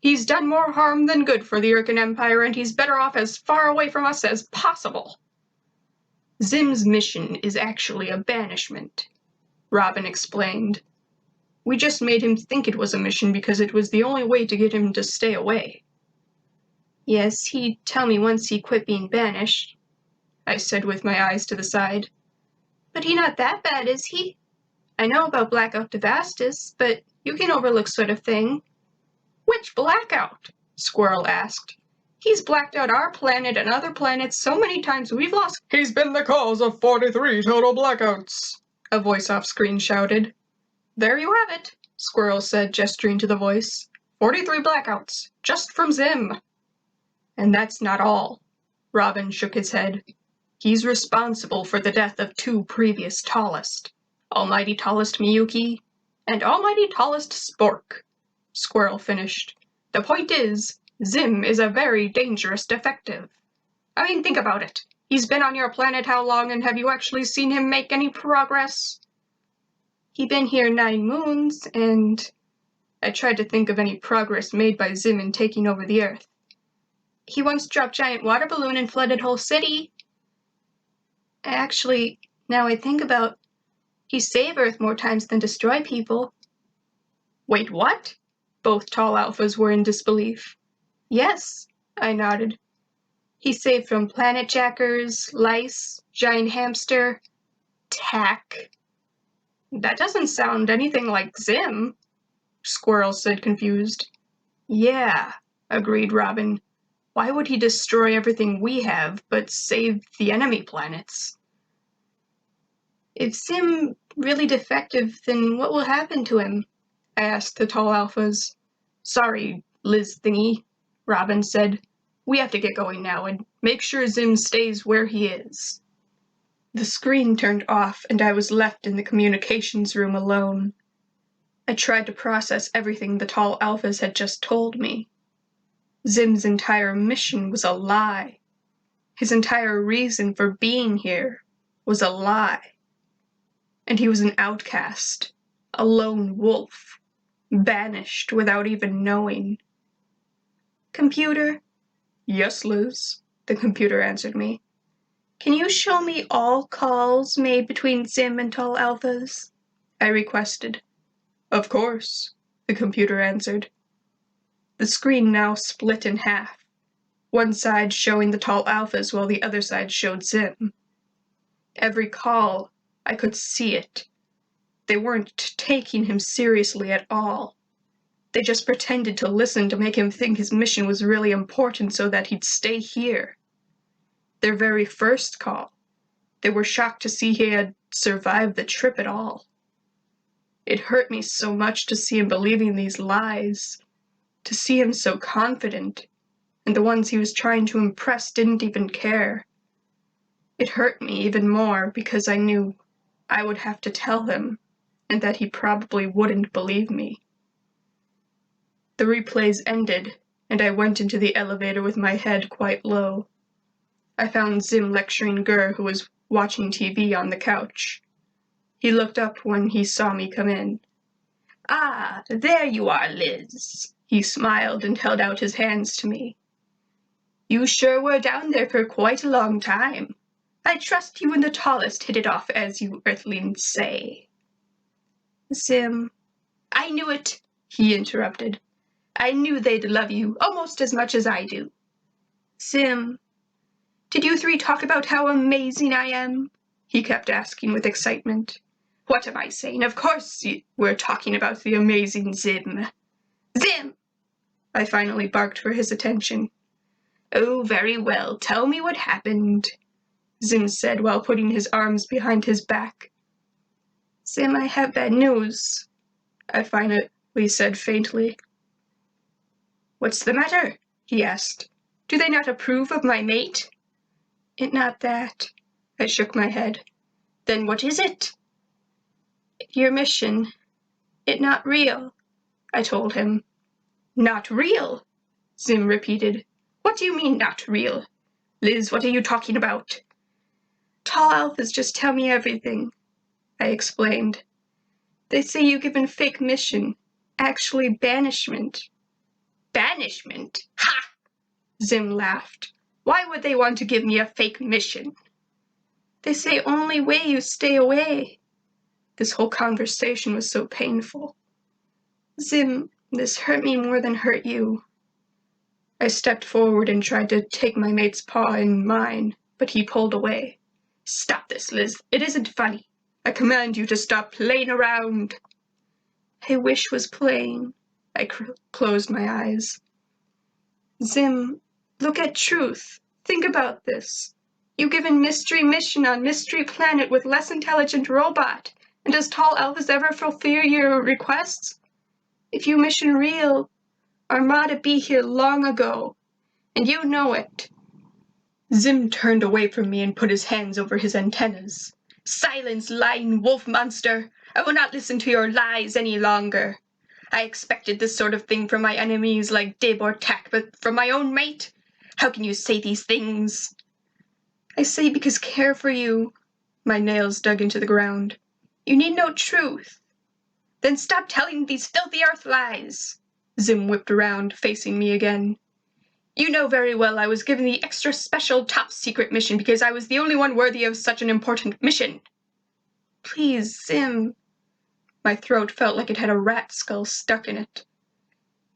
He's done more harm than good for the Erkin Empire, and he's better off as far away from us as possible. Zim's mission is actually a banishment, Robin explained. We just made him think it was a mission because it was the only way to get him to stay away. Yes, he'd tell me once he quit being banished, I said with my eyes to the side. But he not that bad, is he? I know about Blackout Devastus, but you can overlook sort of thing. Which Blackout? Squirrel asked. He's blacked out our planet and other planets so many times we've lost. He's been the cause of 43 total blackouts, a voice off screen shouted. There you have it, Squirrel said, gesturing to the voice. 43 blackouts, just from Zim. And that's not all. Robin shook his head. He's responsible for the death of 2 previous tallest. Almighty Tallest Miyuki and Almighty Tallest Spork, Squirrel finished. The point is, Zim is a very dangerous defective. I mean, think about it. He's been on your planet how long, and have you actually seen him make any progress? He been here 9 moons, and I tried to think of any progress made by Zim in taking over the Earth. He once dropped giant water balloon and flooded whole city. Actually, now I think about, he saved Earth more times than destroy people. Wait, what? Both tall alphas were in disbelief. Yes, I nodded. He saved from planet jackers, lice, giant hamster, tack. That doesn't sound anything like Zim, Squirrel said, confused. Yeah, agreed Robin. Why would he destroy everything we have, but save the enemy planets? If Zim really defective, then what will happen to him? I asked the tall alphas. Sorry, Liz thingy, Robin said. We have to get going now and make sure Zim stays where he is. The screen turned off and I was left in the communications room alone. I tried to process everything the tall alphas had just told me. Zim's entire mission was a lie. His entire reason for being here was a lie. And he was an outcast, a lone wolf, banished without even knowing. Computer? Yes, Liz, the computer answered me. Can you show me all calls made between Zim and tall alphas? I requested. Of course, the computer answered. The screen now split in half. one side showing the tall alphas while the other side showed Zim. Every call, I could see it. They weren't taking him seriously at all. They just pretended to listen to make him think his mission was really important so that he'd stay here. Their very first call, they were shocked to see he had survived the trip at all. It hurt me so much to see him believing these lies, to see him so confident, and the ones he was trying to impress didn't even care. It hurt me even more because I knew I would have to tell him, and that he probably wouldn't believe me. The replays ended, and I went into the elevator with my head quite low. I found Zim lecturing Gur, who was watching TV on the couch. He looked up when he saw me come in. "Ah, there you are, Liz." He smiled and held out his hands to me. "You sure were down there for quite a long time. I trust you and the tallest hit it off, as you Earthlings say." "Zim—" "I knew it," he interrupted. "I knew they'd love you almost as much as I do." "Zim, did you three talk about how amazing I am?" he kept asking with excitement. "What am I saying? Of course we're talking about the amazing Zim." "Zim!" I finally barked for his attention. "Oh, very well. Tell me what happened," Zim said while putting his arms behind his back. "Zim, I have bad news," I finally said faintly. "What's the matter?" he asked. "Do they not approve of my mate?" "It not that." I shook my head. "Then what is it?" "Your mission. It not real," I told him. "Not real?" Zim repeated. "What do you mean, not real? Liz, what are you talking about?" "Tall alphas just tell me everything," I explained. "They say you given fake mission, actually banishment." "Banishment? Ha!" Zim laughed. "Why would they want to give me a fake mission?" "They say only way you stay away." This whole conversation was so painful. "Zim, this hurt me more than hurt you." I stepped forward and tried to take my mate's paw in mine, but he pulled away. "Stop this, Liz. It isn't funny. I command you to stop playing around." "I wish was playing." I closed my eyes. "Zim, look at truth. Think about this. You given mystery mission on mystery planet with less intelligent robot, and does tall alphas ever fulfill your requests? If you mission real, Armada be here long ago, and you know it." Zim turned away from me and put his hands over his antennas. "Silence, lying wolf monster! I will not listen to your lies any longer. I expected this sort of thing from my enemies like Dib or Tak, but from my own mate? How can you say these things?" "I say because care for you." My nails dug into the ground. "You need no truth." "Then stop telling these filthy earth lies." Zim whipped around, facing me again. "You know very well I was given the extra special top secret mission because I was the only one worthy of such an important mission." "Please, Zim." My throat felt like it had a rat skull stuck in it.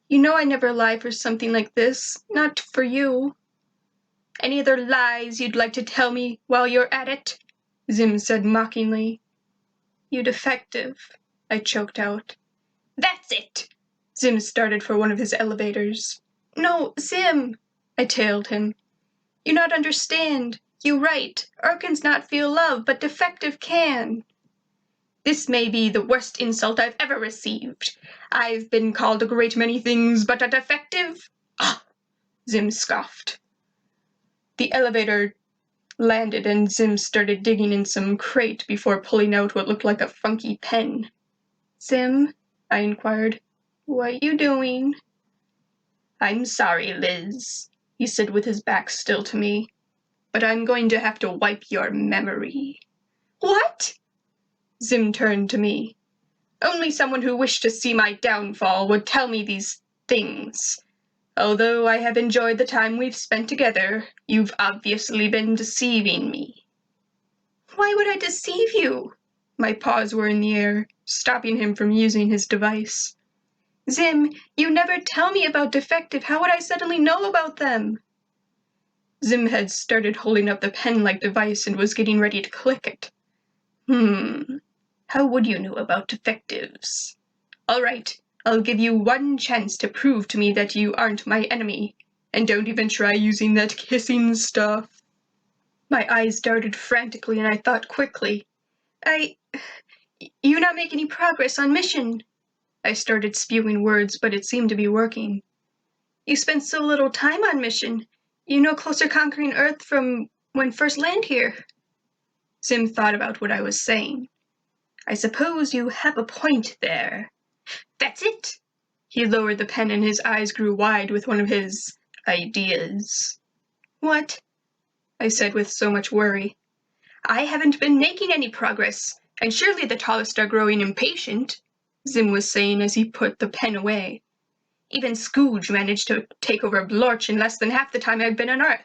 "You know I never lie for something like this. Not for you." "Any other lies you'd like to tell me while you're at it?" Zim said mockingly. "You defective," I choked out. "That's it!" Zim started for one of his elevators. "No, Zim," I tailed him. "You not understand. You right. Urkins not feel love, but defective can." "This may be the worst insult I've ever received. I've been called a great many things, but a defective? Ah!" Zim scoffed. The elevator landed and Zim started digging in some crate before pulling out what looked like a funky pen. "Zim," I inquired, "what you doing?" "I'm sorry, Liz," he said with his back still to me, "but I'm going to have to wipe your memory." "What?" Zim turned to me. "Only someone who wished to see my downfall would tell me these things. Although I have enjoyed the time we've spent together, you've obviously been deceiving me." "Why would I deceive you?" My paws were in the air, stopping him from using his device. "Zim, you never tell me about defective. How would I suddenly know about them?" Zim had started holding up the pen-like device and was getting ready to click it. How would you know about defectives? All right, I'll give you one chance to prove to me that you aren't my enemy, and don't even try using that kissing stuff. My eyes darted frantically and I thought quickly. You not make any progress on mission. I started spewing words, but it seemed to be working. You spent so little time on mission. You no closer conquering Earth from when first land here. Zim thought about what I was saying. I suppose you have a point there. That's it. He lowered the pen and his eyes grew wide with one of his ideas. What? I said with so much worry. I haven't been making any progress, and surely the tallest are growing impatient, Zim was saying as he put the pen away. Even Scooge managed to take over Blorch in less than half the time I've been on Earth.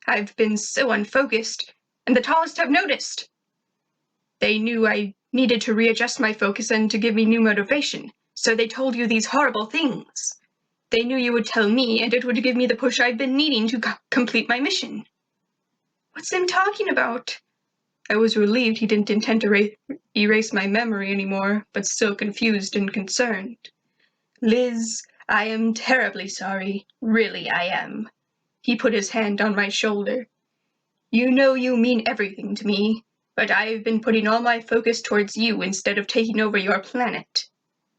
I've been so unfocused, and the tallest have noticed. They knew I needed to readjust my focus and to give me new motivation, so they told you these horrible things. They knew you would tell me, and it would give me the push I've been needing to complete my mission. What's Zim talking about? I was relieved he didn't intend to erase my memory anymore, but still confused and concerned. Liz, I am terribly sorry. Really, I am. He put his hand on my shoulder. You know you mean everything to me, but I've been putting all my focus towards you instead of taking over your planet.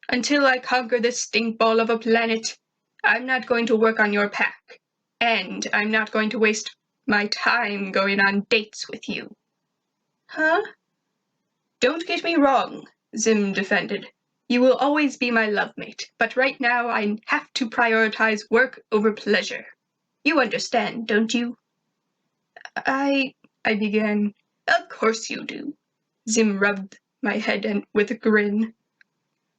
Until I conquer this stinkball of a planet, I'm not going to work on your pack, and I'm not going to waste my time going on dates with you. Huh? Don't get me wrong, Zim defended. You will always be my lovemate, but right now I have to prioritize work over pleasure. You understand, don't you? I began. Of course you do. Zim rubbed my head with a grin.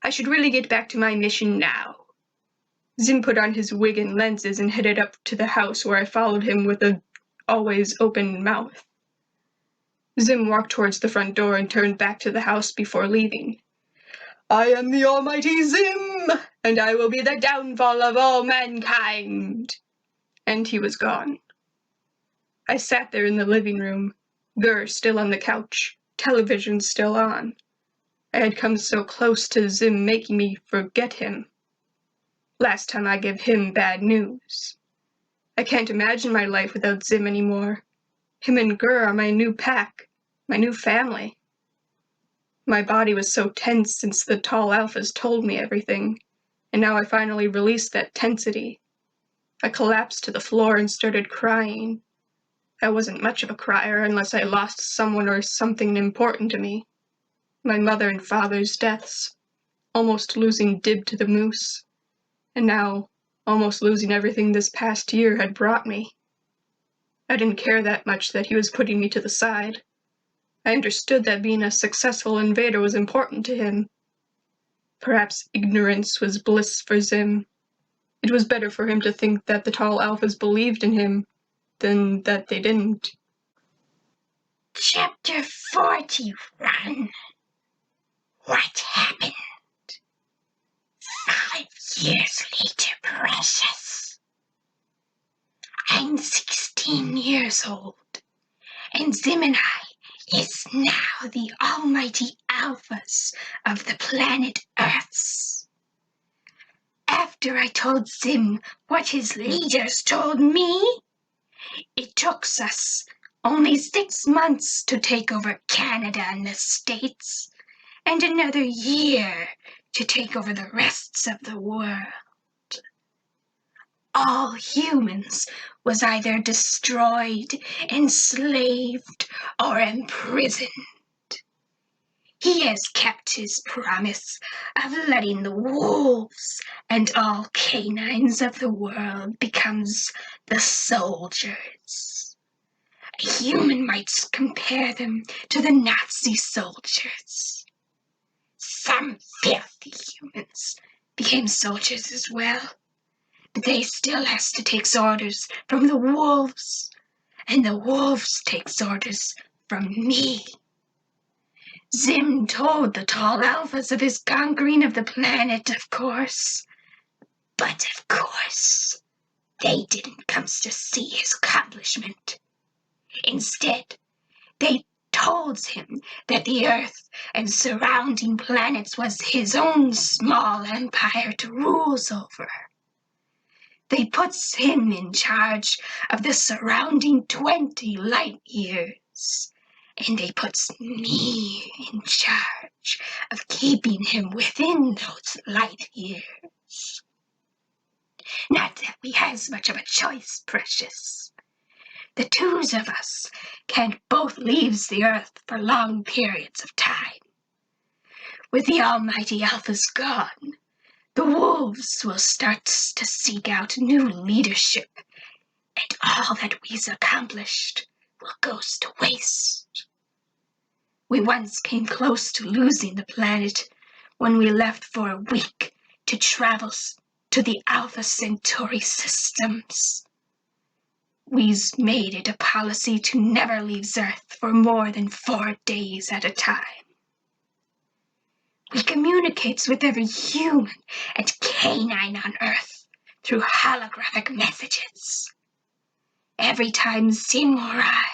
I should really get back to my mission now. Zim put on his wig and lenses and headed up to the house where I followed him with an always open mouth. Zim walked towards the front door and turned back to the house before leaving. I am the almighty Zim, and I will be the downfall of all mankind. And he was gone. I sat there in the living room, Gur still on the couch, television still on. I had come so close to Zim making me forget him. Last time I gave him bad news. I can't imagine my life without Zim anymore. Him and Gur are my new pack, my new family. My body was so tense since the tall alphas told me everything, and now I finally released that tensity. I collapsed to the floor and started crying. I wasn't much of a crier unless I lost someone or something important to me. My mother and father's deaths, almost losing Dib to the moose, and now almost losing everything this past year had brought me. I didn't care that much that he was putting me to the side. I understood that being a successful invader was important to him. Perhaps ignorance was bliss for Zim. It was better for him to think that the tall alphas believed in him than that they didn't. Chapter 41. What happened? 5 years later, precious. I'm 16 years old, and Zim and I is now the almighty alphas of the planet Earths. After I told Zim what his leaders told me, it took us only 6 months to take over Canada and the States, and another year to take over the rest of the world. All humans was either destroyed, enslaved, or imprisoned. He has kept his promise of letting the wolves and all canines of the world become the soldiers. A human might compare them to the Nazi soldiers. Some filthy humans became soldiers as well, but they still has to take orders from the wolves, and the wolves takes orders from me. Zim told the tall alphas of his conquering of the planet, of course. But of course, they didn't come to see his accomplishment. Instead, they told him that the Earth and surrounding planets was his own small empire to rule over. They puts him in charge of the surrounding 20 light years, and they puts me in charge of keeping him within those light years. Not that we has much of a choice, precious. The twos of us can't both leave the Earth for long periods of time. With the almighty Alphas gone, the wolves will start to seek out new leadership, and all that we've accomplished will go to waste. We once came close to losing the planet when we left for a week to travel to the Alpha Centauri systems. We've made it a policy to never leave Earth for more than 4 days at a time. We communicate with every human and canine on Earth through holographic messages. Every time Zim or I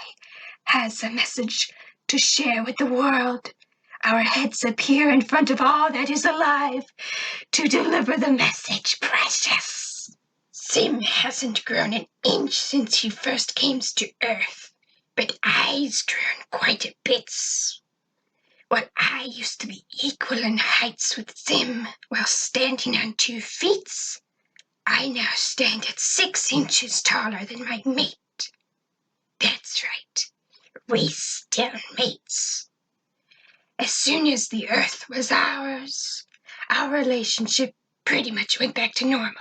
has a message to share with the world, our heads appear in front of all that is alive to deliver the message, precious. Zim hasn't grown an inch since he first came to Earth, but I's grown quite a bit. While I used to be equal in heights with Zim while standing on 2 feet, I now stand at 6 inches taller than my mate. That's right, we still mates. As soon as the Earth was ours, our relationship pretty much went back to normal.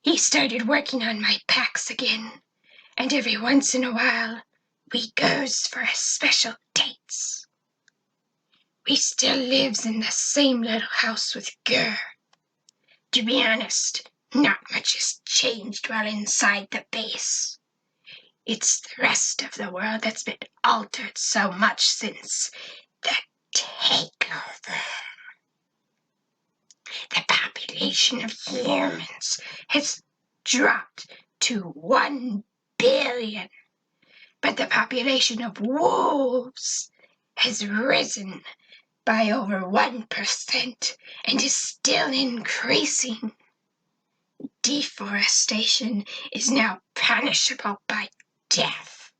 He started working on my packs again, and every once in a while, we goes for a special dates. We still lives in the same little house with Gur. To be honest, not much has changed while inside the base. It's the rest of the world that's been altered so much since the takeover. The population of humans has dropped to 1 billion, but the population of wolves has risen by over 1% and is still increasing. Deforestation is now punishable by death,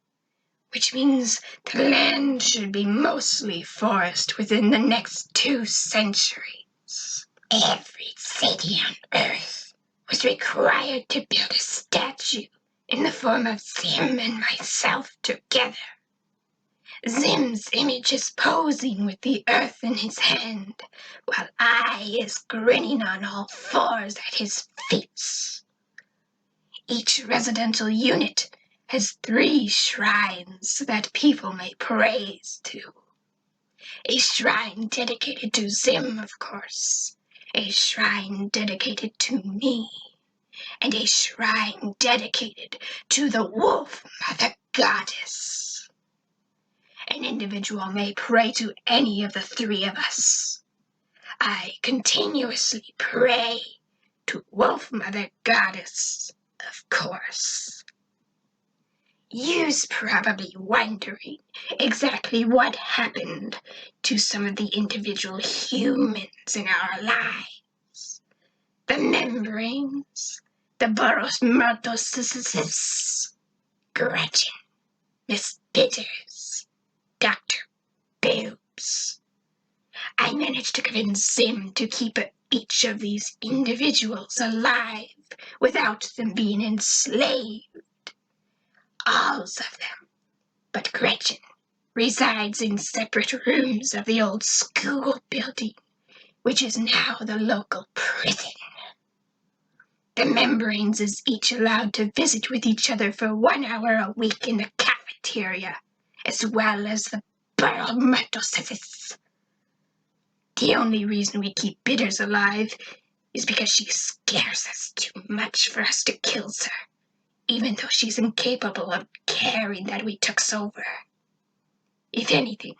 which means the land should be mostly forest within the next 2 centuries. Every city on Earth was required to build a statue in the form of Zim and myself together. Zim's image is posing with the Earth in his hand, while I is grinning on all 4s at his feet. Each residential unit has 3 shrines that people may praise to. A shrine dedicated to Zim, of course, a shrine dedicated to me, and a shrine dedicated to the Wolf Mother Goddess. An individual may pray to any of the 3 of us. I continuously pray to Wolf Mother Goddess, of course. You's probably wondering exactly what happened to some of the individual humans in our lives. The membranes, the Boros Murtos, Gretchen, Miss Bitters, Dr. Boobs. I managed to convince Zim to keep each of these individuals alive without them being enslaved. All of them, but Gretchen, resides in separate rooms of the old school building, which is now the local prison. The membranes is each allowed to visit with each other for 1 hour a week in the cafeteria, as well as the barometers. The only reason we keep Bitters alive is because she scares us too much for us to kill her, even though she's incapable of caring that we took over. If anything,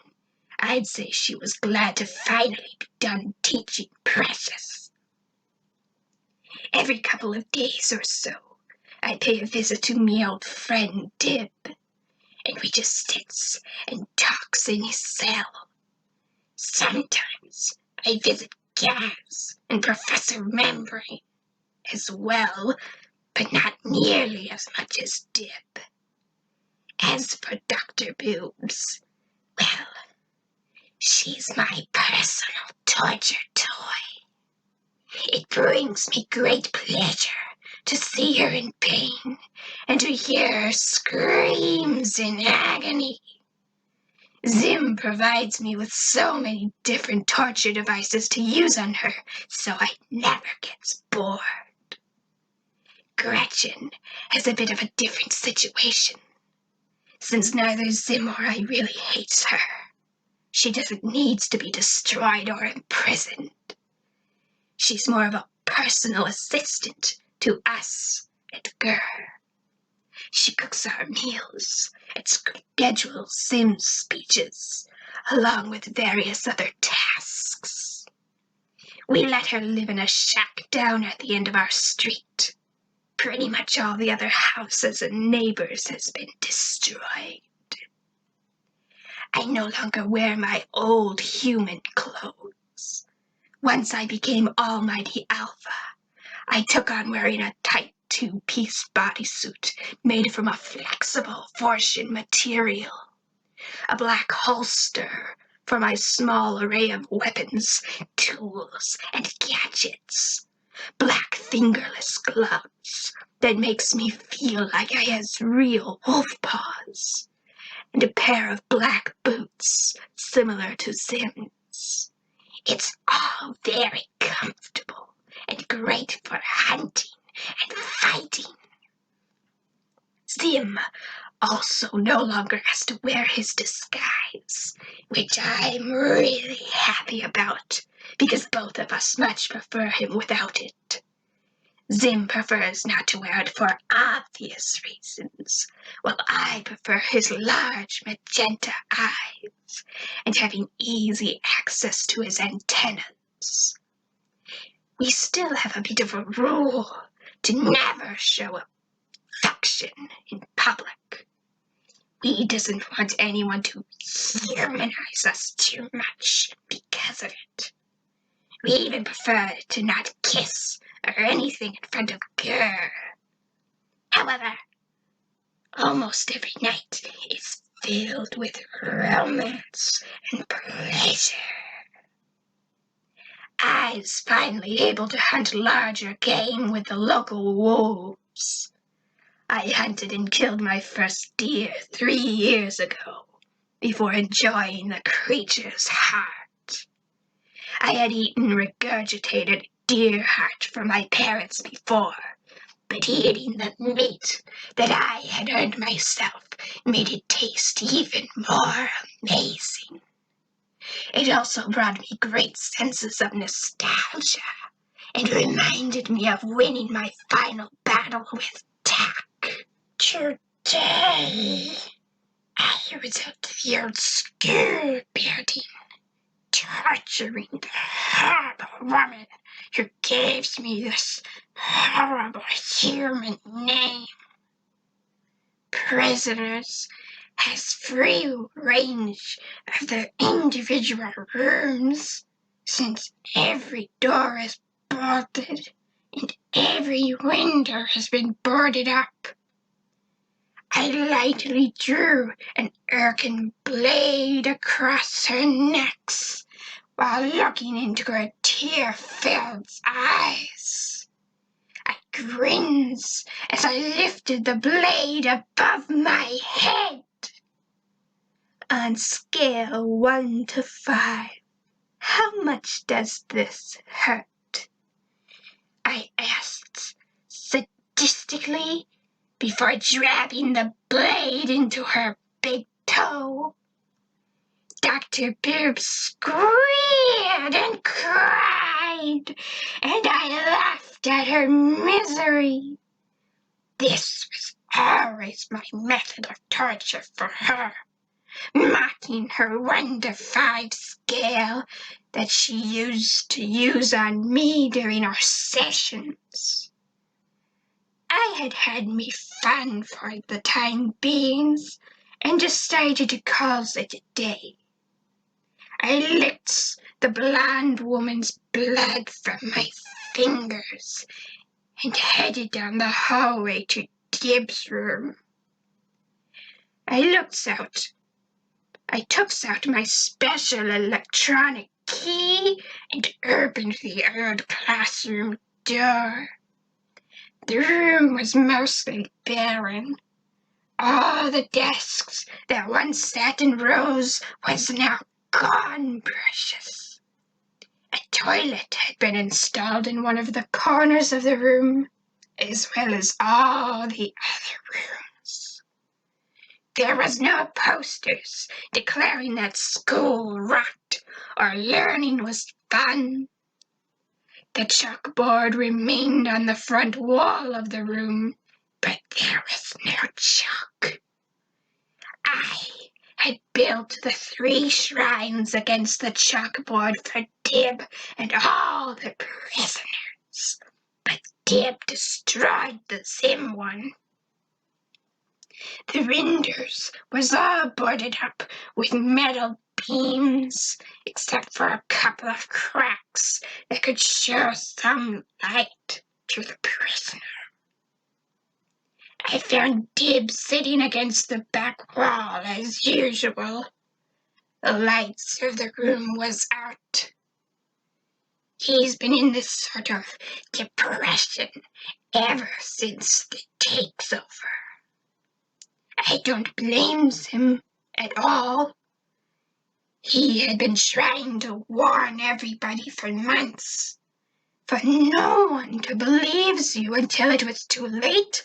I'd say she was glad to finally be done teaching Precious. Every couple of days or so, I pay a visit to me old friend Dib, and we just sits and talks in his cell. Sometimes I visit Gaz and Professor Membrane as well, but not nearly as much as Dib. As for Dr. Boobs, well, she's my personal torture toy. It brings me great pleasure to see her in pain and to hear her screams in agony. Zim provides me with so many different torture devices to use on her, so I never gets bored. Gretchen has a bit of a different situation. Since neither Zim or I really hates her, she doesn't need to be destroyed or imprisoned. She's more of a personal assistant to us at Gur. She cooks our meals and schedules Zim speeches, along with various other tasks. We let her live in a shack down at the end of our street. Pretty much all the other houses and neighbors has been destroyed. I no longer wear my old human clothes. Once I became Almighty Alpha, I took on wearing a tight two-piece bodysuit made from a flexible Fortune material, a black holster for my small array of weapons, tools, and gadgets, black fingerless gloves that makes me feel like I has real wolf paws, and a pair of black boots similar to Zim's. It's all very comfortable and great for hunting and fighting. Zim also no longer has to wear his disguise, which I'm really happy about, because both of us much prefer him without it. Zim prefers not to wear it for obvious reasons, while I prefer his large magenta eyes and having easy access to his antennas. We still have a bit of a rule to never show affection in public. He doesn't want anyone to humanize us too much because of it. We even prefer to not kiss or anything in front of Gur. However, almost every night is filled with romance and pleasure. I was finally able to hunt larger game with the local wolves. I hunted and killed my first deer 3 years ago, before enjoying the creature's heart. I had eaten regurgitated deer heart from my parents before, but eating the meat that I had earned myself made it taste even more amazing. It also brought me great senses of nostalgia and reminded me of winning my final battle with Tak. Today, I was at the old school building, torturing the horrible woman who gave me this horrible human name. Prisoners has free range of their individual rooms, since every door is bolted and every window has been boarded up. I lightly drew an Erkin blade across her necks while looking into her tear-filled eyes. I grins as I lifted the blade above my head. On scale 1 to 5, how much does this hurt? I asked sadistically before jabbing the blade into her big toe. Dr. Boobs squealed and cried, and I laughed at her misery. This was always my method of torture for her, mocking her 1 to 5 scale that she used to use on me during our sessions. I had had me fun for the time being and decided to call it a day. I licked the blonde woman's blood from my fingers and headed down the hallway to Dib's room. I took out my special electronic key and opened the old classroom door. The room was mostly barren. All the desks that once sat in rows was now gone precious. A toilet had been installed in one of the corners of the room, as well as all the other rooms. There was no posters declaring that school rocked or learning was fun. The chalkboard remained on the front wall of the room, but there was no chalk. I had built the 3 shrines against the chalkboard for Dib and all the prisoners, but Dib destroyed the Zim one. The renders was all boarded up with metal beams, except for a couple of cracks that could show some light to the prisoner. I found Dib sitting against the back wall as usual. The lights of the room was out. He's been in this sort of depression ever since the takeover. I don't blame him at all. He had been trying to warn everybody for months. For no one to believe you until it was too late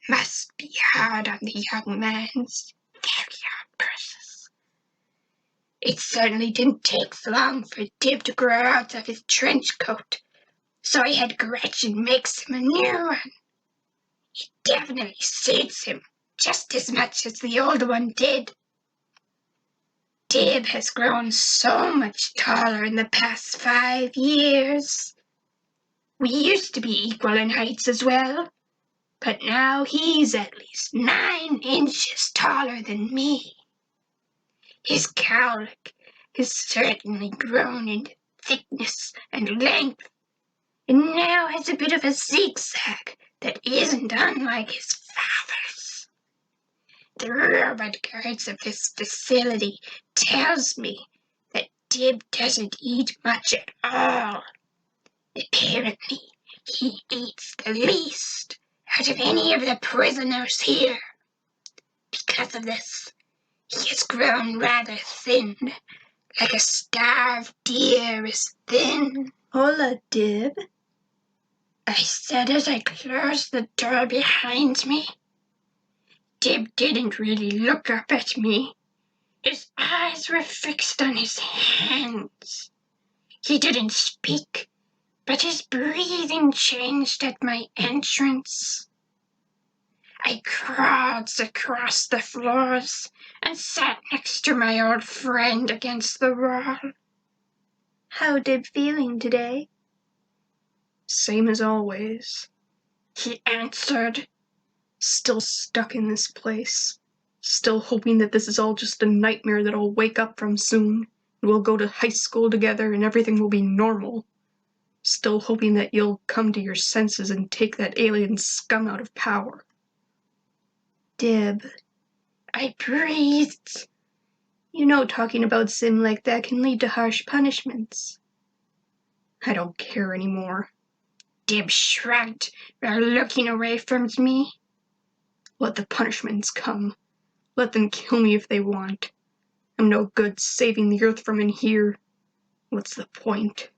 must be hard on the young man's very hard process. It certainly didn't take long for Dib to grow out of his trench coat, so I had Gretchen make him a new one. It definitely suits him just as much as the old one did. Dib has grown so much taller in the past 5 years. We used to be equal in heights as well, but now he's at least 9 inches taller than me. His cowlick has certainly grown in thickness and length, and now has a bit of a zigzag that isn't unlike his father's. The robot guards of this facility tells me that Dib doesn't eat much at all. Apparently, he eats the least out of any of the prisoners here. Because of this, he has grown rather thin, like a starved deer is thin. Hola, Dib. I said as I closed the door behind me. Dib didn't really look up at me. His eyes were fixed on his hands. He didn't speak, but his breathing changed at my entrance. I crawled across the floors and sat next to my old friend against the wall. How Dib feeling today? Same as always, he answered. Still stuck in this place. Still hoping that this is all just a nightmare that I'll wake up from soon, and we'll go to high school together and everything will be normal. Still hoping that you'll come to your senses and take that alien scum out of power. Dib. I breathed. You know talking about Zim like that can lead to harsh punishments. I don't care anymore. Dib shrugged while looking away from me. Let the punishments come. Let them kill me if they want. I'm no good saving the earth from in here. What's the point?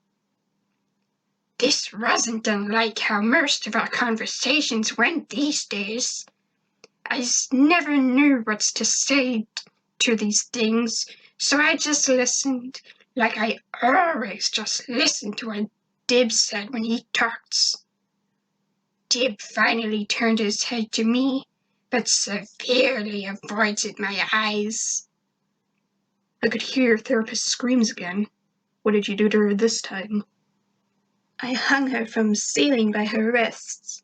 This wasn't unlike how most of our conversations went these days. I never knew what to say to these things, so I just listened, like I always just listen to what Dib said when he talks. Dib finally turned his head to me, but severely avoided my eyes. I could hear your therapist's screams again. What did you do to her this time? I hung her from the ceiling by her wrists.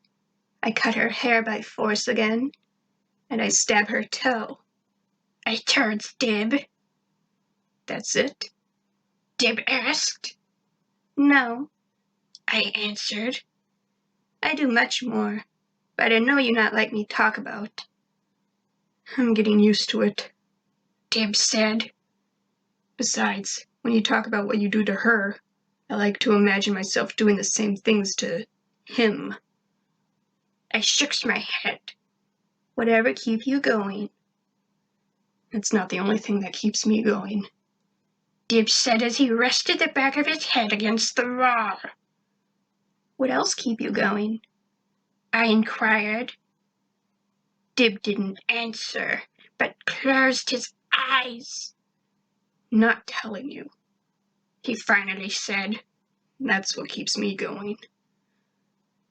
I cut her hair by force again, and I stab her toe. I told Dib. That's it? Dib asked. No, I answered. I do much more, but I know you not like me talk about. I'm getting used to it, Dib said. Besides, when you talk about what you do to her, I like to imagine myself doing the same things to him. I shook my head. Whatever keep you going. It's not the only thing that keeps me going, Dib said as he rested the back of his head against the wall. What else keep you going? I inquired. Dib didn't answer, but closed his eyes. Not telling you, he finally said. That's what keeps me going.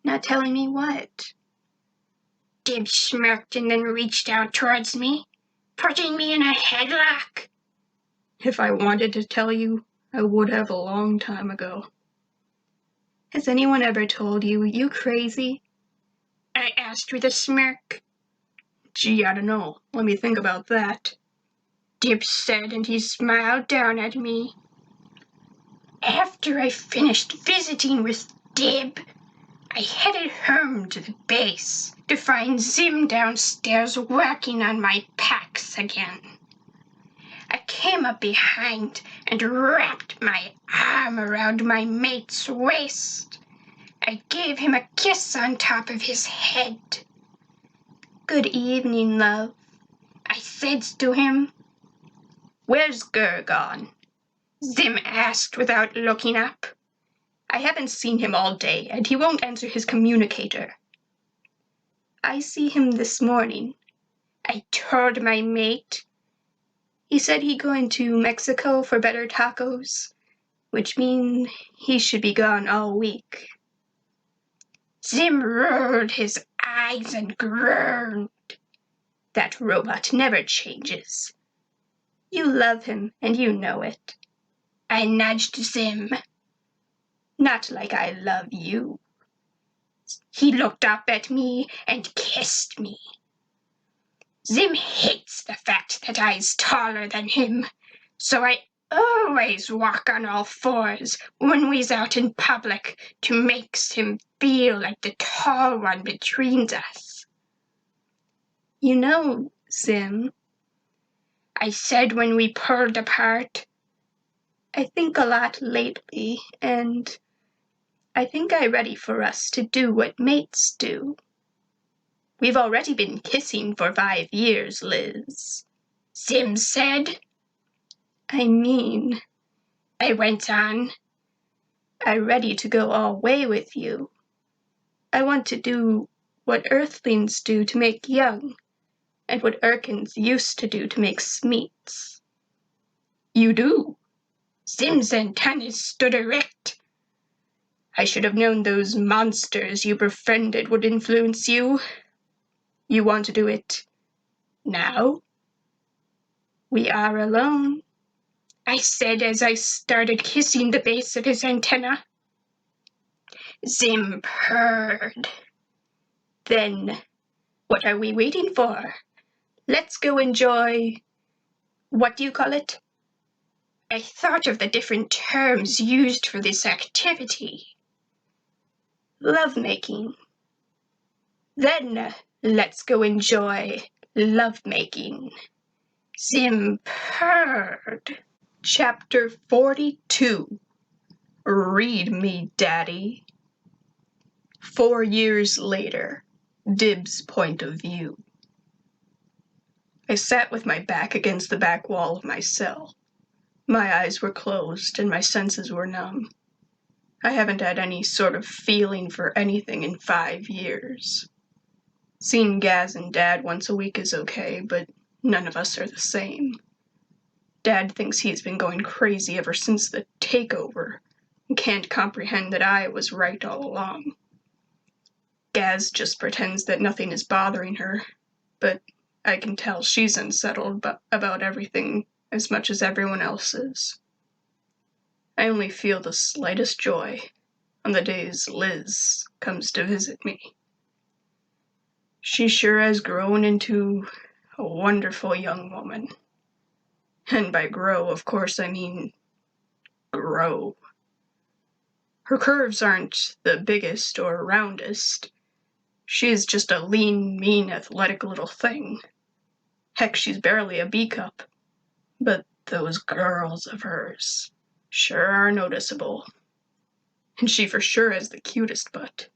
Not telling me what? Dib smirked and then reached out towards me, putting me in a headlock. If I wanted to tell you, I would have a long time ago. Has anyone ever told you, you crazy? I asked with a smirk. Gee, I don't know. Let me think about that, Dib said, and he smiled down at me. After I finished visiting with Dib, I headed home to the base to find Zim downstairs working on my packs again. I came up behind and wrapped my arm around my mate's waist. I gave him a kiss on top of his head. Good evening, love, I said to him. Where's Gur gone? Zim asked without looking up. I haven't seen him all day, and he won't answer his communicator. I see him this morning, I told my mate. He said he going to Mexico for better tacos, which mean he should be gone all week. Zim rolled his eyes and groaned. That robot never changes. You love him, and you know it. I nudged Zim. Not like I love you. He looked up at me and kissed me. Zim hates the fact that I's taller than him, so I always walk on all fours when we's out in public to makes him feel like the tall one between us. You know, Zim, I said when we pulled apart, I think a lot lately, and I think I'm ready for us to do what mates do. We've already been kissing for 5 years, Liz, Zim said. I mean, I went on, I'm ready to go all way with you. I want to do what earthlings do to make young, and what Urkins used to do to make smeets. You do? Zim's antennas stood erect. I should have known those monsters you befriended would influence you. You want to do it now? We are alone, I said as I started kissing the base of his antenna. Zim purred. Then, what are we waiting for? Let's go enjoy, what do you call it? I thought of the different terms used for this activity. Lovemaking. Then, let's go enjoy lovemaking. Zim purred. Chapter 42. Read me, Daddy. 4 years later. Dib's point of view. I sat with my back against the back wall of my cell. My eyes were closed and my senses were numb. I haven't had any sort of feeling for anything in 5 years. Seeing Gaz and Dad once a week is okay, but none of us are the same. Dad thinks he's been going crazy ever since the takeover and can't comprehend that I was right all along. Gaz just pretends that nothing is bothering her, but I can tell she's unsettled about everything as much as everyone else is. I only feel the slightest joy on the days Liz comes to visit me. She sure has grown into a wonderful young woman. And by grow, of course, I mean grow. Her curves aren't the biggest or roundest. She is just a lean, mean, athletic little thing. Heck, she's barely a B-cup. But those girls of hers sure are noticeable. And she for sure has the cutest butt.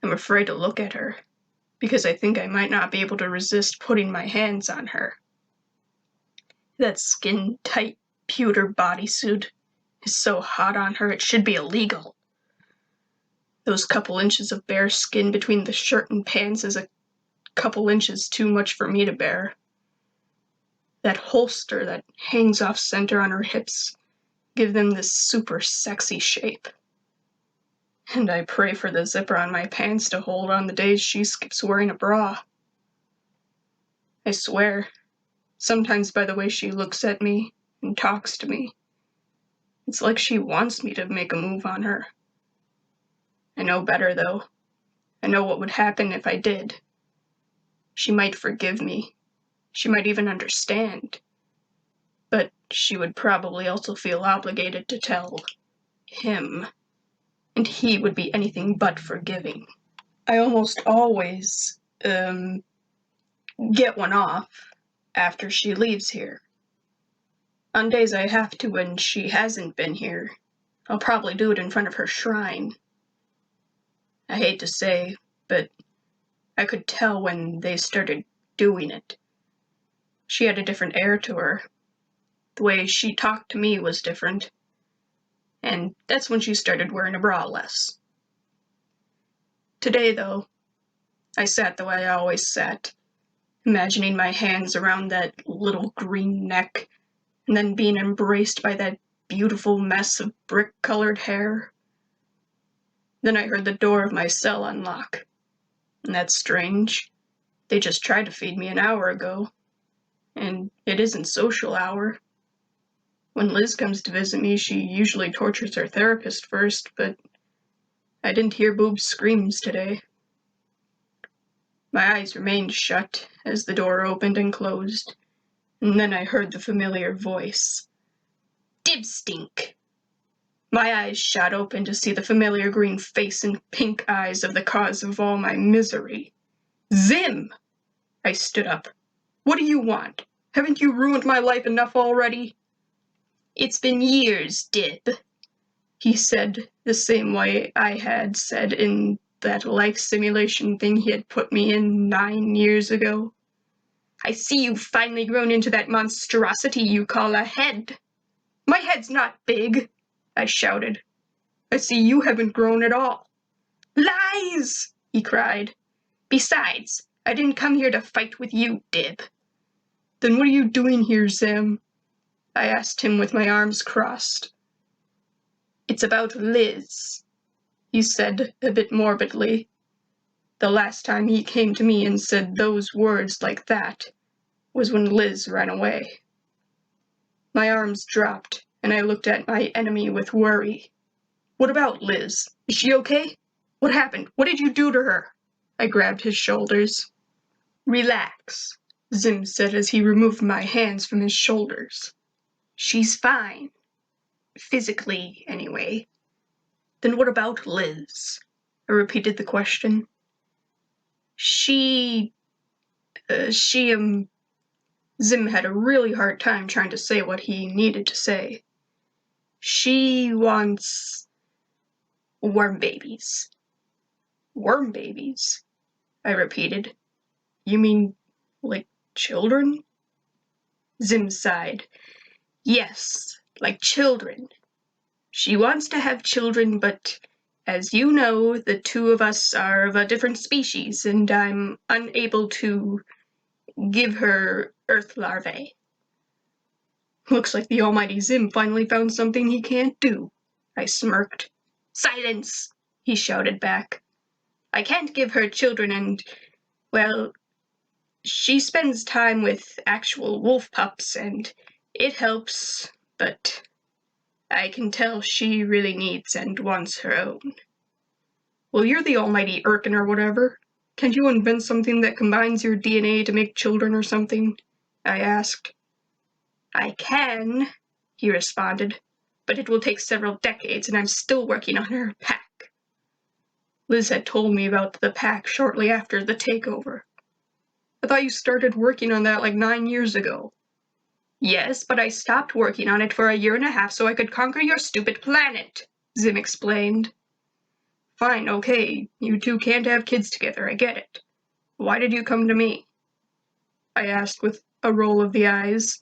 I'm afraid to look at her, because I think I might not be able to resist putting my hands on her. That skin-tight pewter bodysuit is so hot on her it should be illegal. Those couple inches of bare skin between the shirt and pants is a couple inches too much for me to bear. That holster that hangs off center on her hips give them this super sexy shape. And I pray for the zipper on my pants to hold on the days she skips wearing a bra. I swear, sometimes by the way she looks at me and talks to me, it's like she wants me to make a move on her. I know better, though. I know what would happen if I did. She might forgive me. She might even understand. But she would probably also feel obligated to tell him. And he would be anything but forgiving. I almost always, get one off after she leaves here. On days I have to when she hasn't been here, I'll probably do it in front of her shrine. I hate to say, but I could tell when they started doing it. She had a different air to her. The way she talked to me was different. And that's when she started wearing a bra less. Today, though, I sat the way I always sat, imagining my hands around that little green neck, and then being embraced by that beautiful mess of brick-colored hair. Then I heard the door of my cell unlock. And that's strange. They just tried to feed me an hour ago. And it isn't social hour. When Liz comes to visit me, she usually tortures her therapist first, but I didn't hear Boob's screams today. My eyes remained shut as the door opened and closed, and then I heard the familiar voice. Dibstink! My eyes shot open to see the familiar green face and pink eyes of the cause of all my misery. Zim! I stood up. What do you want? Haven't you ruined my life enough already? It's been years, Dib, he said, the same way I had said in that life simulation thing he had put me in 9 years ago. I see you've finally grown into that monstrosity you call a head. My head's not big, I shouted. I see you haven't grown at all. Lies, he cried. Besides, I didn't come here to fight with you, Dib. Then what are you doing here, Zim? I asked him with my arms crossed. It's about Liz, he said a bit morbidly. The last time he came to me and said those words like that was when Liz ran away. My arms dropped, and I looked at my enemy with worry. What about Liz? Is she okay? What happened? What did you do to her? I grabbed his shoulders. Relax, Zim said as he removed my hands from his shoulders. She's fine. Physically, anyway. Then what about Liz? I repeated the question. Zim had a really hard time trying to say what he needed to say. She wants worm babies. Worm babies? I repeated. You mean, like, children? Zim sighed. Yes, like children. She wants to have children, but as you know, the two of us are of a different species, and I'm unable to give her Earth larvae. Looks like the almighty Zim finally found something he can't do, I smirked. Silence, he shouted back. I can't give her children and, well, she spends time with actual wolf pups, and it helps, but I can tell she really needs and wants her own. Well, you're the almighty Irkin or whatever. Can't you invent something that combines your DNA to make children or something? I asked. I can, he responded, but it will take several decades and I'm still working on her pack. Liz had told me about the pack shortly after the takeover. I thought you started working on that like 9 years ago. Yes, but I stopped working on it for 1.5 years so I could conquer your stupid planet, Zim explained. Fine, okay, you two can't have kids together, I get it. Why did you come to me? I asked with a roll of the eyes.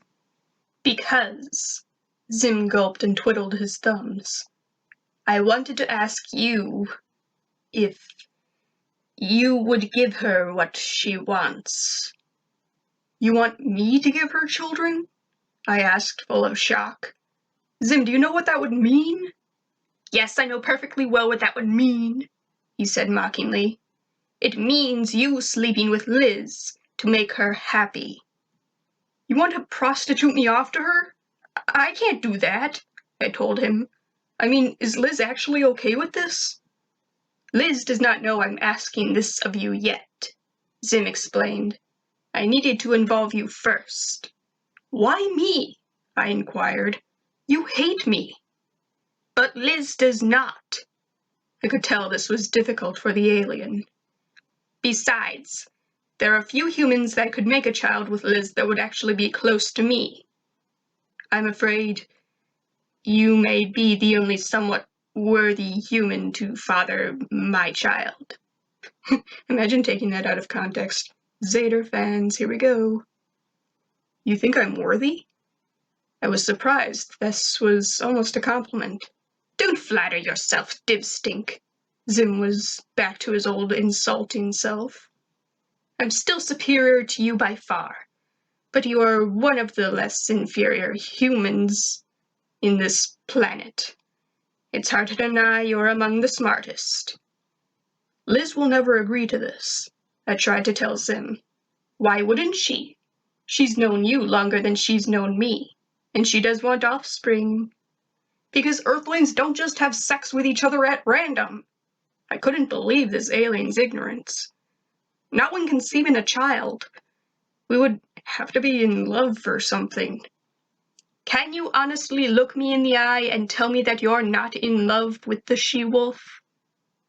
Because, Zim gulped and twiddled his thumbs. I wanted to ask you if you would give her what she wants. You want me to give her children? I asked, full of shock. Zim, do you know what that would mean? Yes, I know perfectly well what that would mean, he said mockingly. It means you sleeping with Liz to make her happy. You want to prostitute me off to her? I can't do that, I told him. I mean, is Liz actually okay with this? Liz does not know I'm asking this of you yet, Zim explained. I needed to involve you first. Why me? I inquired. You hate me. But Liz does not. I could tell this was difficult for the alien. Besides, there are few humans that could make a child with Liz that would actually be close to me. I'm afraid you may be the only somewhat worthy human to father my child. Imagine taking that out of context. Zader fans, here we go. You think I'm worthy? I was surprised. This was almost a compliment. Don't flatter yourself, dibstink. Zim was back to his old insulting self. I'm still superior to you by far, but you are one of the less inferior humans in this planet. It's hard to deny you're among the smartest. Liz will never agree to this, I tried to tell Zim. Why wouldn't she? She's known you longer than she's known me, and she does want offspring. Because Earthlings don't just have sex with each other at random. I couldn't believe this alien's ignorance. Not when conceiving a child. We would have to be in love or something. Can you honestly look me in the eye and tell me that you're not in love with the she-wolf?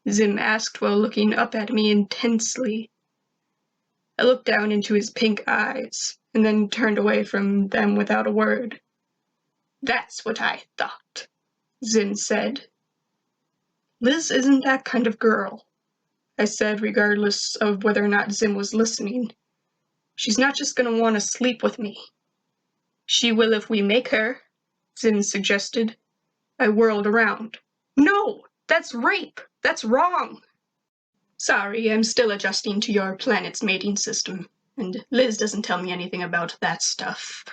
Zim asked while looking up at me intensely. I looked down into his pink eyes, and then turned away from them without a word. That's what I thought, Zim said. Liz isn't that kind of girl, I said, regardless of whether or not Zim was listening. She's not just going to want to sleep with me. She will if we make her, Zim suggested. I whirled around. No, that's rape. That's wrong. Sorry, I'm still adjusting to your planet's mating system, and Liz doesn't tell me anything about that stuff.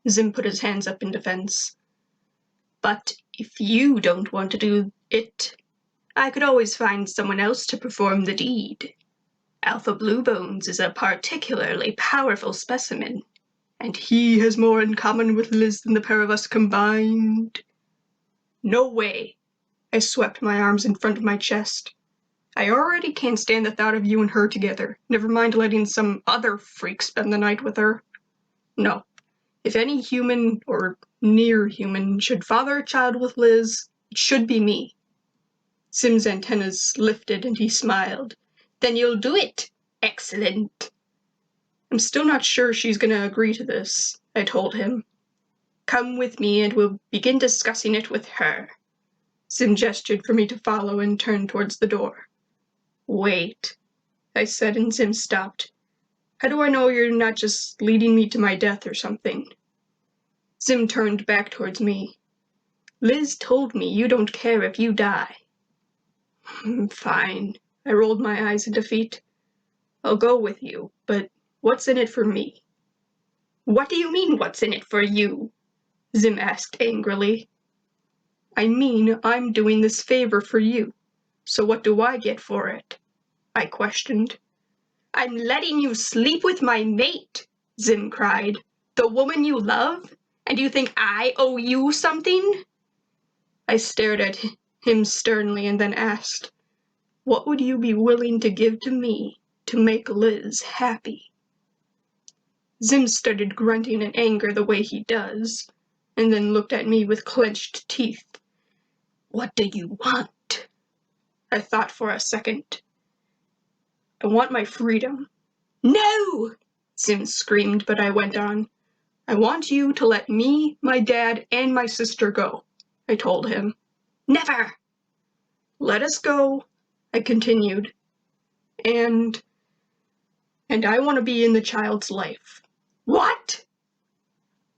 Zim put his hands up in defense. But if you don't want to do it, I could always find someone else to perform the deed. Alpha Bluebones is a particularly powerful specimen, and he has more in common with Liz than the pair of us combined. No way. I swept my arms in front of my chest. I already can't stand the thought of you and her together, never mind letting some other freak spend the night with her. No. If any human, or near human, should father a child with Liz, it should be me. Zim's antennas lifted and he smiled. Then you'll do it. Excellent. I'm still not sure she's going to agree to this, I told him. Come with me and we'll begin discussing it with her. Zim gestured for me to follow and turned towards the door. Wait, I said, and Zim stopped. How do I know you're not just leading me to my death or something? Zim turned back towards me. Liz told me you don't care if you die. Fine. I rolled my eyes in defeat. I'll go with you, but what's in it for me? What do you mean, what's in it for you? Zim asked angrily. I mean, I'm doing this favor for you, so what do I get for it? I questioned. I'm letting you sleep with my mate, Zim cried. The woman you love? And you think I owe you something? I stared at him sternly and then asked, what would you be willing to give to me to make Liz happy. Zim started grunting in anger the way he does, and then looked at me with clenched teeth. "What do you want?" I thought for a second. "I want my freedom." "No!" Zim screamed, but I went on. "I want you to let me, my dad, and my sister go," I told him. "Never!" "Let us go," I continued, and I want to be in the child's life." "What?"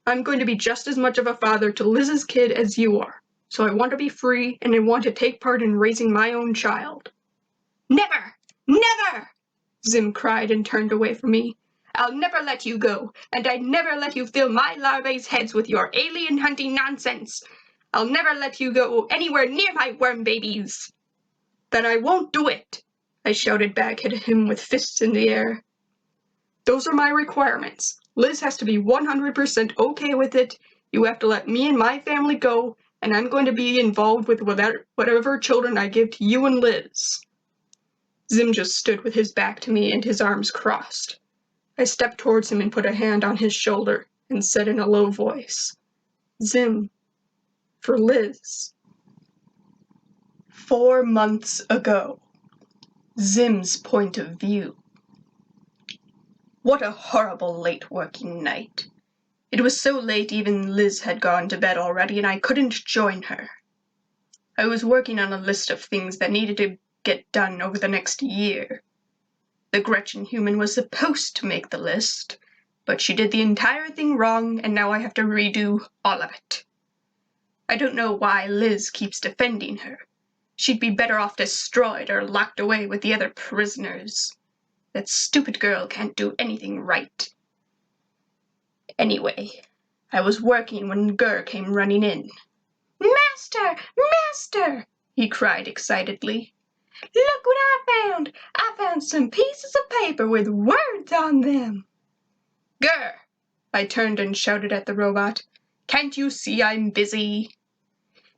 "I'm going to be just as much of a father to Liz's kid as you are, so I want to be free, and I want to take part in raising my own child." "Never! Never!" Zim cried and turned away from me. "I'll never let you go, and I'd never let you fill my larvae's heads with your alien hunting nonsense. I'll never let you go anywhere near my worm babies." "Then I won't do it," I shouted back at him with fists in the air. "Those are my requirements. Liz has to be 100% okay with it. You have to let me and my family go, and I'm going to be involved with whatever children I give to you and Liz." Zim just stood with his back to me and his arms crossed. I stepped towards him and put a hand on his shoulder and said in a low voice, "Zim, for Liz." 4 months ago. Zim's point of view. What a horrible late working night. It was so late even Liz had gone to bed already and I couldn't join her. I was working on a list of things that needed to get done over the next year. The Gretchen human was supposed to make the list, but she did the entire thing wrong and now I have to redo all of it. I don't know why Liz keeps defending her. She'd be better off destroyed or locked away with the other prisoners. That stupid girl can't do anything right. Anyway, I was working when Gur came running in. "Master! Master!" he cried excitedly. "Look what I found! I found some pieces of paper with words on them!" "Gur!" I turned and shouted at the robot. "Can't you see I'm busy?"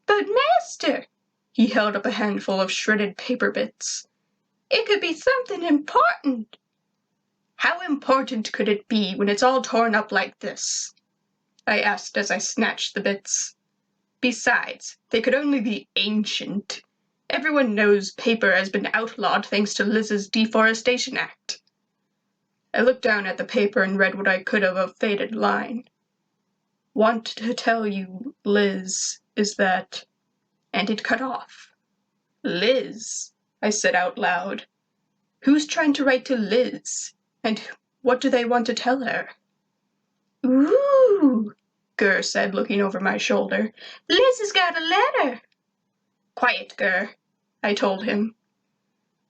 "But master!" He held up a handful of shredded paper bits. "It could be something important." "How important could it be when it's all torn up like this?" I asked as I snatched the bits. Besides, they could only be ancient. Everyone knows paper has been outlawed thanks to Liz's Deforestation Act. I looked down at the paper and read what I could of a faded line. "Want to tell you, Liz, is that..." And it cut off. "Liz," I said out loud. "Who's trying to write to Liz? And what do they want to tell her?" "Ooh," Gur said, looking over my shoulder. "Liz has got a letter." "Quiet, Gur," I told him.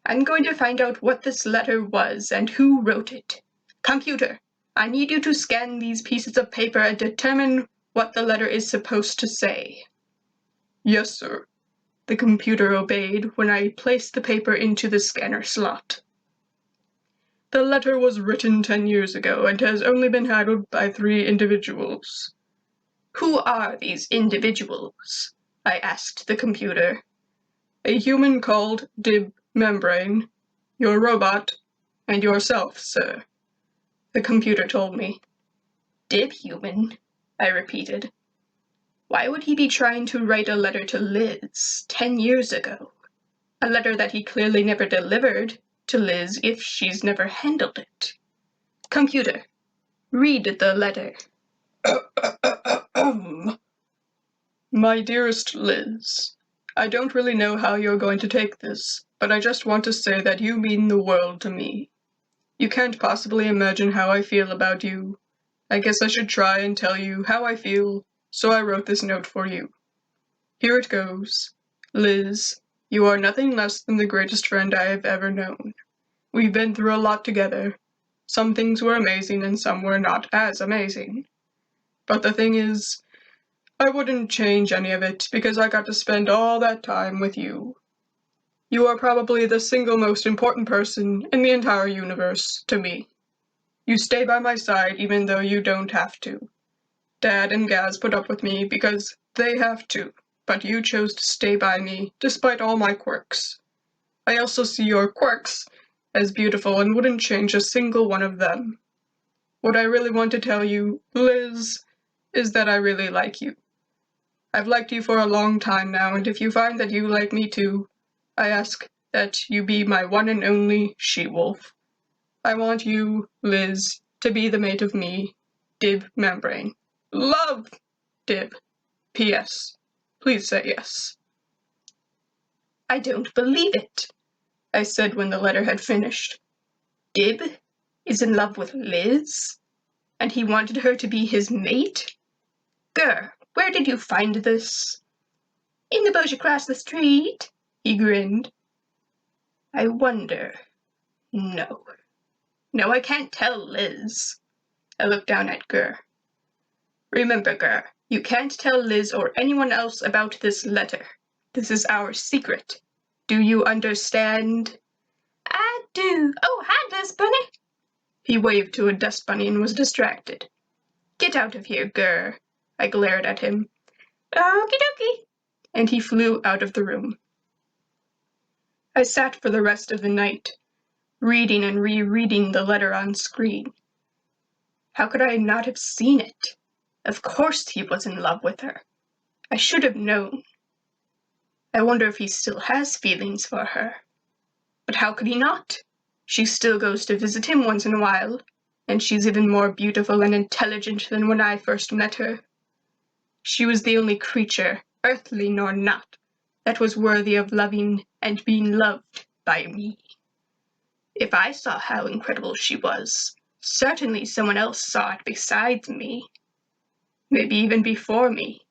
"I'm going to find out what this letter was and who wrote it. Computer, I need you to scan these pieces of paper and determine what the letter is supposed to say." "Yes, sir." The computer obeyed when I placed the paper into the scanner slot. "The letter was written 10 years ago and has only been handled by 3 individuals." "Who are these individuals?" I asked the computer. "A human called Dib Membrane, your robot, and yourself, sir," the computer told me. "Dib human?" I repeated. Why would he be trying to write a letter to Liz 10 years ago? A letter that he clearly never delivered to Liz if she's never handled it. Computer, read the letter. "My dearest Liz, I don't really know how you're going to take this, but I just want to say that you mean the world to me. You can't possibly imagine how I feel about you. I guess I should try and tell you how I feel, so I wrote this note for you. Here it goes. Liz, you are nothing less than the greatest friend I have ever known. We've been through a lot together. Some things were amazing and some were not as amazing. But the thing is, I wouldn't change any of it because I got to spend all that time with you. You are probably the single most important person in the entire universe to me. You stay by my side even though you don't have to. Dad and Gaz put up with me because they have to, but you chose to stay by me despite all my quirks. I also see your quirks as beautiful and wouldn't change a single one of them. What I really want to tell you, Liz, is that I really like you. I've liked you for a long time now, and if you find that you like me too, I ask that you be my one and only she-wolf. I want you, Liz, to be the mate of me, Dib Membrane. Love, Dib. P.S. Please say yes. I don't believe it, I said when the letter had finished. Dib is in love with Liz? And he wanted her to be his mate? Grr, where did you find this? In the bush across the street, he grinned. I wonder. No. No, I can't tell Liz. I looked down at Grr. Remember, Grr, you can't tell Liz or anyone else about this letter. This is our secret. Do you understand? I do. Oh, hi, Dust Bunny. He waved to a dust bunny and was distracted. Get out of here, Grr. I glared at him. Okie dokie. And he flew out of the room. I sat for the rest of the night, reading and rereading the letter on screen. How could I not have seen it? Of course he was in love with her. I should have known. I wonder if he still has feelings for her. But how could he not? She still goes to visit him once in a while, and she's even more beautiful and intelligent than when I first met her. She was the only creature, earthly nor not, that was worthy of loving and being loved by me. If I saw how incredible she was, certainly someone else saw it besides me. Maybe even before me.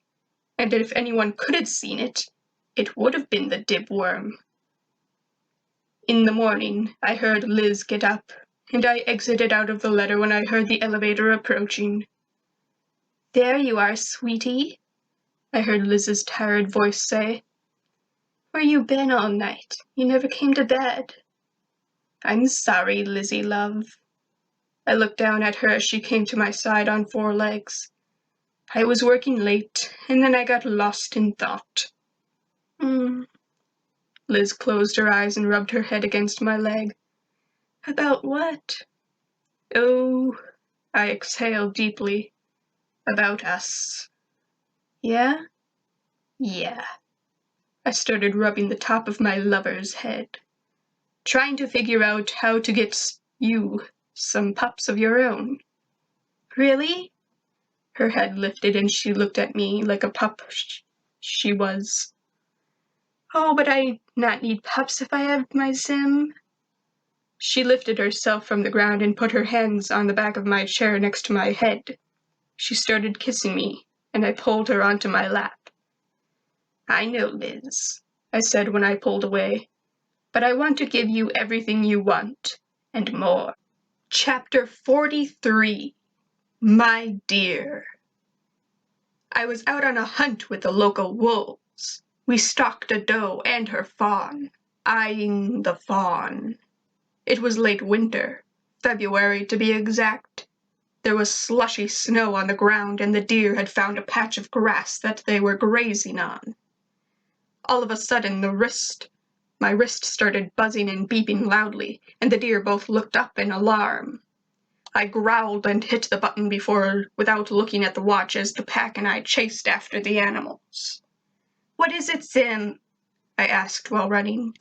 And if anyone could have seen it, it would have been the dibworm. In the morning, I heard Liz get up, and I exited out of the letter when I heard the elevator approaching. There you are, sweetie, I heard Liz's tired voice say. Where you been all night? You never came to bed. I'm sorry, Lizzie, love. I looked down at her as she came to my side on 4 legs. I was working late, and then I got lost in thought. Liz closed her eyes and rubbed her head against my leg. About what? Oh, I exhaled deeply. About us. Yeah? Yeah. I started rubbing the top of my lover's head, trying to figure out how to get you some pups of your own. Really? Her head lifted and she looked at me like a pup she was. Oh, but I not need pups if I have my Zim. She lifted herself from the ground and put her hands on the back of my chair next to my head. She started kissing me, and I pulled her onto my lap. I know, Liz, I said when I pulled away, but I want to give you everything you want, and more. Chapter 43, My Dear. I was out on a hunt with the local wolves. We stalked a doe and her fawn, eyeing the fawn. It was late winter, February to be exact. There was slushy snow on the ground, and the deer had found a patch of grass that they were grazing on. All of a sudden, my wrist started buzzing and beeping loudly, and the deer both looked up in alarm. I growled and hit the button without looking at the watch as the pack and I chased after the animals. What is it, Zim? I asked while running.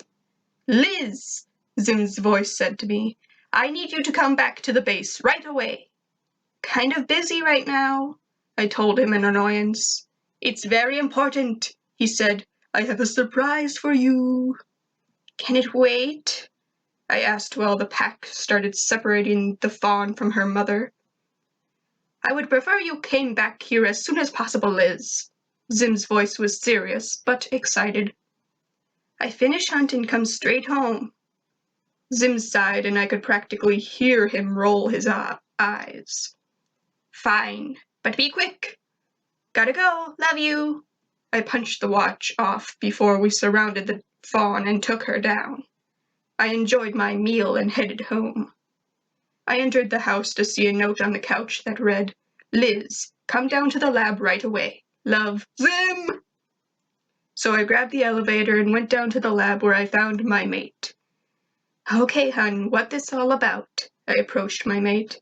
Liz, Zim's voice said to me, I need you to come back to the base right away. Kind of busy right now, I told him in annoyance. It's very important, he said. I have a surprise for you. Can it wait? I asked while the pack started separating the fawn from her mother. I would prefer you came back here as soon as possible, Liz. Zim's voice was serious, but excited. I finish hunt and come straight home. Zim sighed, and I could practically hear him roll his eyes. Fine, but be quick. Gotta go, love you. I punched the watch off before we surrounded the fawn and took her down. I enjoyed my meal and headed home. I entered the house to see a note on the couch that read, Liz, come down to the lab right away. Love, Zim! So I grabbed the elevator and went down to the lab where I found my mate. Okay, hun, what this all about? I approached my mate.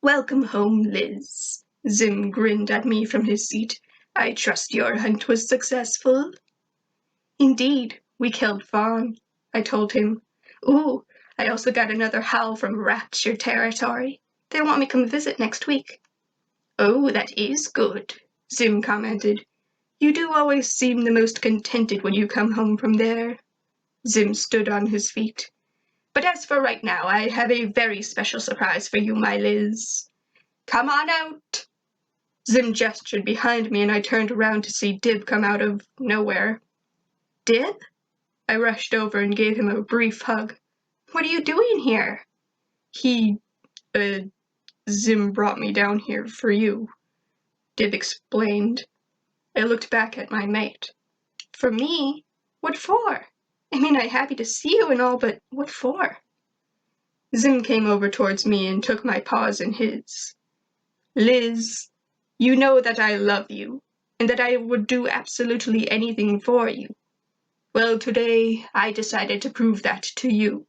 Welcome home, Liz. Zim grinned at me from his seat. I trust your hunt was successful. Indeed, we killed Fawn, I told him. Ooh, I also got another howl from Rapture territory. They want me to come visit next week. Oh, that is good, Zim commented. You do always seem the most contented when you come home from there. Zim stood on his feet. But as for right now, I have a very special surprise for you, my Liz. Come on out. Zim gestured behind me, and I turned around to see Dib come out of nowhere. Dib? I rushed over and gave him a brief hug. What are you doing here? Zim brought me down here for you, Dib explained. I looked back at my mate. For me? What for? I mean, I'm happy to see you and all, but what for? Zim came over towards me and took my paws in his. Liz, you know that I love you, and that I would do absolutely anything for you. Well, today I decided to prove that to you.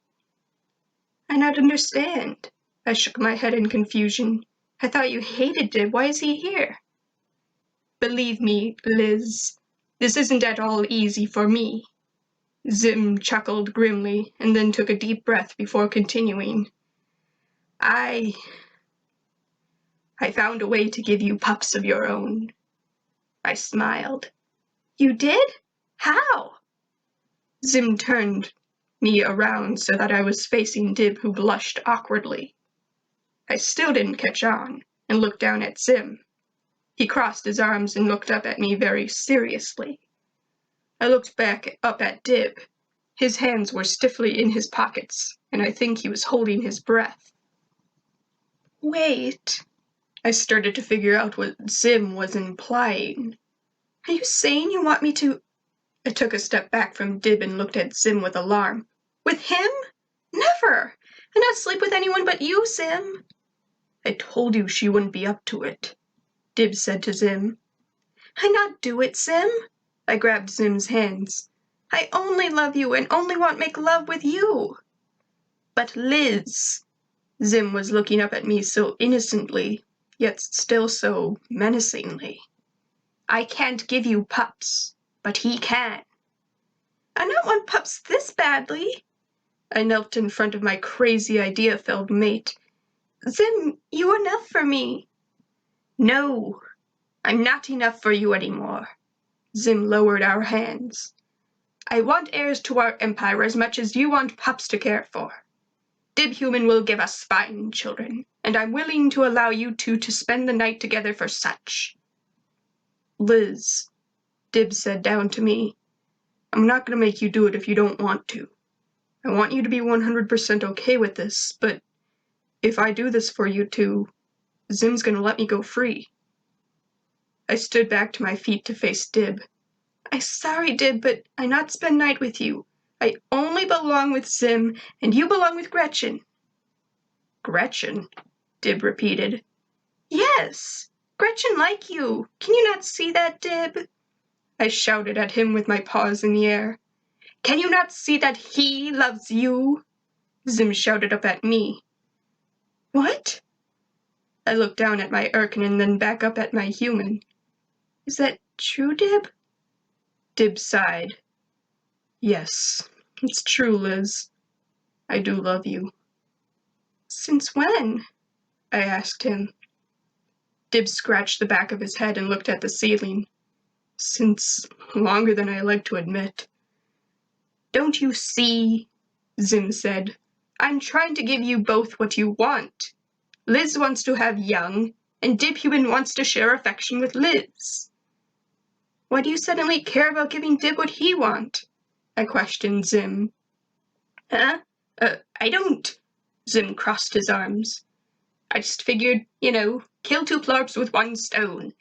I not understand. I shook my head in confusion. I thought you hated Dib. Why is he here? Believe me, Liz, this isn't at all easy for me. Zim chuckled grimly and then took a deep breath before continuing. I found a way to give you pups of your own. I smiled. You did? How? Zim turned me around so that I was facing Dib, who blushed awkwardly. I still didn't catch on and looked down at Zim. He crossed his arms and looked up at me very seriously. I looked back up at Dib. His hands were stiffly in his pockets, and I think he was holding his breath. Wait. I started to figure out what Zim was implying. Are you saying you want me to... I took a step back from Dib and looked at Zim with alarm. With him? Never! I not sleep with anyone but you, Zim. I told you she wouldn't be up to it, Dib said to Zim. I not do it, Zim. I grabbed Zim's hands. I only love you and only want make love with you. But Liz, Zim was looking up at me so innocently, yet still so menacingly. I can't give you pups, but he can. I don't want pups this badly. I knelt in front of my crazy idea-filled mate. Zim, you are enough for me. No, I'm not enough for you anymore. Zim lowered our hands. I want heirs to our empire as much as you want pups to care for. Dibhuman will give us fine children, and I'm willing to allow you two to spend the night together for such. Liz, Dib said down to me, I'm not going to make you do it if you don't want to. I want you to be 100% okay with this, but if I do this for you two, Zim's going to let me go free. I stood back to my feet to face Dib. I'm sorry, Dib, but I not spend night with you. I only belong with Zim, and you belong with Gretchen. Gretchen? Dib repeated. Yes, Gretchen like you. Can you not see that, Dib? I shouted at him with my paws in the air. Can you not see that he loves you? Zim shouted up at me. What? I looked down at my Urkin and then back up at my human. Is that true, Dib? Dib sighed. Yes, it's true, Liz. I do love you. Since when? I asked him. Dib scratched the back of his head and looked at the ceiling. Since longer than I like to admit. Don't you see? Zim said. I'm trying to give you both what you want. Liz wants to have young, and Dibhuman wants to share affection with Liz. Why do you suddenly care about giving Dib what he want? I questioned Zim. Huh? I don't. Zim crossed his arms. I just figured, kill two plorps with one stone.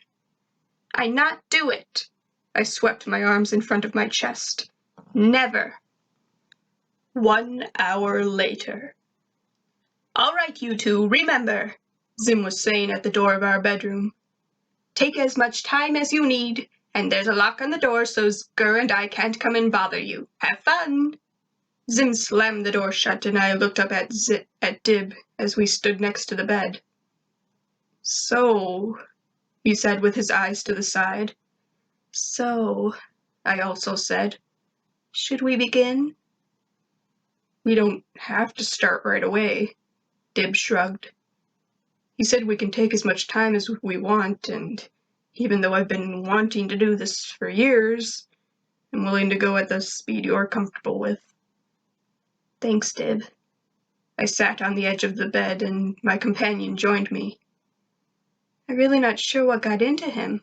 I not do it. I swept my arms in front of my chest. Never. 1 hour later. All right, you two, remember, Zim was saying at the door of our bedroom. Take as much time as you need, and there's a lock on the door so Gur and I can't come and bother you. Have fun! Zim slammed the door shut and I looked up at Dib as we stood next to the bed. "So," he said with his eyes to the side. "So," I also said, "should we begin?" "We don't have to start right away," Dib shrugged. He said we can take as much time as we want, and even though I've been wanting to do this for years, I'm willing to go at the speed you're comfortable with. "Thanks, Dib." I sat on the edge of the bed and my companion joined me. "I'm really not sure what got into him.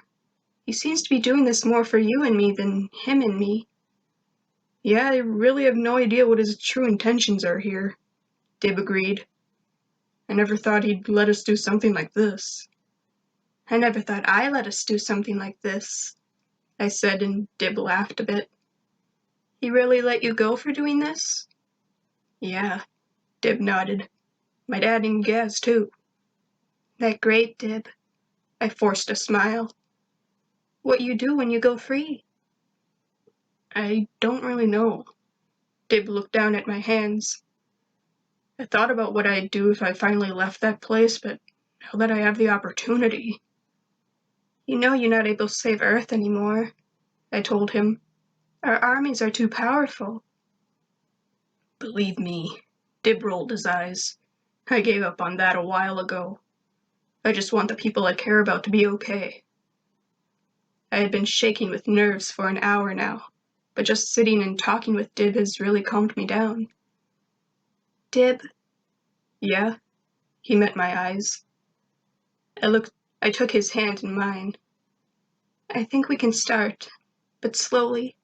He seems to be doing this more for you and me than him and me." "Yeah, I really have no idea what his true intentions are here," Dib agreed. "I never thought he'd let us do something like this." "I never thought I let us do something like this," I said, and Dib laughed a bit. "He really let you go for doing this?" "Yeah," Dib nodded. "My dad and Gaz, too." "That great, Dib." I forced a smile. "What you do when you go free?" "I don't really know." Dib looked down at my hands. "I thought about what I'd do if I finally left that place, but now that I have the opportunity..." "You know you're not able to save Earth anymore," I told him. "Our armies are too powerful." "Believe me," Dib rolled his eyes. "I gave up on that a while ago. I just want the people I care about to be okay." I had been shaking with nerves for an hour now, but just sitting and talking with Dib has really calmed me down. "Dib?" "Yeah?" He met my eyes. I took his hand in mine. "I think we can start, but slowly."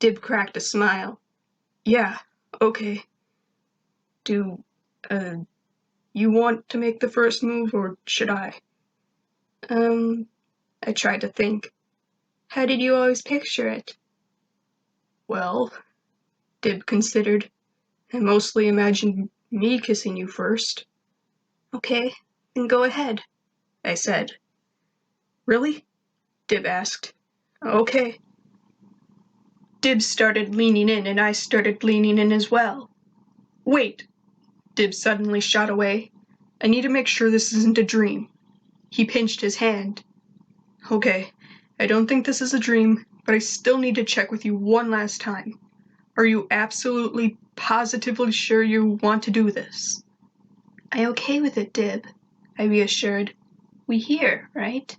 Dib cracked a smile. "Yeah, okay. Do, you want to make the first move, or should I?" I tried to think. "How did you always picture it?" "Well," Dib considered, "I mostly imagined me kissing you first." "Okay, then go ahead," I said. "Really?" Dib asked. "Okay." Dib started leaning in and I started leaning in as well. "Wait!" Dib suddenly shot away. "I need to make sure this isn't a dream." He pinched his hand. "Okay, I don't think this is a dream, but I still need to check with you one last time. Are you absolutely, positively sure you want to do this?" "I'm okay with it, Dib," I reassured. "We here, right?"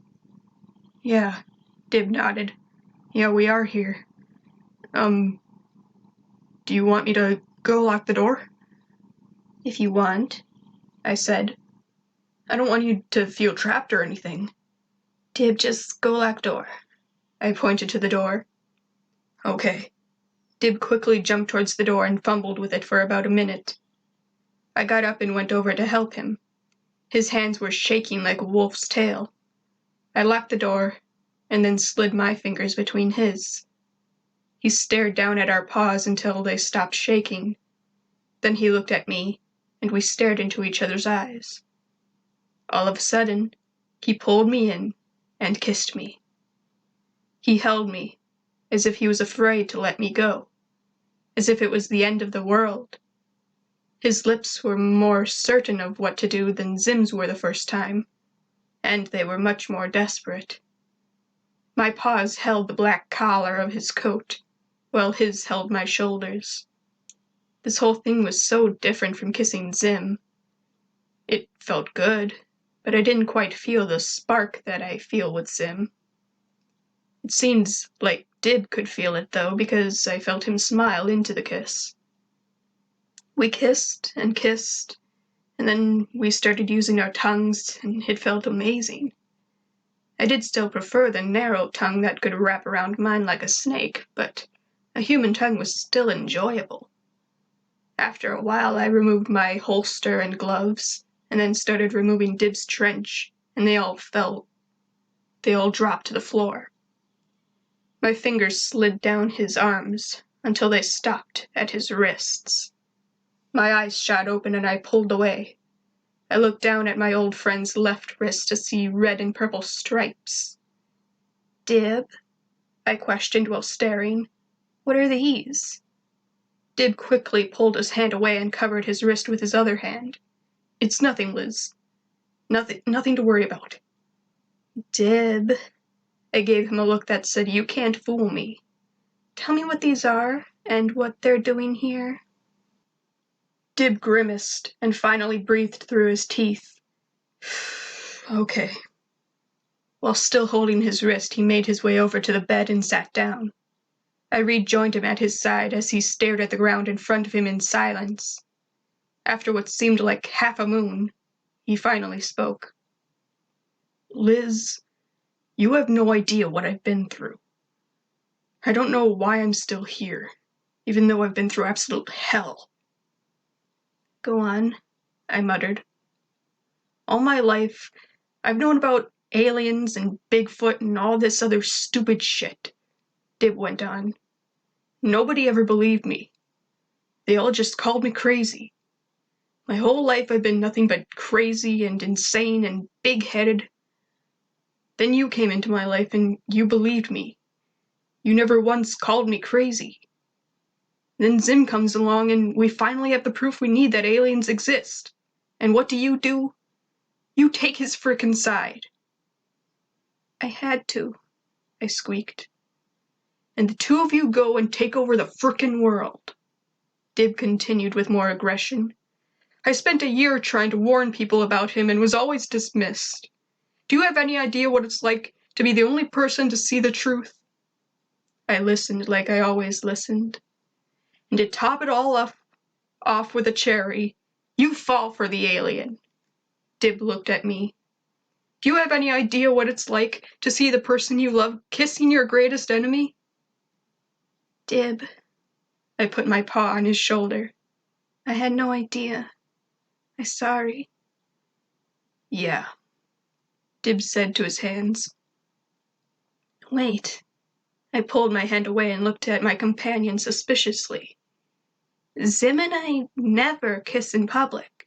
"Yeah," Dib nodded. "Yeah, we are here. Do you want me to go lock the door?" "If you want," I said. "I don't want you to feel trapped or anything." "Dib, just go lock door." I pointed to the door. "Okay." Dib quickly jumped towards the door and fumbled with it for about a minute. I got up and went over to help him. His hands were shaking like a wolf's tail. I locked the door, and then slid my fingers between his. He stared down at our paws until they stopped shaking. Then he looked at me, and we stared into each other's eyes. All of a sudden, he pulled me in and kissed me. He held me, as if he was afraid to let me go, as if it was the end of the world. His lips were more certain of what to do than Zim's were the first time, and they were much more desperate. My paws held the black collar of his coat, while his held my shoulders. This whole thing was so different from kissing Zim. It felt good, but I didn't quite feel the spark that I feel with Zim. It seems like Dib could feel it, though, because I felt him smile into the kiss. We kissed, and then we started using our tongues, and it felt amazing. I did still prefer the narrow tongue that could wrap around mine like a snake, but a human tongue was still enjoyable. After a while, I removed my holster and gloves, and then started removing Dib's trench, and they all dropped to the floor. My fingers slid down his arms until they stopped at his wrists. My eyes shot open and I pulled away. I looked down at my old friend's left wrist to see red and purple stripes. "Dib?" I questioned while staring. "What are these?" Dib quickly pulled his hand away and covered his wrist with his other hand. It's nothing, Liz. Nothing to worry about. Dib. I gave him a look that said, you can't fool me. Tell me what these are, and what they're doing here. Dib grimaced, and finally breathed through his teeth. Okay. While still holding his wrist, he made his way over to the bed and sat down. I rejoined him at his side as he stared at the ground in front of him in silence. After what seemed like half a moon, he finally spoke. Liz, you have no idea what I've been through. I don't know why I'm still here, even though I've been through absolute hell. Go on, I muttered. All my life, I've known about aliens and Bigfoot and all this other stupid shit, Dib went on. Nobody ever believed me. They all just called me crazy. My whole life I've been nothing but crazy and insane and big-headed. Then you came into my life and you believed me. You never once called me crazy. Then Zim comes along and we finally have the proof we need that aliens exist. And what do? You take his frickin' side. I had to, I squeaked. And the two of you go and take over the frickin' world. Dib continued with more aggression. I spent a year trying to warn people about him and was always dismissed. Do you have any idea what it's like to be the only person to see the truth? I listened like I always listened. And to top it all off with a cherry, you fall for the alien. Dib looked at me. Do you have any idea what it's like to see the person you love kissing your greatest enemy? Dib. I put my paw on his shoulder. I had no idea. I'm sorry. Yeah, Dib said to his hands. Wait. I pulled my hand away and looked at my companion suspiciously. Zim and I never kiss in public.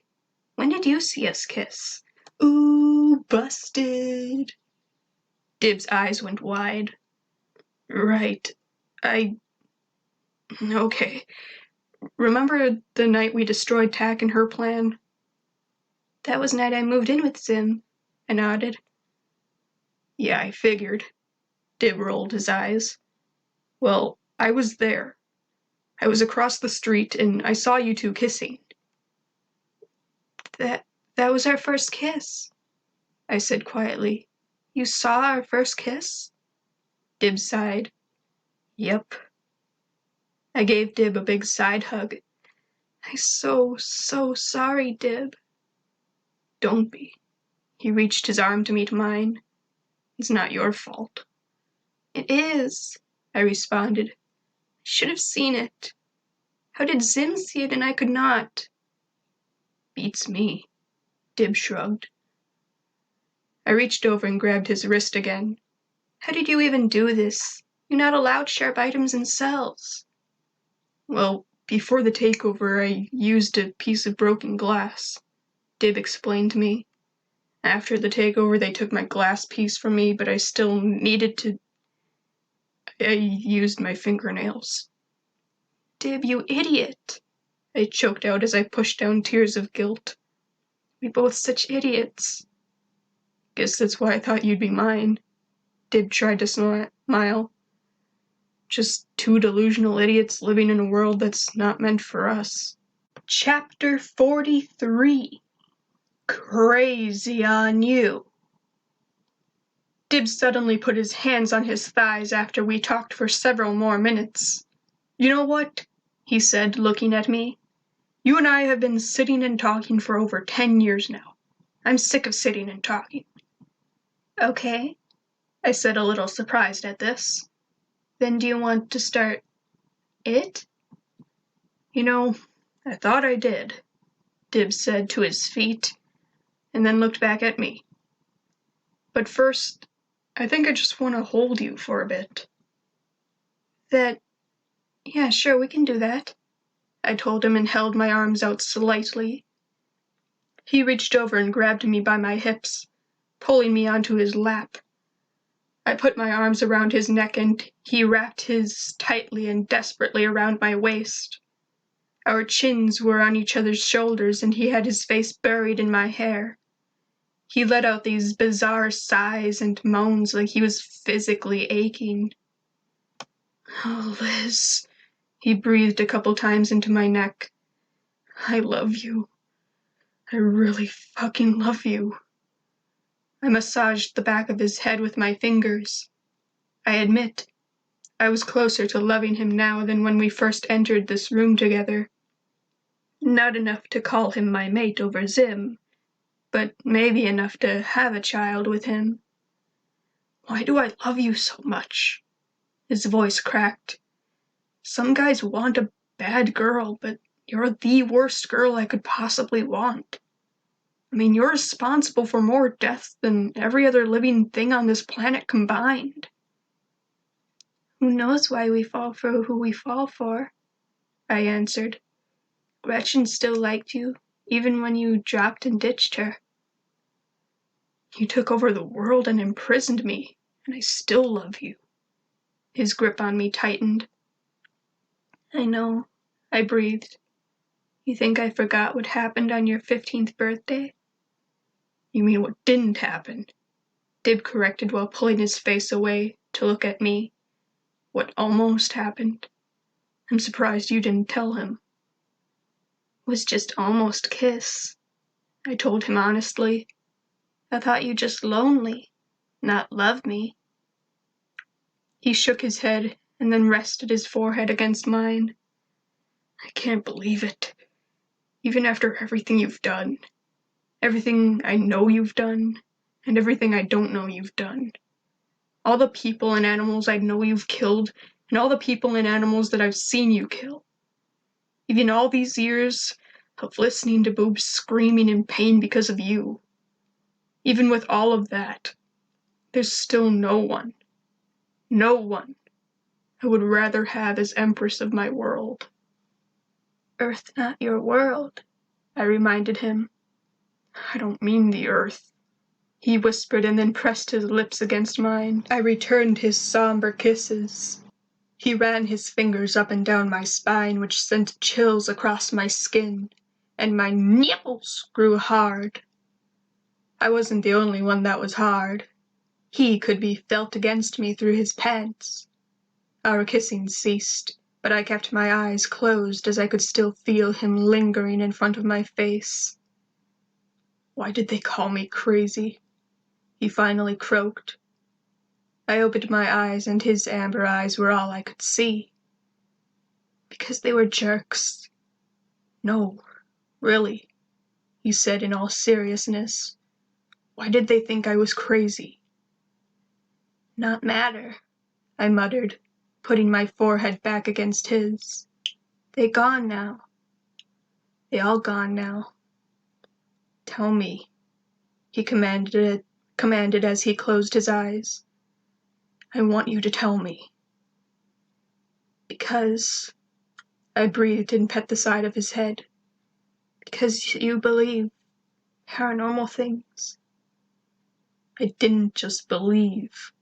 When did you see us kiss? Ooh, busted. Dib's eyes went wide. Right. Okay. Remember the night we destroyed Tack and her plan? That was the night I moved in with Zim, I nodded. Yeah, I figured. Dib rolled his eyes. Well, I was there. I was across the street, and I saw you two kissing. That was our first kiss, I said quietly. You saw our first kiss? Dib sighed. Yep. I gave Dib a big side hug. I'm so sorry, Dib. Don't be. He reached his arm to meet mine. It's not your fault. It is, I responded. I should have seen it. How did Zim see it and I could not? Beats me, Dib shrugged. I reached over and grabbed his wrist again. How did you even do this? You're not allowed sharp items in cells. Well, before the takeover, I used a piece of broken glass, Dib explained to me. After the takeover, they took my glass piece from me, but I still needed to... I used my fingernails. Dib, you idiot, I choked out as I pushed down tears of guilt. We both such idiots. Guess that's why I thought you'd be mine. Dib tried to smile. Just two delusional idiots living in a world that's not meant for us. Chapter 43. Crazy on You. Dib suddenly put his hands on his thighs after we talked for several more minutes. You know what? He said, looking at me. You and I have been sitting and talking for over 10 years now. I'm sick of sitting and talking. Okay, I said, a little surprised at this. Then do you want to start it? You know, I thought I did, Dib said to his feet, and then looked back at me. But first, I think I just want to hold you for a bit. Yeah, sure, we can do that, I told him and held my arms out slightly. He reached over and grabbed me by my hips, pulling me onto his lap. I put my arms around his neck and he wrapped his tightly and desperately around my waist. Our chins were on each other's shoulders, and he had his face buried in my hair. He let out these bizarre sighs and moans like he was physically aching. "Oh, Liz," he breathed a couple times into my neck. "I love you. I really fucking love you." I massaged the back of his head with my fingers. I admit, I was closer to loving him now than when we first entered this room together. Not enough to call him my mate over Zim, but maybe enough to have a child with him. "Why do I love you so much?" His voice cracked. "Some guys want a bad girl, but you're the worst girl I could possibly want. I mean, you're responsible for more deaths than every other living thing on this planet combined." "Who knows why we fall for who we fall for?" I answered. "Gretchen still liked you, even when you dropped and ditched her." "You took over the world and imprisoned me, and I still love you." His grip on me tightened. "I know," I breathed. "You think I forgot what happened on your 15th birthday?" "You mean what didn't happen?" Dib corrected while pulling his face away to look at me. "What almost happened. I'm surprised you didn't tell him." "It was just almost kiss," I told him honestly. "I thought you just lonely, not love me." He shook his head and then rested his forehead against mine. "I can't believe it. Even after everything you've done, everything I know you've done, and everything I don't know you've done. All the people and animals I know you've killed, and all the people and animals that I've seen you kill. Even all these years of listening to boobs screaming in pain because of you. Even with all of that, there's still no one I would rather have as Empress of my world." "Earth not your world," I reminded him. "I don't mean the earth," he whispered and then pressed his lips against mine. I returned his somber kisses. He ran his fingers up and down my spine, which sent chills across my skin, and my nipples grew hard. I wasn't the only one that was hard. He could be felt against me through his pants. Our kissing ceased, but I kept my eyes closed as I could still feel him lingering in front of my face. "Why did they call me crazy?" he finally croaked. I opened my eyes, and his amber eyes were all I could see. "Because they were jerks." "No, really," he said in all seriousness. "Why did they think I was crazy?" "Not matter," I muttered, putting my forehead back against his. "They gone now. They all gone now." "Tell me," he commanded as he closed his eyes. "I want you to tell me." "Because," I breathed and pet the side of his head, "because you believe paranormal things." "I didn't just believe,"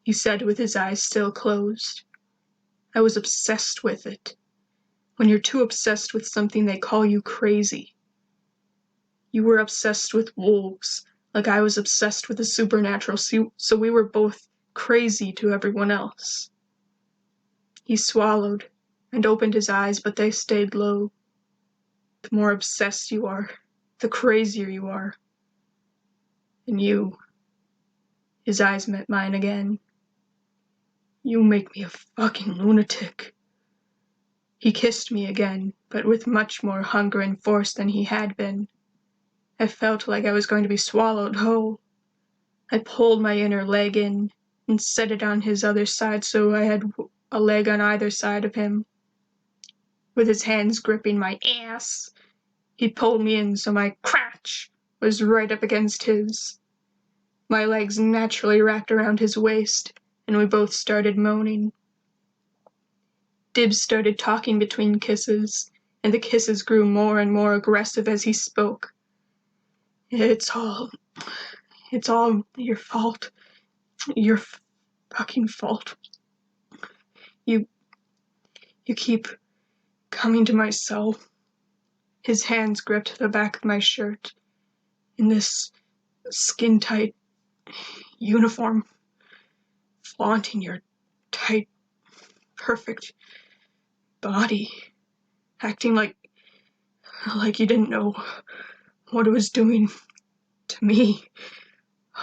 he said with his eyes still closed. "I was obsessed with it. When you're too obsessed with something, they call you crazy. You were obsessed with wolves, like I was obsessed with the supernatural, so we were both crazy to everyone else." He swallowed and opened his eyes, but they stayed low. "The more obsessed you are, the crazier you are. And you," his eyes met mine again, "you make me a fucking lunatic." He kissed me again, but with much more hunger and force than he had been. I felt like I was going to be swallowed whole. I pulled my inner leg in and set it on his other side so I had a leg on either side of him. With his hands gripping my ass, he pulled me in so my crotch was right up against his. My legs naturally wrapped around his waist, and we both started moaning. Dibs started talking between kisses, and the kisses grew more and more aggressive as he spoke. It's all your fault. Your fucking fault. You keep coming to myself. His hands gripped the back of my shirt in this skin-tight uniform, flaunting your tight, perfect body, acting like you didn't know what it was doing to me.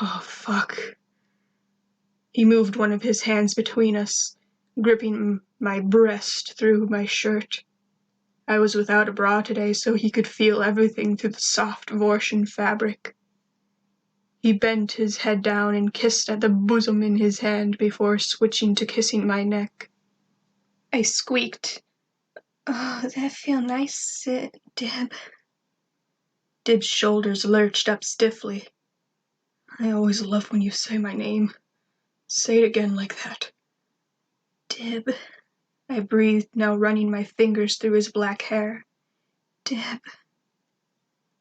Oh, fuck. He moved one of his hands between us, gripping my breast through my shirt. I was without a bra today, so he could feel everything through the soft Vortian fabric. He bent his head down and kissed at the bosom in his hand before switching to kissing my neck. I squeaked, "Oh, that feel nice, Dib." Dib's shoulders lurched up stiffly. I always love when you say my name. Say it again like that. "Dib," I breathed, now running my fingers through his black hair. "Dib."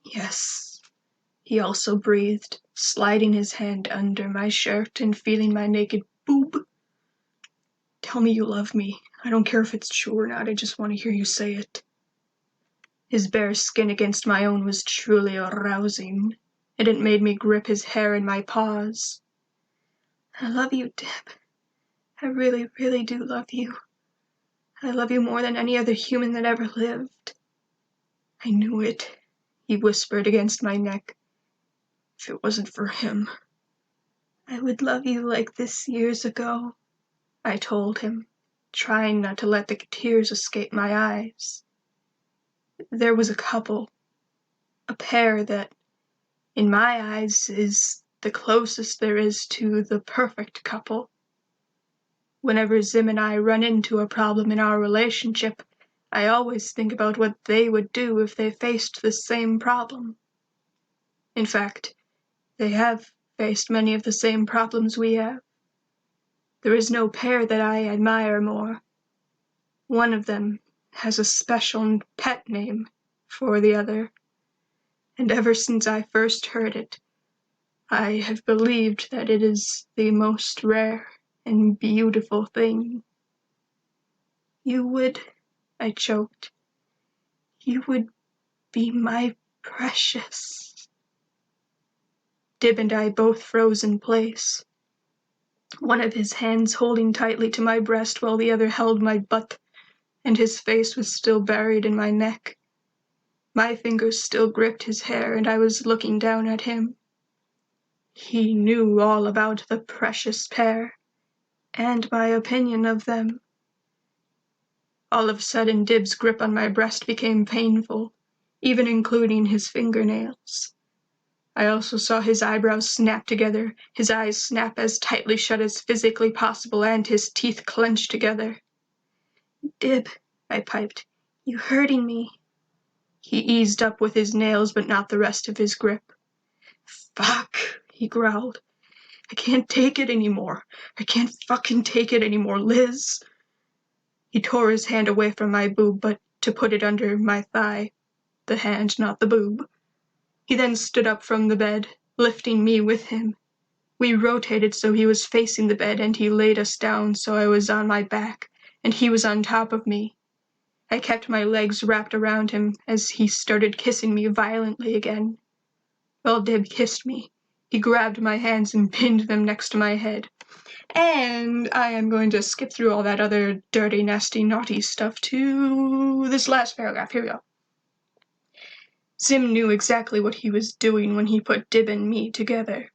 Yes. He also breathed, sliding his hand under my shirt and feeling my naked boob. Tell me you love me. I don't care if it's true or not, I just want to hear you say it. His bare skin against my own was truly arousing, and it made me grip his hair in my paws. "I love you, Dib. I really, really do love you. I love you more than any other human that ever lived." I knew it, he whispered against my neck. If it wasn't for him. "I would love you like this years ago," I told him, trying not to let the tears escape my eyes. There was a couple, a pair that, in my eyes, is the closest there is to the perfect couple. Whenever Zim and I run into a problem in our relationship, I always think about what they would do if they faced the same problem. In fact, they have faced many of the same problems we have. There is no pair that I admire more. One of them has a special pet name for the other, and ever since I first heard it, I have believed that it is the most rare and beautiful thing. "You would," I choked. "You would be my precious." Dib and I both froze in place, one of his hands holding tightly to my breast while the other held my butt, and his face was still buried in my neck. My fingers still gripped his hair, and I was looking down at him. He knew all about the precious pair, and my opinion of them. All of a sudden, Dib's grip on my breast became painful, even including his fingernails. I also saw his eyebrows snap together, his eyes snap as tightly shut as physically possible, and his teeth clench together. "Dib," I piped, "you hurting me." He eased up with his nails, but not the rest of his grip. "Fuck," he growled. "I can't take it anymore. I can't fucking take it anymore, Liz." He tore his hand away from my boob, but to put it under my thigh. The hand, not the boob. He then stood up from the bed, lifting me with him. We rotated so he was facing the bed, and he laid us down so I was on my back, and he was on top of me. I kept my legs wrapped around him as he started kissing me violently again. While Dib kissed me, he grabbed my hands and pinned them next to my head. And I am going to skip through all that other dirty, nasty, naughty stuff to this last paragraph. Here we go. Zim knew exactly what he was doing when he put Dib and me together.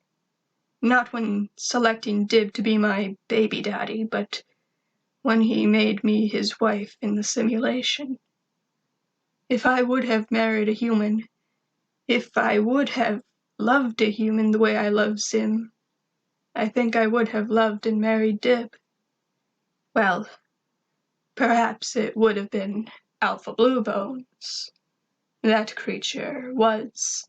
Not when selecting Dib to be my baby daddy, but when he made me his wife in the simulation. If I would have married a human, if I would have loved a human the way I love Zim, I think I would have loved and married Dib. Well, perhaps it would have been Alpha Blue Bones. That creature was,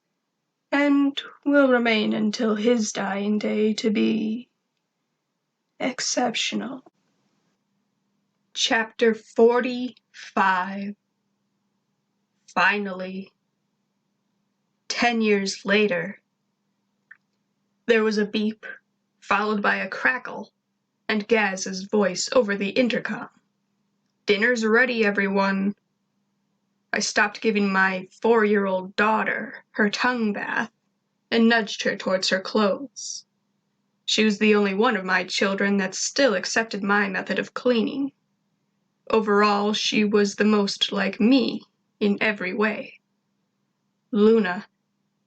and will remain until his dying day, to be exceptional. Chapter 45. Finally. 10 years later. There was a beep, followed by a crackle, and Gaz's voice over the intercom. "Dinner's ready, everyone." I stopped giving my 4-year-old daughter her tongue bath and nudged her towards her clothes. She was the only one of my children that still accepted my method of cleaning. Overall, she was the most like me in every way. Luna,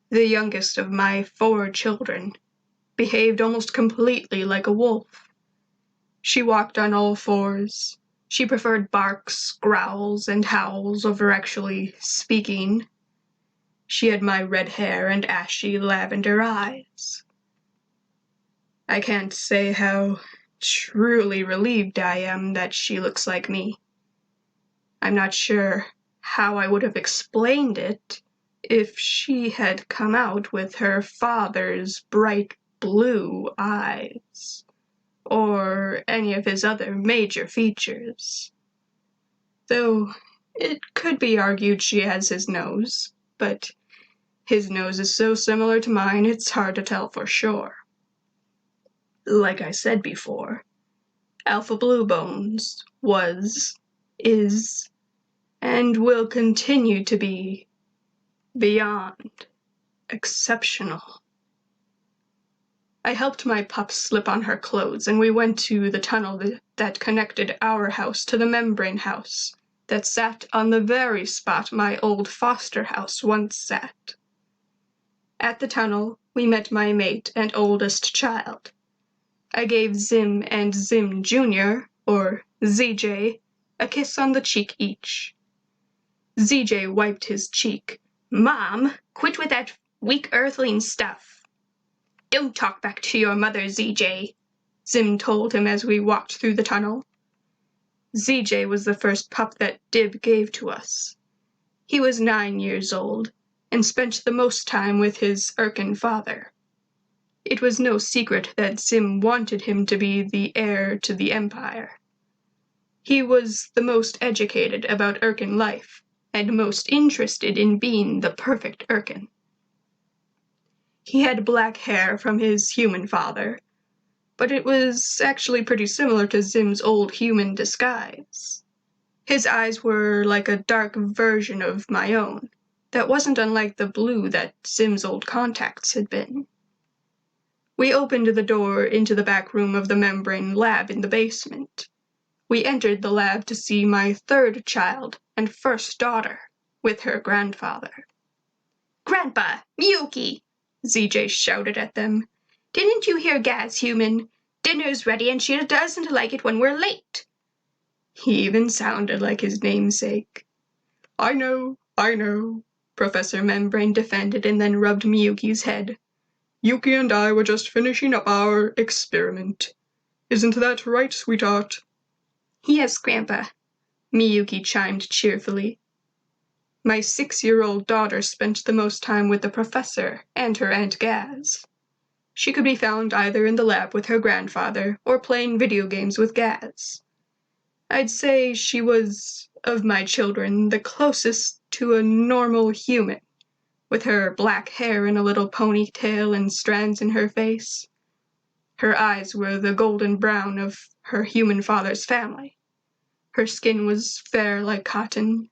the youngest of my 4 children, behaved almost completely like a wolf. She walked on all fours. She preferred barks, growls, and howls over actually speaking. She had my red hair and ashy lavender eyes. I can't say how truly relieved I am that she looks like me. I'm not sure how I would have explained it if she had come out with her father's bright blue eyes, or any of his other major features. Though it could be argued she has his nose, but his nose is so similar to mine it's hard to tell for sure. Like I said before, Alpha Blue Bones was, is, and will continue to be beyond exceptional. I helped my pup slip on her clothes, and we went to the tunnel that connected our house to the membrane house that sat on the very spot my old foster house once sat. At the tunnel, we met my mate and oldest child. I gave Zim and Zim Jr., or ZJ, a kiss on the cheek each. ZJ wiped his cheek. "Mom, quit with that weak earthling stuff." "Don't talk back to your mother, ZJ," Zim told him as we walked through the tunnel. ZJ was the first pup that Dib gave to us. He was 9 years old and spent the most time with his Urkin father. It was no secret that Zim wanted him to be the heir to the empire. He was the most educated about Urkin life and most interested in being the perfect Urkin. He had black hair from his human father, but it was actually pretty similar to Zim's old human disguise. His eyes were like a dark version of my own, that wasn't unlike the blue that Zim's old contacts had been. We opened the door into the back room of the membrane lab in the basement. We entered the lab to see my 3rd child and first daughter with her grandfather. "Grandpa, Miyuki!" ZJ shouted at them. "Didn't you hear Gaz, human? Dinner's ready and she doesn't like it when we're late." He even sounded like his namesake. I know, Professor Membrane defended and then rubbed Miyuki's head. "Yuki and I were just finishing up our experiment. Isn't that right, sweetheart?" "Yes, Grandpa," Miyuki chimed cheerfully. My 6-year-old daughter spent the most time with the professor and her Aunt Gaz. She could be found either in the lab with her grandfather or playing video games with Gaz. I'd say she was, of my children, the closest to a normal human, with her black hair in a little ponytail and strands in her face. Her eyes were the golden brown of her human father's family. Her skin was fair like cotton,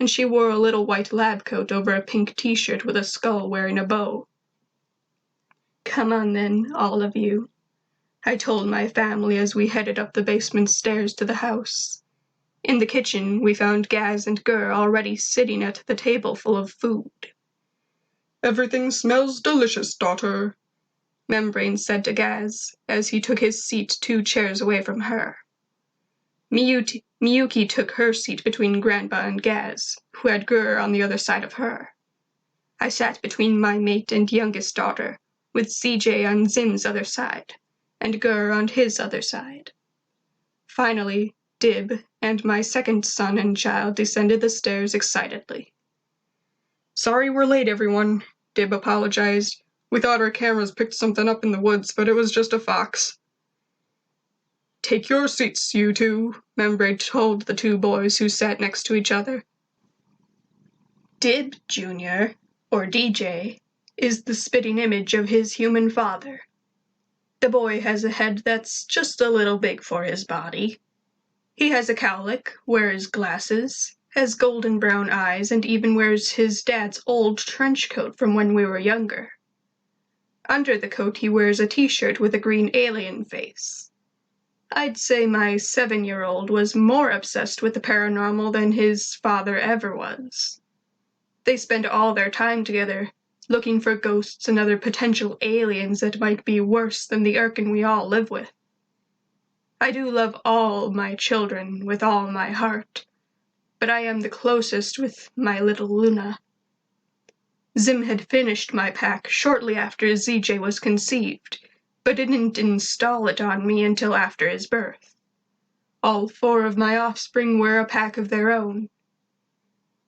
and she wore a little white lab coat over a pink t-shirt with a skull wearing a bow. "Come on then, all of you," I told my family as we headed up the basement stairs to the house. In the kitchen, we found Gaz and Gur already sitting at the table full of food. "Everything smells delicious, daughter," Membrane said to Gaz as he took his seat 2 chairs away from her. Miyuki took her seat between Grandpa and Gaz, who had Gur on the other side of her. I sat between my mate and youngest daughter, with CJ on Zim's other side, and Gur on his other side. Finally, Dib and my 2nd son and child descended the stairs excitedly. "Sorry we're late, everyone," Dib apologized. "We thought our cameras picked something up in the woods, but it was just a fox." "Take your seats, you two," Membrane told the 2 boys who sat next to each other. Dib Jr., or DJ, is the spitting image of his human father. The boy has a head that's just a little big for his body. He has a cowlick, wears glasses, has golden brown eyes and even wears his dad's old trench coat from when we were younger. Under the coat he wears a t-shirt with a green alien face. I'd say my 7-year-old was more obsessed with the paranormal than his father ever was. They spend all their time together, looking for ghosts and other potential aliens that might be worse than the Irken we all live with. I do love all my children with all my heart, but I am the closest with my little Luna. Zim had finished my pack shortly after ZJ was conceived, but didn't install it on me until after his birth. All 4 of my offspring wear a pack of their own.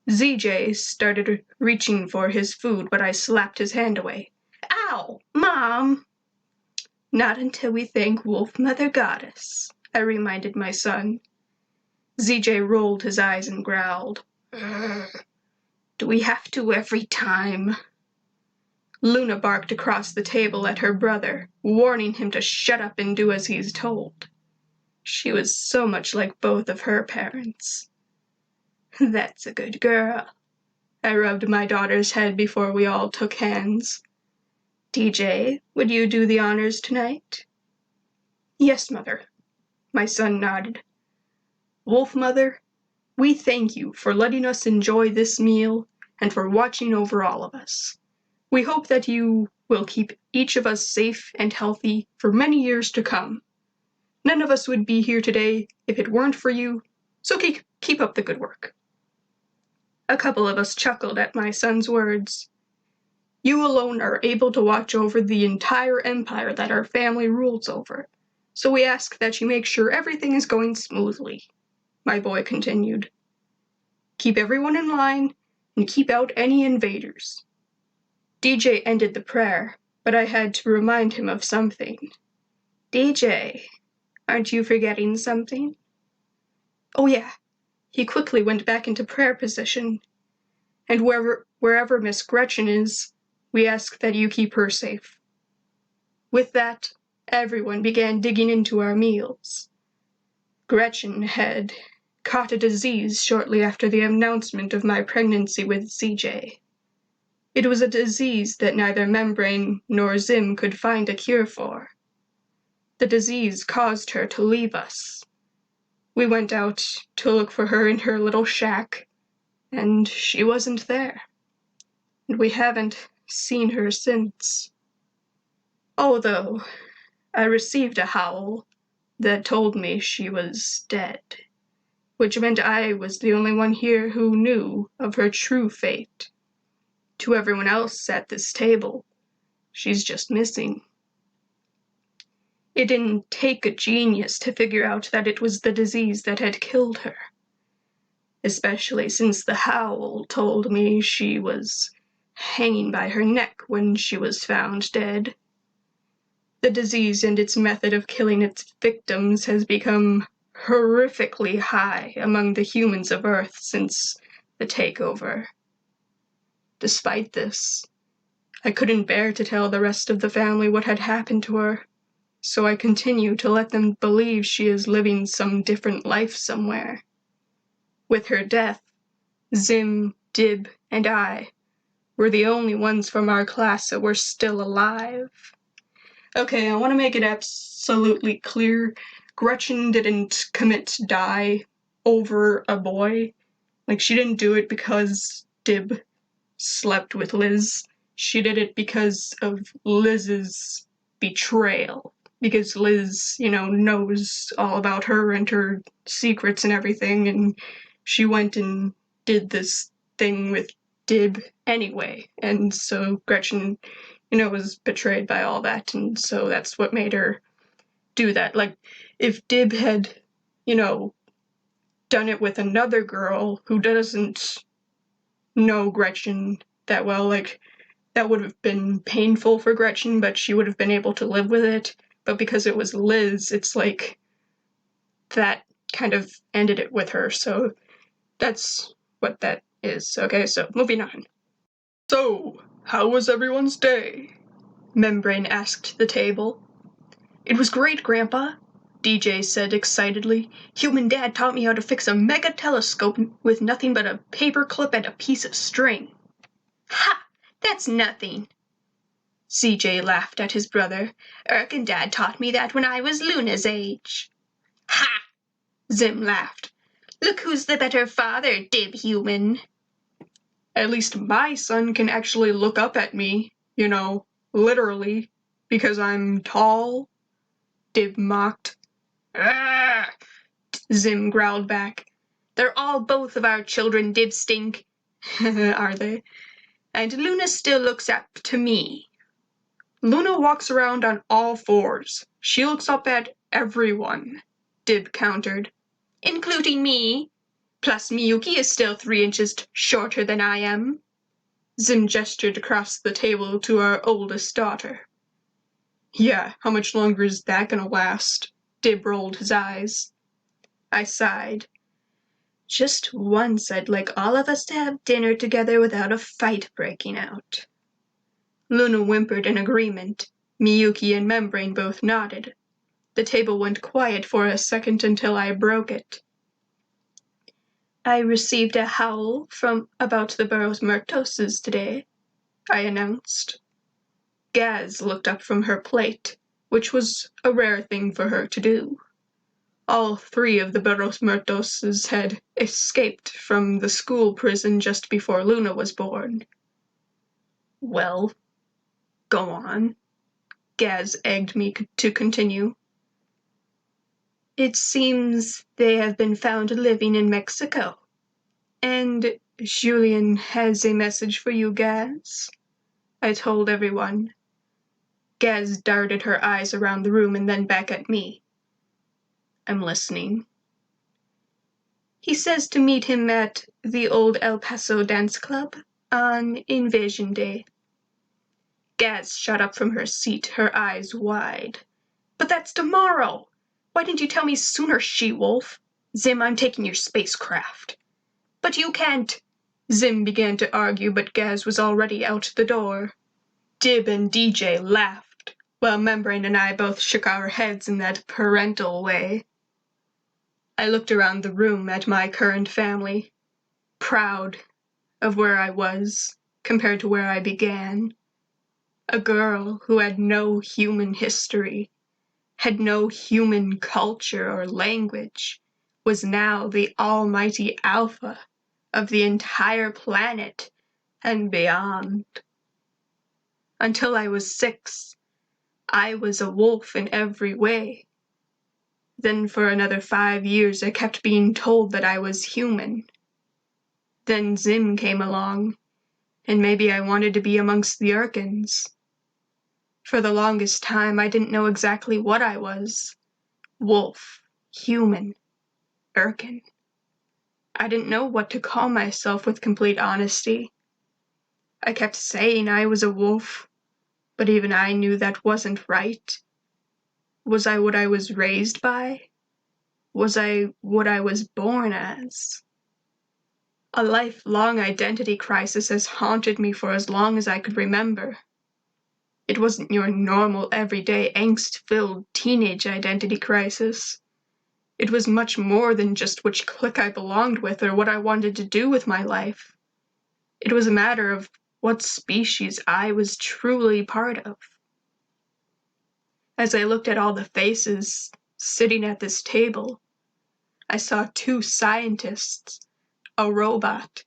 ZJ started reaching for his food, but I slapped his hand away. Ow, Mom! Not until we thank Wolf Mother Goddess, I reminded my son. ZJ rolled his eyes and growled. Do we have to every time? Luna barked across the table at her brother, warning him to shut up and do as he's told. She was so much like both of her parents. That's a good girl. I rubbed my daughter's head before we all took hands. DJ, would you do the honors tonight? Yes, Mother. My son nodded. Wolf Mother, we thank you for letting us enjoy this meal and for watching over all of us. We hope that you will keep each of us safe and healthy for many years to come. None of us would be here today if it weren't for you, so keep up the good work. A couple of us chuckled at my son's words. You alone are able to watch over the entire empire that our family rules over, so we ask that you make sure everything is going smoothly, my boy continued. Keep everyone in line and keep out any invaders. DJ ended the prayer, but I had to remind him of something. DJ, aren't you forgetting something? Oh yeah. He quickly went back into prayer position. And wherever Miss Gretchen is, we ask that you keep her safe. With that, everyone began digging into our meals. Gretchen had caught a disease shortly after the announcement of my pregnancy with CJ. It was a disease that neither Membrane nor Zim could find a cure for. The disease caused her to leave us. We went out to look for her in her little shack, and she wasn't there. And we haven't seen her since. Although I received a howl that told me she was dead, which meant I was the only one here who knew of her true fate. To everyone else at this table, she's just missing. It didn't take a genius to figure out that it was the disease that had killed her, especially since the howl told me she was hanging by her neck when she was found dead. The disease and its method of killing its victims has become horrifically high among the humans of Earth since the takeover. Despite this, I couldn't bear to tell the rest of the family what had happened to her, so I continue to let them believe she is living some different life somewhere. With her death, Zim, Dib, and I were the only ones from our class that were still alive. Okay, I want to make it absolutely clear. Gretchen didn't commit to die over a boy. Like, she didn't do it because Dib slept with Liz. She did it because of Liz's betrayal. Because Liz, knows all about her and her secrets and everything, and she went and did this thing with Dib anyway. And so Gretchen, was betrayed by all that, and so that's what made her do that. Like, if Dib had, done it with another girl who doesn't know Gretchen that well, that would have been painful for Gretchen, but she would have been able to live with it. But because it was Liz, it's like that kind of ended it with her. So that's what that is. Okay, so moving on. So, how was everyone's day? Membrane asked the table. It was great, Grandpa. DJ said excitedly. Human Dad taught me how to fix a mega telescope with nothing but a paperclip and a piece of string. Ha! That's nothing. CJ laughed at his brother. Irk and Dad taught me that when I was Luna's age. Ha! Zim laughed. Look who's the better father, Dib Human. At least my son can actually look up at me, literally, because I'm tall, Dib mocked. Arrgh! Zim growled back. They're all both of our children, Dib Stink. Are they? And Luna still looks up to me. Luna walks around on all fours. She looks up at everyone, Dib countered. Including me. Plus Miyuki is still 3 inches shorter than I am. Zim gestured across the table to our oldest daughter. Yeah, how much longer is that gonna last? Dib rolled his eyes. I sighed. Just once I'd like all of us to have dinner together without a fight breaking out. Luna whimpered in agreement. Miyuki and Membrane both nodded. The table went quiet for a second until I broke it. I received a howl from about the Burros Muertoses today, I announced. Gaz looked up from her plate, which was a rare thing for her to do. All 3 of the Burros Muertoses had escaped from the school prison just before Luna was born. Well, go on. Gaz egged me to continue. It seems they have been found living in Mexico. And Julien has a message for you, Gaz, I told everyone. Gaz darted her eyes around the room and then back at me. I'm listening. He says to meet him at the old El Paso Dance Club on Invasion Day. Gaz shot up from her seat, her eyes wide. But that's tomorrow! Why didn't you tell me sooner, she-wolf? Zim, I'm taking your spacecraft. But you can't. Zim began to argue, but Gaz was already out the door. Dib and DJ laughed, while Membrane and I both shook our heads in that parental way. I looked around the room at my current family, proud of where I was compared to where I began. A girl who had no human history, had no human culture or language, was now the almighty alpha of the entire planet and beyond. Until I was 6, I was a wolf in every way. Then for another 5 years I kept being told that I was human. Then Zim came along, and maybe I wanted to be amongst the Urkins. For the longest time I didn't know exactly what I was. Wolf, human, Urkin. I didn't know what to call myself with complete honesty. I kept saying I was a wolf, but even I knew that wasn't right. Was I what I was raised by? Was I what I was born as? A lifelong identity crisis has haunted me for as long as I could remember. It wasn't your normal, everyday, angst-filled teenage identity crisis. It was much more than just which clique I belonged with or what I wanted to do with my life. It was a matter of what species I was truly part of. As I looked at all the faces sitting at this table, I saw 2 scientists, a robot,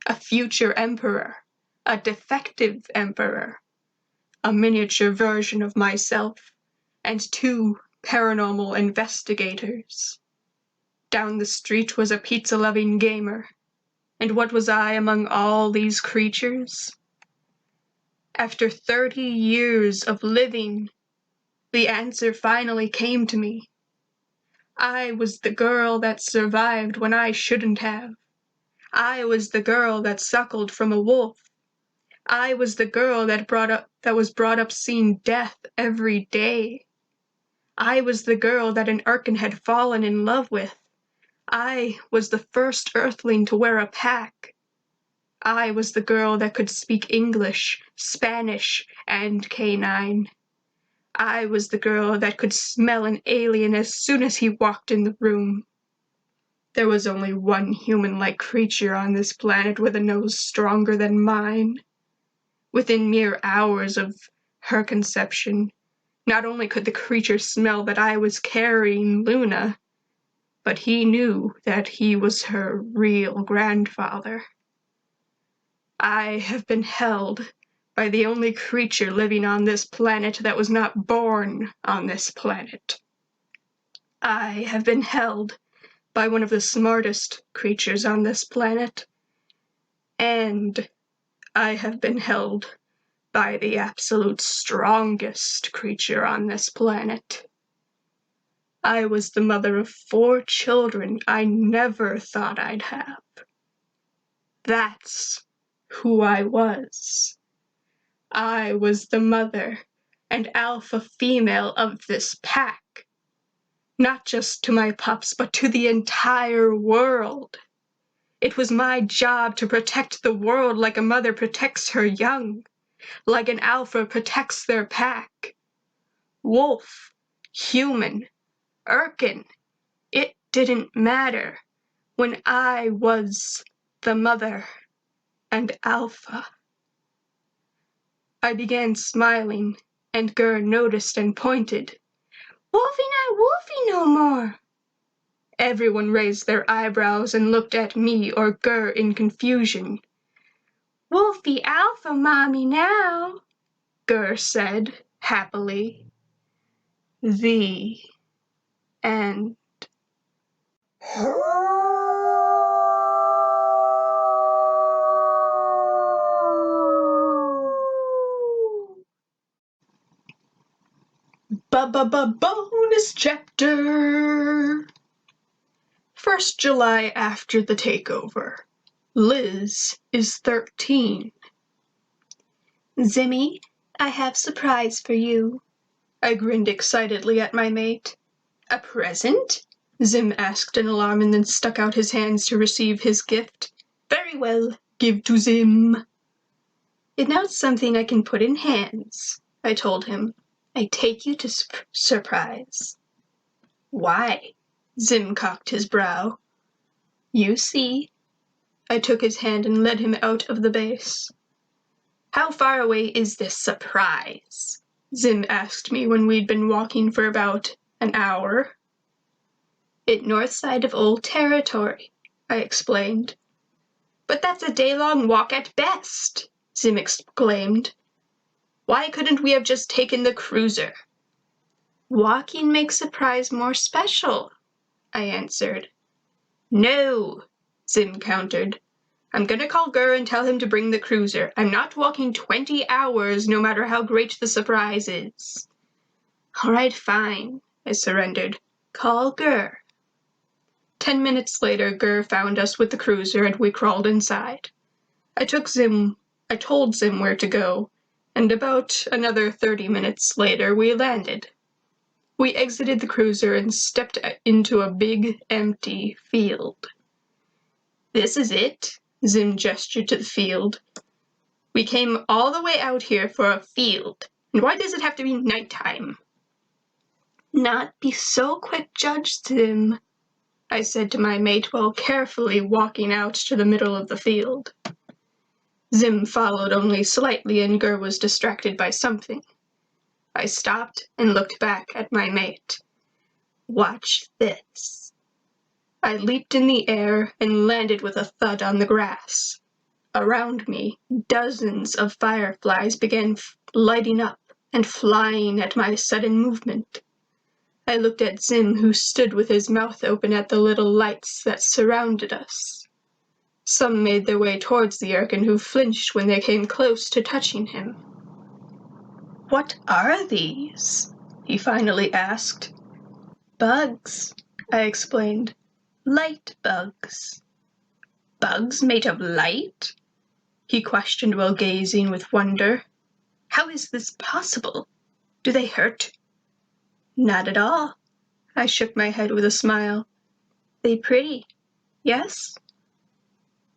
a future emperor, a defective emperor, a miniature version of myself, and 2 paranormal investigators. Down the street was a pizza-loving gamer, and what was I among all these creatures? After 30 years of living, the answer finally came to me. I was the girl that survived when I shouldn't have. I was the girl that suckled from a wolf. I was the girl that was brought up seeing death every day. I was the girl that an Urkin had fallen in love with. I was the first Earthling to wear a pack. I was the girl that could speak English, Spanish, and Canine. I was the girl that could smell an alien as soon as he walked in the room. There was only one human-like creature on this planet with a nose stronger than mine. Within mere hours of her conception, not only could the creature smell that I was carrying Luna, but he knew that he was her real grandfather. I have been held by the only creature living on this planet that was not born on this planet. I have been held by one of the smartest creatures on this planet, and I have been held by the absolute strongest creature on this planet. I was the mother of 4 children I never thought I'd have. That's who I was. I was the mother and alpha female of this pack. Not just to my pups, but to the entire world. It was my job to protect the world like a mother protects her young, like an alpha protects their pack. Wolf, human, Irken, it didn't matter when I was the mother and alpha. I began smiling, and Gur noticed and pointed. Wolfie not Wolfie no more. Everyone raised their eyebrows and looked at me or Gur in confusion. Wolfie alpha mommy now, Gur said happily. The end. Bonus chapter! 1st July after the takeover. Liz is 13. Zimmy, I have surprise for you. I grinned excitedly at my mate. A present? Zim asked in alarm and then stuck out his hands to receive his gift. Very well, give to Zim. It's not something I can put in hands, I told him. I take you to surprise. Why? Zim cocked his brow. You see. I took his hand and led him out of the base. How far away is this surprise? Zim asked me when we'd been walking for about an hour. It north side of Old Territory, I explained. But that's a day-long walk at best, Zim exclaimed. Why couldn't we have just taken the cruiser? Walking makes surprise more special, I answered. No, Zim countered. I'm gonna call Gur and tell him to bring the cruiser. I'm not walking 20 hours, no matter how great the surprise is. All right, fine, I surrendered. Call Gur. 10 minutes later, Gur found us with the cruiser and we crawled inside. I told Zim where to go, and about another 30 minutes later we landed. We exited the cruiser and stepped into a big, empty field. This is it, Zim gestured to the field. We came all the way out here for a field, and why does it have to be nighttime? Not be so quick judged, Zim, I said to my mate while carefully walking out to the middle of the field. Zim followed only slightly and Gur was distracted by something. I stopped and looked back at my mate. Watch this. I leaped in the air and landed with a thud on the grass. Around me, dozens of fireflies began lighting up and flying at my sudden movement. I looked at Zim, who stood with his mouth open at the little lights that surrounded us. Some made their way towards the Irken, who flinched when they came close to touching him. What are these? He finally asked. Bugs, I explained. Light bugs. Bugs made of light? He questioned while gazing with wonder. How is this possible? Do they hurt? Not at all. I shook my head with a smile. They pretty, yes?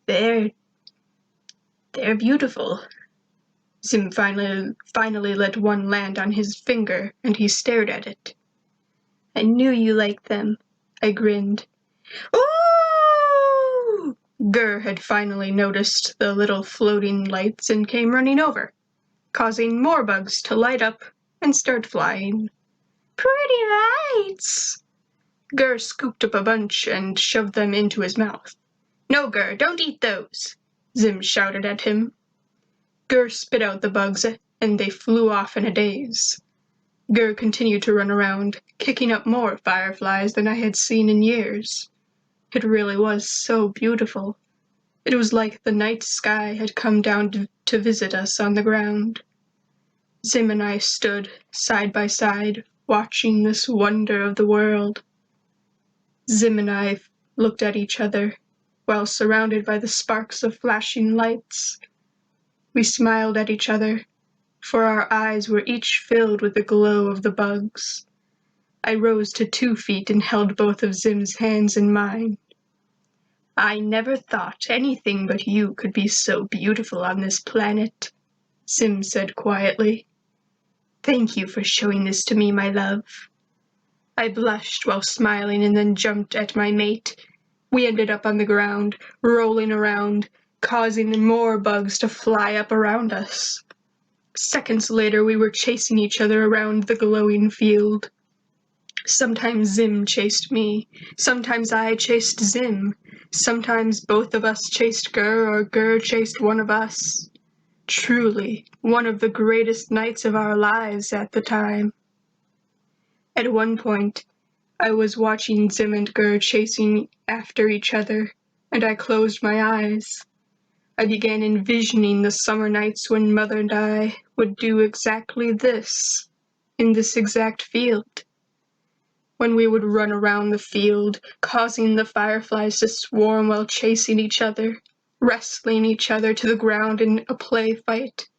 They're beautiful. Zim finally let one land on his finger, and he stared at it. I knew you liked them, I grinned. Ooh! Gur had finally noticed the little floating lights and came running over, causing more bugs to light up and start flying. Pretty lights! Gur scooped up a bunch and shoved them into his mouth. No, Gur, don't eat those, Zim shouted at him. Gur spit out the bugs, and they flew off in a daze. Gur continued to run around, kicking up more fireflies than I had seen in years. It really was so beautiful. It was like the night sky had come down to visit us on the ground. Zim and I stood, side by side, watching this wonder of the world. Zim and I looked at each other, while surrounded by the sparks of flashing lights. We smiled at each other, for our eyes were each filled with the glow of the bugs. I rose to 2 feet and held both of Zim's hands in mine. I never thought anything but you could be so beautiful on this planet, Zim said quietly. Thank you for showing this to me, my love. I blushed while smiling and then jumped at my mate. We ended up on the ground, rolling around, causing more bugs to fly up around us. Seconds later, we were chasing each other around the glowing field. Sometimes Zim chased me, sometimes I chased Zim, sometimes both of us chased Gur or Gur chased one of us. Truly, one of the greatest nights of our lives at the time. At one point, I was watching Zim and Gur chasing after each other, and I closed my eyes. I began envisioning the summer nights when Mother and I would do exactly this, in this exact field. When we would run around the field, causing the fireflies to swarm while chasing each other, wrestling each other to the ground in a play fight.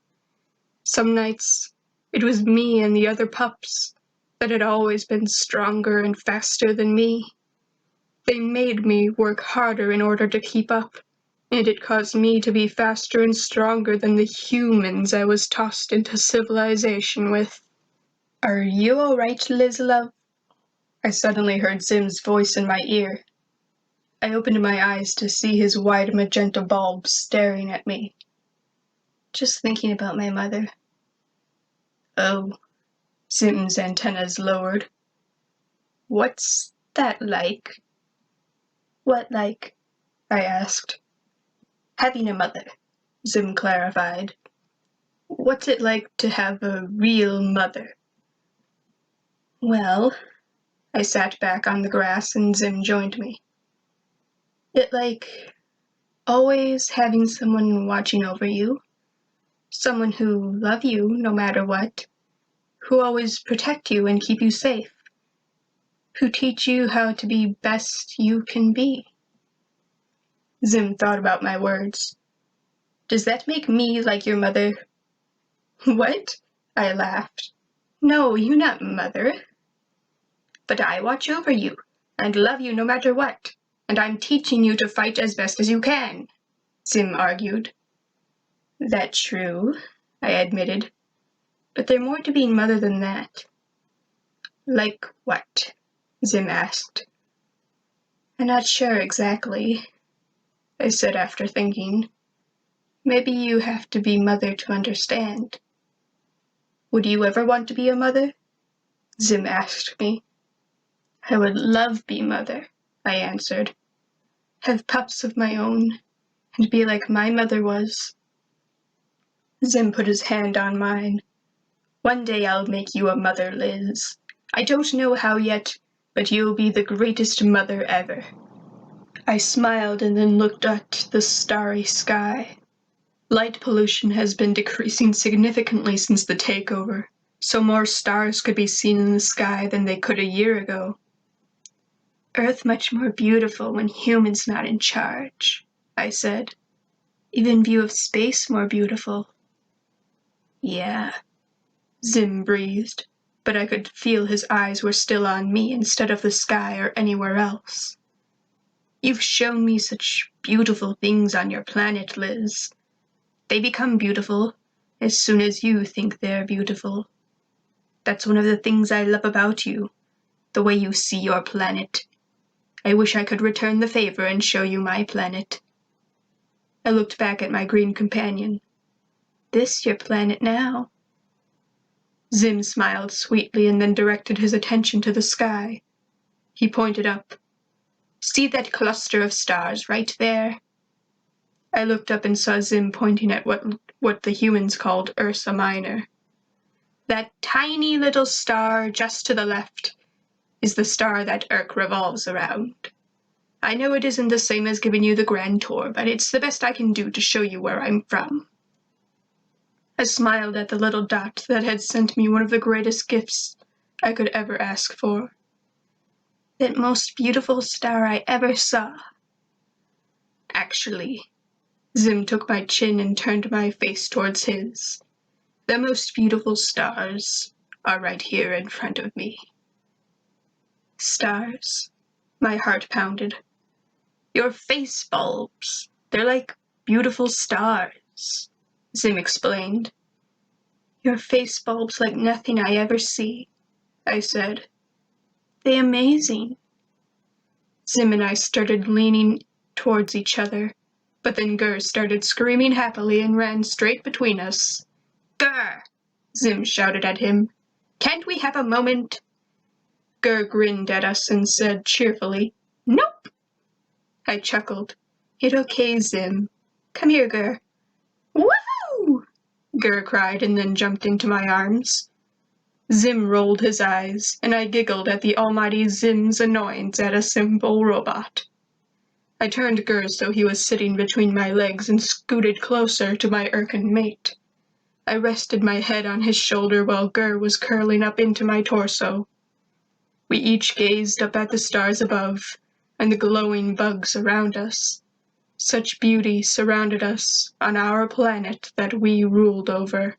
Some nights, it was me and the other pups that had always been stronger and faster than me. They made me work harder in order to keep up, and it caused me to be faster and stronger than the humans I was tossed into civilization with. Are you all right, Liz, love? I suddenly heard Zim's voice in my ear. I opened my eyes to see his wide magenta bulbs staring at me. Just thinking about my mother. Oh, Zim's antennas lowered. What's that like? What like? I asked. Having a mother, Zim clarified. What's it like to have a real mother? Well, I sat back on the grass and Zim joined me. It like always having someone watching over you, someone who love you no matter what, who always protect you and keep you safe, who teach you how to be best you can be. Zim thought about my words. Does that make me like your mother? What? I laughed. No, you're not mother. But I watch over you and love you no matter what, and I'm teaching you to fight as best as you can, Zim argued. That's true, I admitted. But there's more to being mother than that. Like what? Zim asked. I'm not sure exactly, I said after thinking. Maybe you have to be mother to understand. Would you ever want to be a mother? Zim asked me. I would love be mother, I answered. Have pups of my own, and be like my mother was. Zim put his hand on mine. One day I'll make you a mother, Liz. I don't know how yet, but you'll be the greatest mother ever. I smiled and then looked at the starry sky. Light pollution has been decreasing significantly since the takeover, so more stars could be seen in the sky than they could a year ago. Earth much more beautiful when humans not in charge, I said. Even view of space more beautiful. Yeah, Zim breathed, but I could feel his eyes were still on me instead of the sky or anywhere else. You've shown me such beautiful things on your planet, Liz. They become beautiful as soon as you think they're beautiful. That's one of the things I love about you, the way you see your planet. I wish I could return the favor and show you my planet. I looked back at my green companion. This your planet now? Zim smiled sweetly and then directed his attention to the sky. He pointed up. See that cluster of stars right there? I looked up and saw Zim pointing at what the humans called Ursa Minor. That tiny little star just to the left is the star that Urk revolves around. I know it isn't the same as giving you the grand tour, but it's the best I can do to show you where I'm from. I smiled at the little dot that had sent me one of the greatest gifts I could ever ask for. That most beautiful star I ever saw. Actually, Zim took my chin and turned my face towards his. The most beautiful stars are right here in front of me. Stars? My heart pounded. Your face bulbs. They're like beautiful stars, Zim explained. Your face bulbs like nothing I ever see, I said. They're amazing. Zim and I started leaning towards each other, but then Gur started screaming happily and ran straight between us. Gur! Zim shouted at him. Can't we have a moment? Gur grinned at us and said cheerfully, Nope! I chuckled. It's okay, Zim. Come here, Gur. Woohoo! Gur cried and then jumped into my arms. Zim rolled his eyes, and I giggled at the almighty Zim's annoyance at a simple robot. I turned Gur so he was sitting between my legs and scooted closer to my Urkin mate. I rested my head on his shoulder while Gur was curling up into my torso. We each gazed up at the stars above and the glowing bugs around us. Such beauty surrounded us on our planet that we ruled over.